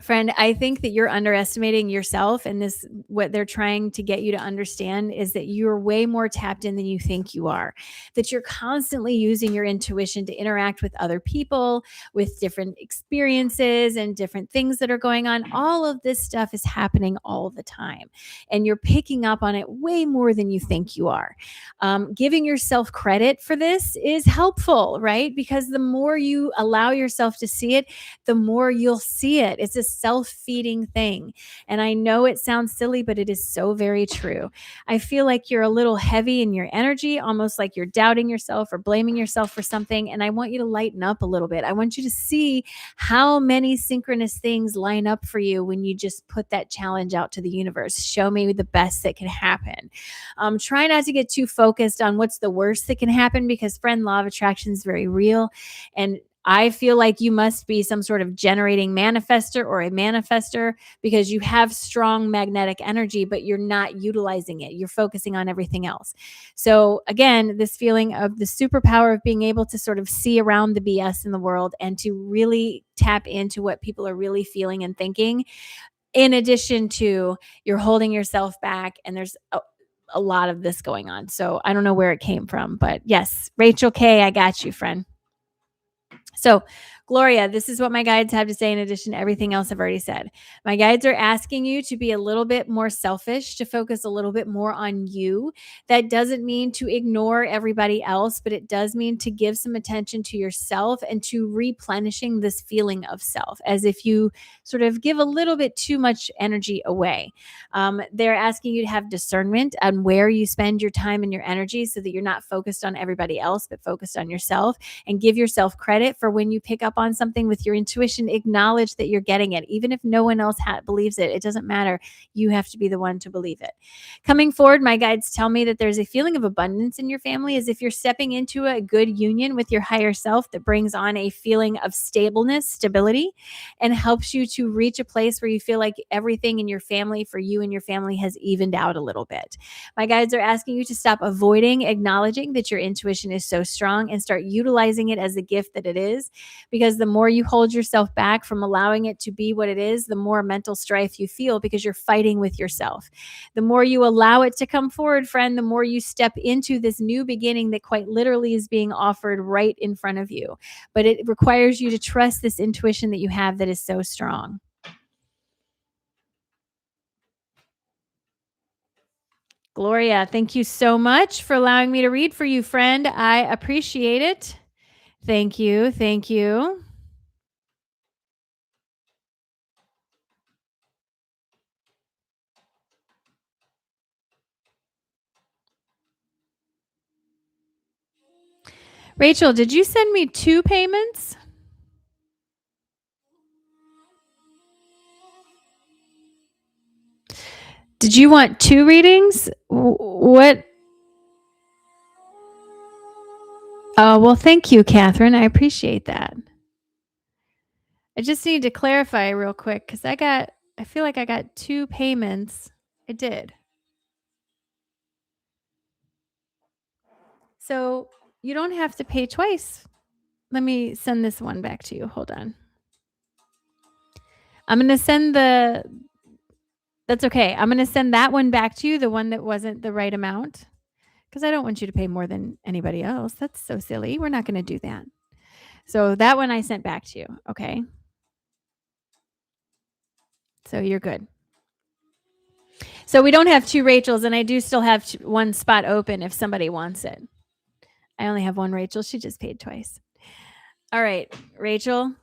friend, I think that you're underestimating yourself, and this, what they're trying to get you to understand is that you're way more tapped in than you think you are, that you're constantly using your intuition to interact with other people, with different experiences and different things that are going on. All of this stuff is happening all the time, and you're picking up on it way more than you think you are. Giving yourself credit for this is helpful, right? Because the more you allow yourself to see it, the more you'll see it. It's a self-feeding thing. And I know it sounds silly, but it is so very true. I feel like you're a little heavy in your energy, almost like you're doubting yourself or blaming yourself for something. And I want you to lighten up a little bit. I want you to see how many synchronous things line up for you when you just put that challenge out to the universe. Show me the best that can happen. Try not to get too focused on what's the worst that can happen, because friend, law of attraction is very real. And I feel like you must be some sort of generating manifester or a manifester, because you have strong magnetic energy, but you're not utilizing it. You're focusing on everything else. So again, this feeling of the superpower of being able to sort of see around the BS in the world and to really tap into what people are really feeling and thinking, in addition to you're holding yourself back, and there's a lot of this going on. So I don't know where it came from, but yes, Rachel K, I got you, friend. So, Gloria, this is what my guides have to say in addition to everything else I've already said. My guides are asking you to be a little bit more selfish, to focus a little bit more on you. That doesn't mean to ignore everybody else, but it does mean to give some attention to yourself and to replenishing this feeling of self, as if you sort of give a little bit too much energy away. They're asking you to have discernment on where you spend your time and your energy, so that you're not focused on everybody else, but focused on yourself, and give yourself credit for when you pick up on something with your intuition. Acknowledge that you're getting it. Even if no one else believes it, it doesn't matter. You have to be the one to believe it. Coming forward, my guides tell me that there's a feeling of abundance in your family, as if you're stepping into a good union with your higher self that brings on a feeling of stability, and helps you to reach a place where you feel like everything in your family, for you and your family, has evened out a little bit. My guides are asking you to stop avoiding acknowledging that your intuition is so strong, and start utilizing it as a gift that it is, because the more you hold yourself back from allowing it to be what it is, the more mental strife you feel, because you're fighting with yourself. The more you allow it to come forward, friend, the more you step into this new beginning that quite literally is being offered right in front of you. But it requires you to trust this intuition that you have that is so strong. Gloria, thank you so much for allowing me to read for you, friend. I appreciate it. Thank you. Thank you. Rachel, did you send me 2 payments? Did you want 2 readings? What? Oh, well, thank you, Catherine. I appreciate that. I just need to clarify real quick, because I feel like I got 2 payments. I did. So you don't have to pay twice. Let me send this one back to you. Hold on. I'm going to send that's okay. I'm going to send that one back to you, the one that wasn't the right amount, because I don't want you to pay more than anybody else. That's so silly. We're not going to do that. So that one I sent back to you. Okay. So you're good. So we don't have 2 Rachels, and I do still have 1 spot open if somebody wants it. I only have 1 Rachel. She just paid twice. All right, Rachel.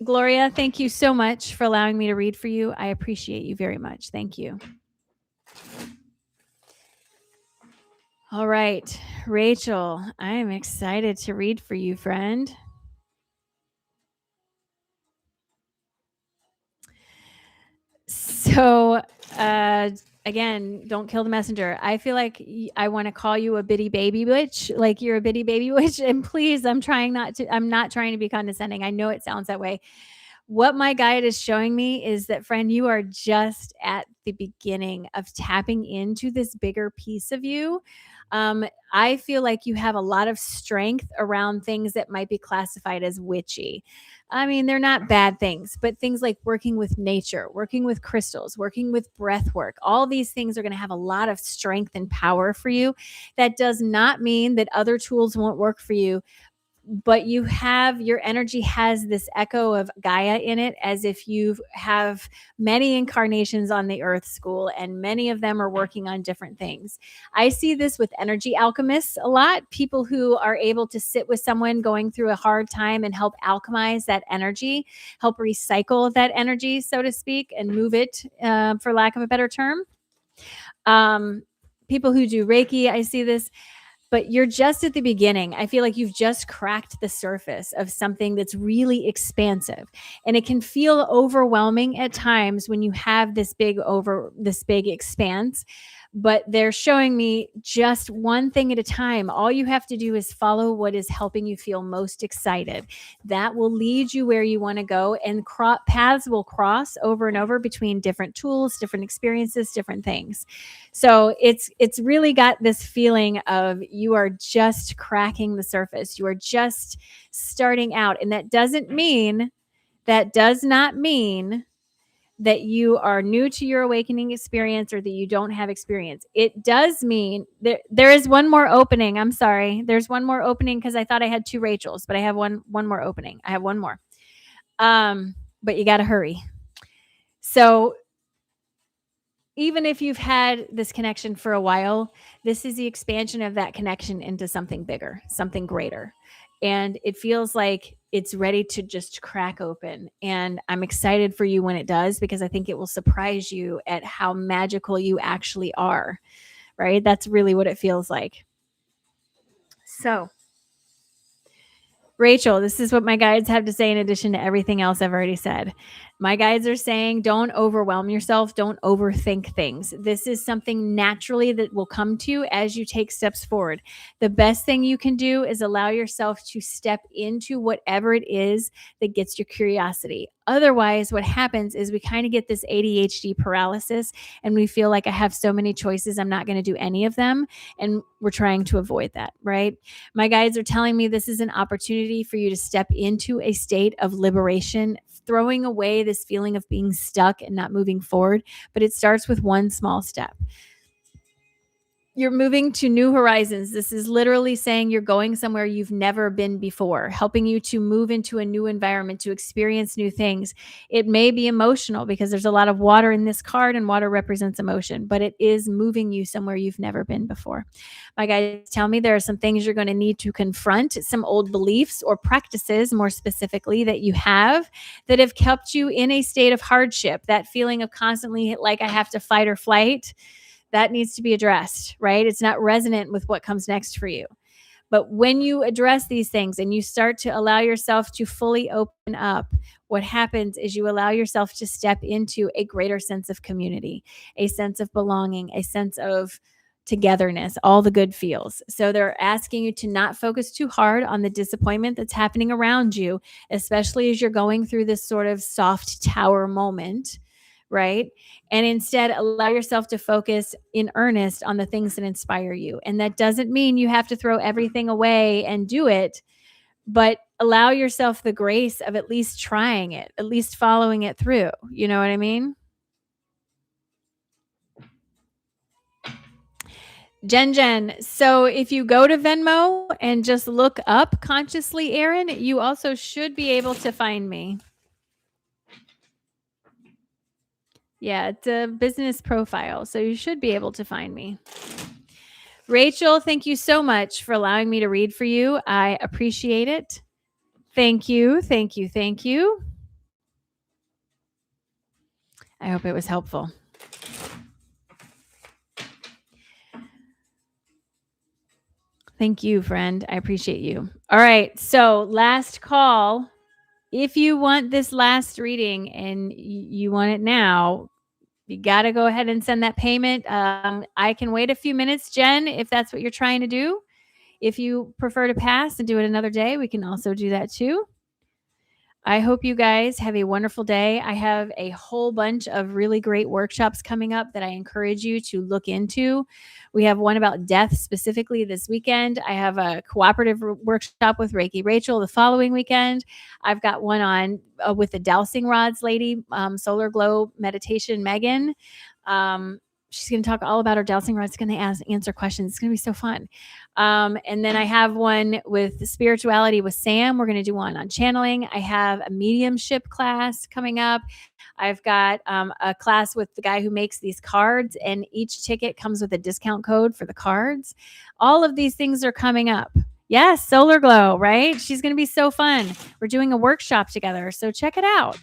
Gloria, thank you so much for allowing me to read for you. I appreciate you very much. Thank you. All right, Rachel, I am excited to read for you, friend. So, again, don't kill the messenger. I feel like I want to call you a bitty baby witch, like you're a bitty baby witch. And please, I'm not trying to be condescending. I know it sounds that way. What my guide is showing me is that, friend, you are just at the beginning of tapping into this bigger piece of you. I feel like you have a lot of strength around things that might be classified as witchy. I mean, they're not bad things, but things like working with nature, working with crystals, working with breath work, all these things are going to have a lot of strength and power for you. That does not mean that other tools won't work for you, but your energy has this echo of Gaia in it, as if you have many incarnations on the earth school and many of them are working on different things. I see this with energy alchemists a lot, people who are able to sit with someone going through a hard time and help alchemize that energy, help recycle that energy, so to speak, and move it, for lack of a better term. um, People who do Reiki, I see this, but you're just at the beginning. I feel like you've just cracked the surface of something that's really expansive. And it can feel overwhelming at times when you have this big expanse, but they're showing me just one thing at a time. All you have to do is follow what is helping you feel most excited. That will lead you where you want to go, and paths will cross over and over between different tools, different experiences, different things. So it's really got this feeling of you are just cracking the surface. You are just starting out. And that does not mean that you are new to your awakening experience or that you don't have experience. It does mean there is one more opening. I'm sorry. There's one more opening because I thought I had two Rachels, but I have one more opening. I have one more. But you got to hurry. So even if you've had this connection for a while, this is the expansion of that connection into something bigger, something greater. And it feels like it's ready to just crack open. And I'm excited for you when it does, because I think it will surprise you at how magical you actually are, right? That's really what it feels like. So, Rachel, this is what my guides have to say in addition to everything else I've already said. My guides are saying don't overwhelm yourself, don't overthink things. This is something naturally that will come to you as you take steps forward. The best thing you can do is allow yourself to step into whatever it is that gets your curiosity. Otherwise, what happens is we kind of get this ADHD paralysis and we feel like I have so many choices, I'm not going to do any of them. And we're trying to avoid that, right? My guides are telling me this is an opportunity for you to step into a state of liberation, throwing away this feeling of being stuck and not moving forward. But it starts with one small step. You're moving to new horizons. This is literally saying you're going somewhere you've never been before, helping you to move into a new environment, to experience new things. It may be emotional because there's a lot of water in this card, and water represents emotion, but it is moving you somewhere you've never been before. My guides tell me there are some things you're going to need to confront, some old beliefs or practices, more specifically, that you have that have kept you in a state of hardship, that feeling of constantly like I have to fight or flight. That needs to be addressed, right? It's not resonant with what comes next for you. But when you address these things and you start to allow yourself to fully open up, what happens is you allow yourself to step into a greater sense of community, a sense of belonging, a sense of togetherness, all the good feels. So they're asking you to not focus too hard on the disappointment that's happening around you, especially as you're going through this sort of soft tower moment, right? And instead allow yourself to focus in earnest on the things that inspire you. And that doesn't mean you have to throw everything away and do it, but allow yourself the grace of at least trying it, at least following it through. You know what I mean? Jen. So if you go to Venmo and just look up Consciously Erin, you also should be able to find me. Yeah, it's a business profile, so you should be able to find me. Rachel, thank you so much for allowing me to read for you. I appreciate it. Thank you. Thank you. Thank you. I hope it was helpful. Thank you, friend. I appreciate you. All right. So, last call. If you want this last reading and you want it now, you got to go ahead and send that payment. I can wait a few minutes, Jen, if that's what you're trying to do. If you prefer to pass and do it another day, we can also do that too. I hope you guys have a wonderful day. I have a whole bunch of really great workshops coming up that I encourage you to look into. We have one about death specifically this weekend. I have a cooperative workshop with Reiki Rachel the following weekend. I've got one on with the dowsing rods lady, Solar Glow Meditation, Megan. She's going to talk all about her dowsing rods. Going to answer questions. It's going to be so fun. And then I have one with spirituality with Sam. We're going to do one on channeling. I have a mediumship class coming up. I've got a class with the guy who makes these cards, and each ticket comes with a discount code for the cards. All of these things are coming up. Yes, Solar Glow, right? She's going to be so fun. We're doing a workshop together, so check it out.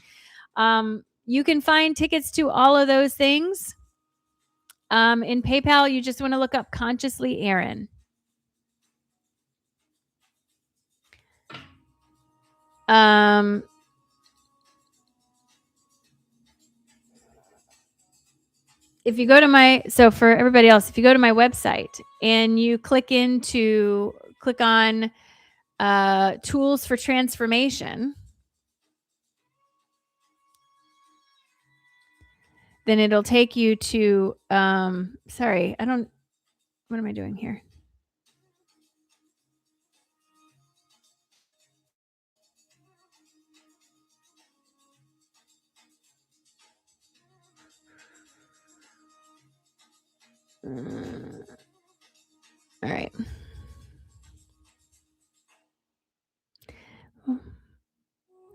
You can find tickets to all of those things. In PayPal, you just want to look up Consciously Erin. If you go to so for everybody else, if you go to my website and you click on tools for transformation, then it'll take you to, sorry, what am I doing here? All right.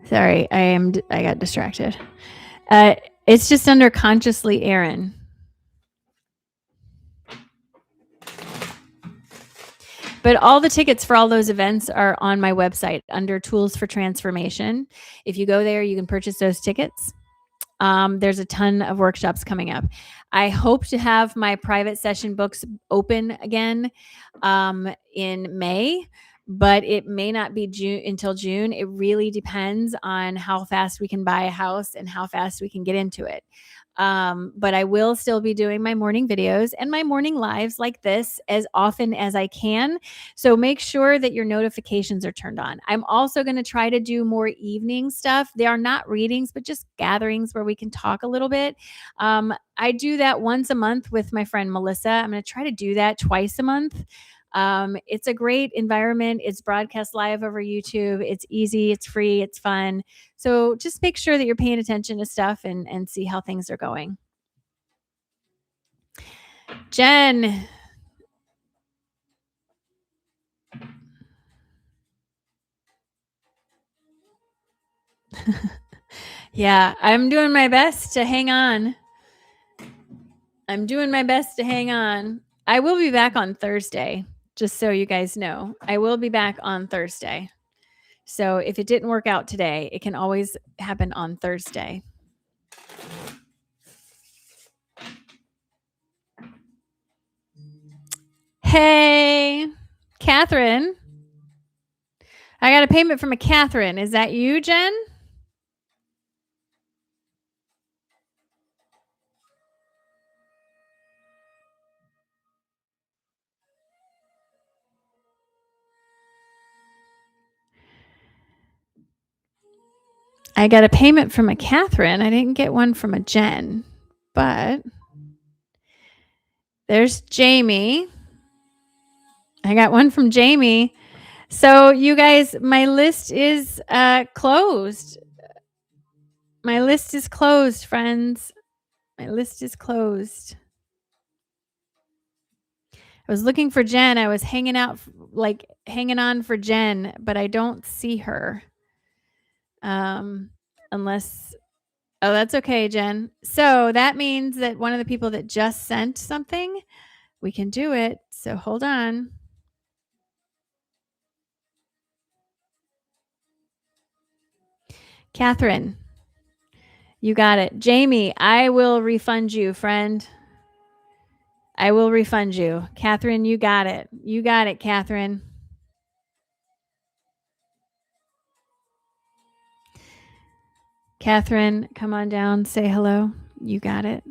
Sorry, I got distracted. It's just under Consciously Erin. But all the tickets for all those events are on my website under Tools for Transformation. If you go there, you can purchase those tickets. There's a ton of workshops coming up. I hope to have my private session books open again in May, but it may not be until June. It really depends on how fast we can buy a house and how fast we can get into it. But I will still be doing my morning videos and my morning lives like this as often as I can. So make sure that your notifications are turned on. I'm also going to try to do more evening stuff. They are not readings, but just gatherings where we can talk a little bit. I do that once a month with my friend Melissa. I'm going to try to do that twice a month. It's a great environment. It's broadcast live over YouTube. It's easy. It's free. It's fun. So just make sure that you're paying attention to stuff and see how things are going. Jen. Yeah, I'm doing my best to hang on. I will be back on Thursday, just so you guys know. I will be back on Thursday. So if it didn't work out today, it can always happen on Thursday. Hey, Catherine. I got a payment from a Catherine. Is that you, Jen? I got a payment from a Catherine. I didn't get one from a Jen, but there's Jamie. I got one from Jamie. So you guys, my list is closed. My list is closed, friends. My list is closed. I was looking for Jen. I was hanging on for Jen, but I don't see her. Unless, oh, that's okay, Jen. So that means that one of the people that just sent something, we can do it. So hold on. Catherine, you got it. Jamie, I will refund you, friend. I will refund you. Catherine, you got it. You got it, Catherine. Catherine, come on down. Say hello. You got it.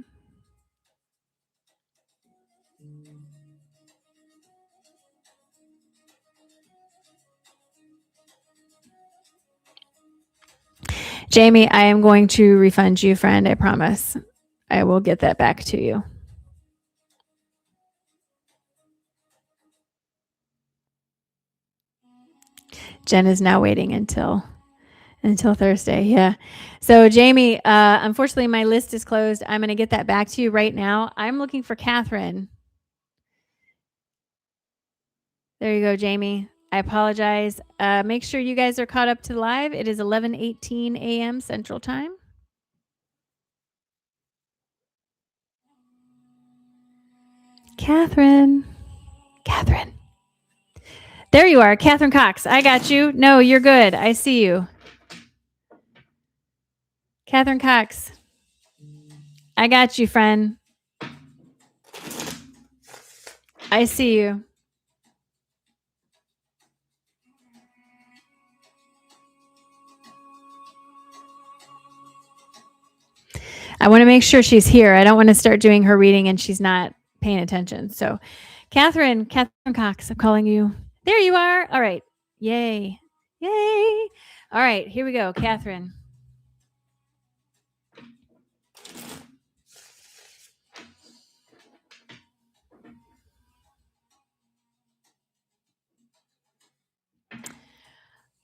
Jamie, I am going to refund you, friend. I promise. I will get that back to you. Jen is now waiting until Thursday. Yeah. So Jamie, unfortunately my list is closed. I'm going to get that back to you right now. I'm looking for Catherine. There you go, Jamie. I apologize. Make sure you guys are caught up to live. It is 11:18 a.m. Central Time. Catherine. Catherine. There you are, Catherine Cox. I got you. No, you're good. I see you. Catherine Cox. I got you, friend. I see you. I want to make sure she's here. I don't want to start doing her reading and she's not paying attention. So, Catherine Cox, I'm calling you. There you are. All right. Yay. Yay. All right. Here we go, Catherine.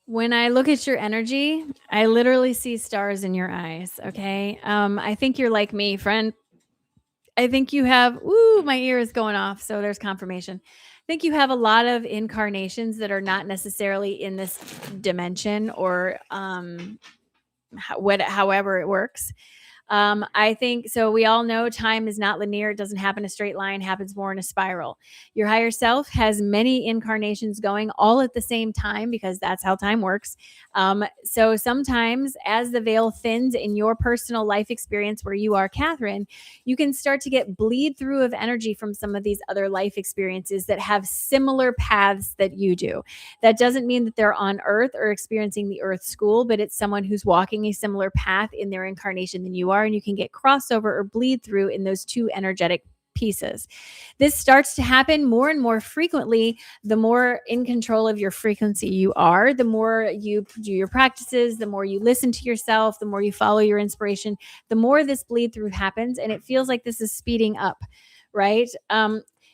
When I look at your energy, I literally see stars in your eyes. Okay. I think you're like me, friend. I think you have, ooh, my ear is going off. So there's confirmation. I think you have a lot of incarnations that are not necessarily in this dimension or however it works. I think so. We all know time is not linear. It doesn't happen in a straight line, happens more in a spiral. Your higher self has many incarnations going all at the same time because that's how time works. So sometimes, as the veil thins in your personal life experience where you are, Catherine, you can start to get bleed through of energy from some of these other life experiences that have similar paths that you do. That doesn't mean that they're on earth or experiencing the earth school, but it's someone who's walking a similar path in their incarnation than you are. And you can get crossover or bleed through in those two energetic pieces. This starts to happen more and more frequently the more in control of your frequency you are, the more you do your practices, the more you listen to yourself, the more you follow your inspiration, the more this bleed through happens. And it feels like this is speeding up, right?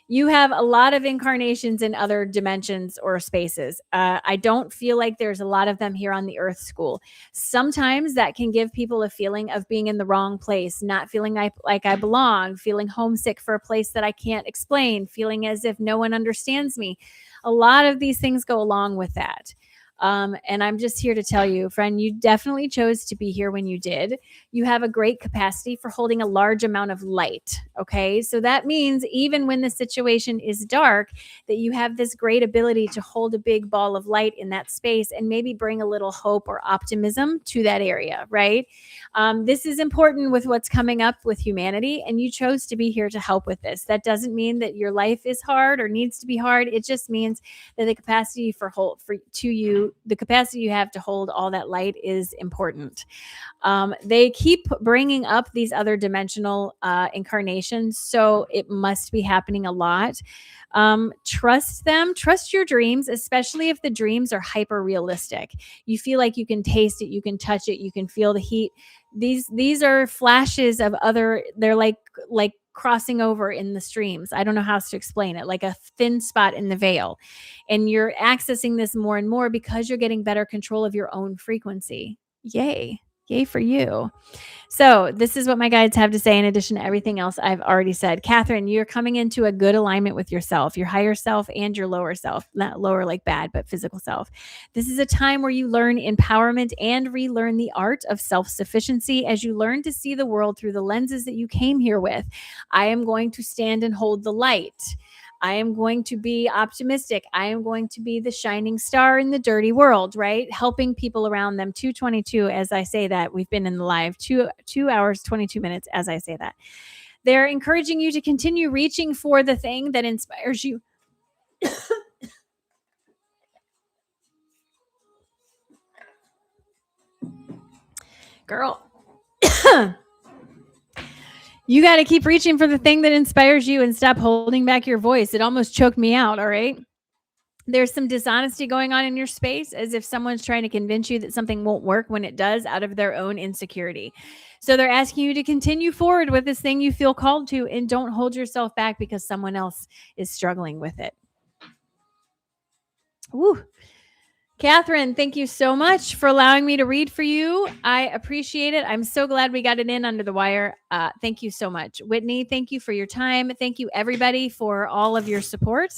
You have a lot of incarnations in other dimensions or spaces. I don't feel like there's a lot of them here on the earth school. Sometimes that can give people a feeling of being in the wrong place, not feeling like I belong, feeling homesick for a place that I can't explain, feeling as if no one understands me. A lot of these things go along with that. And I'm just here to tell you, friend, you definitely chose to be here when you did. You have a great capacity for holding a large amount of light. Okay. So that means even when the situation is dark, that you have this great ability to hold a big ball of light in that space and maybe bring a little hope or optimism to that area. Right. This is important with what's coming up with humanity. And you chose to be here to help with this. That doesn't mean that your life is hard or needs to be hard. It just means that the capacity the capacity you have to hold all that light is important. They keep bringing up these other dimensional incarnations, so it must be happening a lot. Trust them, trust your dreams, especially if the dreams are hyper realistic. You feel like you can taste it, you can touch it, you can feel the heat. These are flashes of other. They're like crossing over in the streams. I don't know how else to explain it, like a thin spot in the veil. And you're accessing this more and more because you're getting better control of your own frequency. Yay. Yay for you. So, this is what my guides have to say in addition to everything else I've already said. Catherine, you're coming into a good alignment with yourself, your higher self and your lower self, not lower like bad, but physical self. This is a time where you learn empowerment and relearn the art of self sufficiency as you learn to see the world through the lenses that you came here with. I am going to stand and hold the light. I am going to be optimistic. I am going to be the shining star in the dirty world, right? Helping people around them. 222, as I say that. We've been in the live 2 hours, 22 minutes as I say that. They're encouraging you to continue reaching for the thing that inspires you. Girl, you got to keep reaching for the thing that inspires you and stop holding back your voice. It almost choked me out. All right. There's some dishonesty going on in your space, as if someone's trying to convince you that something won't work when it does, out of their own insecurity. So they're asking you to continue forward with this thing you feel called to, and don't hold yourself back because someone else is struggling with it. Woo. Catherine, thank you so much for allowing me to read for you. I appreciate it. I'm so glad we got it in under the wire. Thank you so much. Whitney, thank you for your time. Thank you, everybody, for all of your support.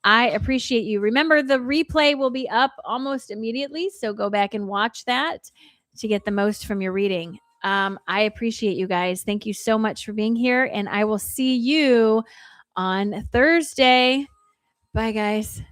I appreciate you. Remember, the replay will be up almost immediately, so go back and watch that to get the most from your reading. I appreciate you guys. Thank you so much for being here, and I will see you on Thursday. Bye, guys.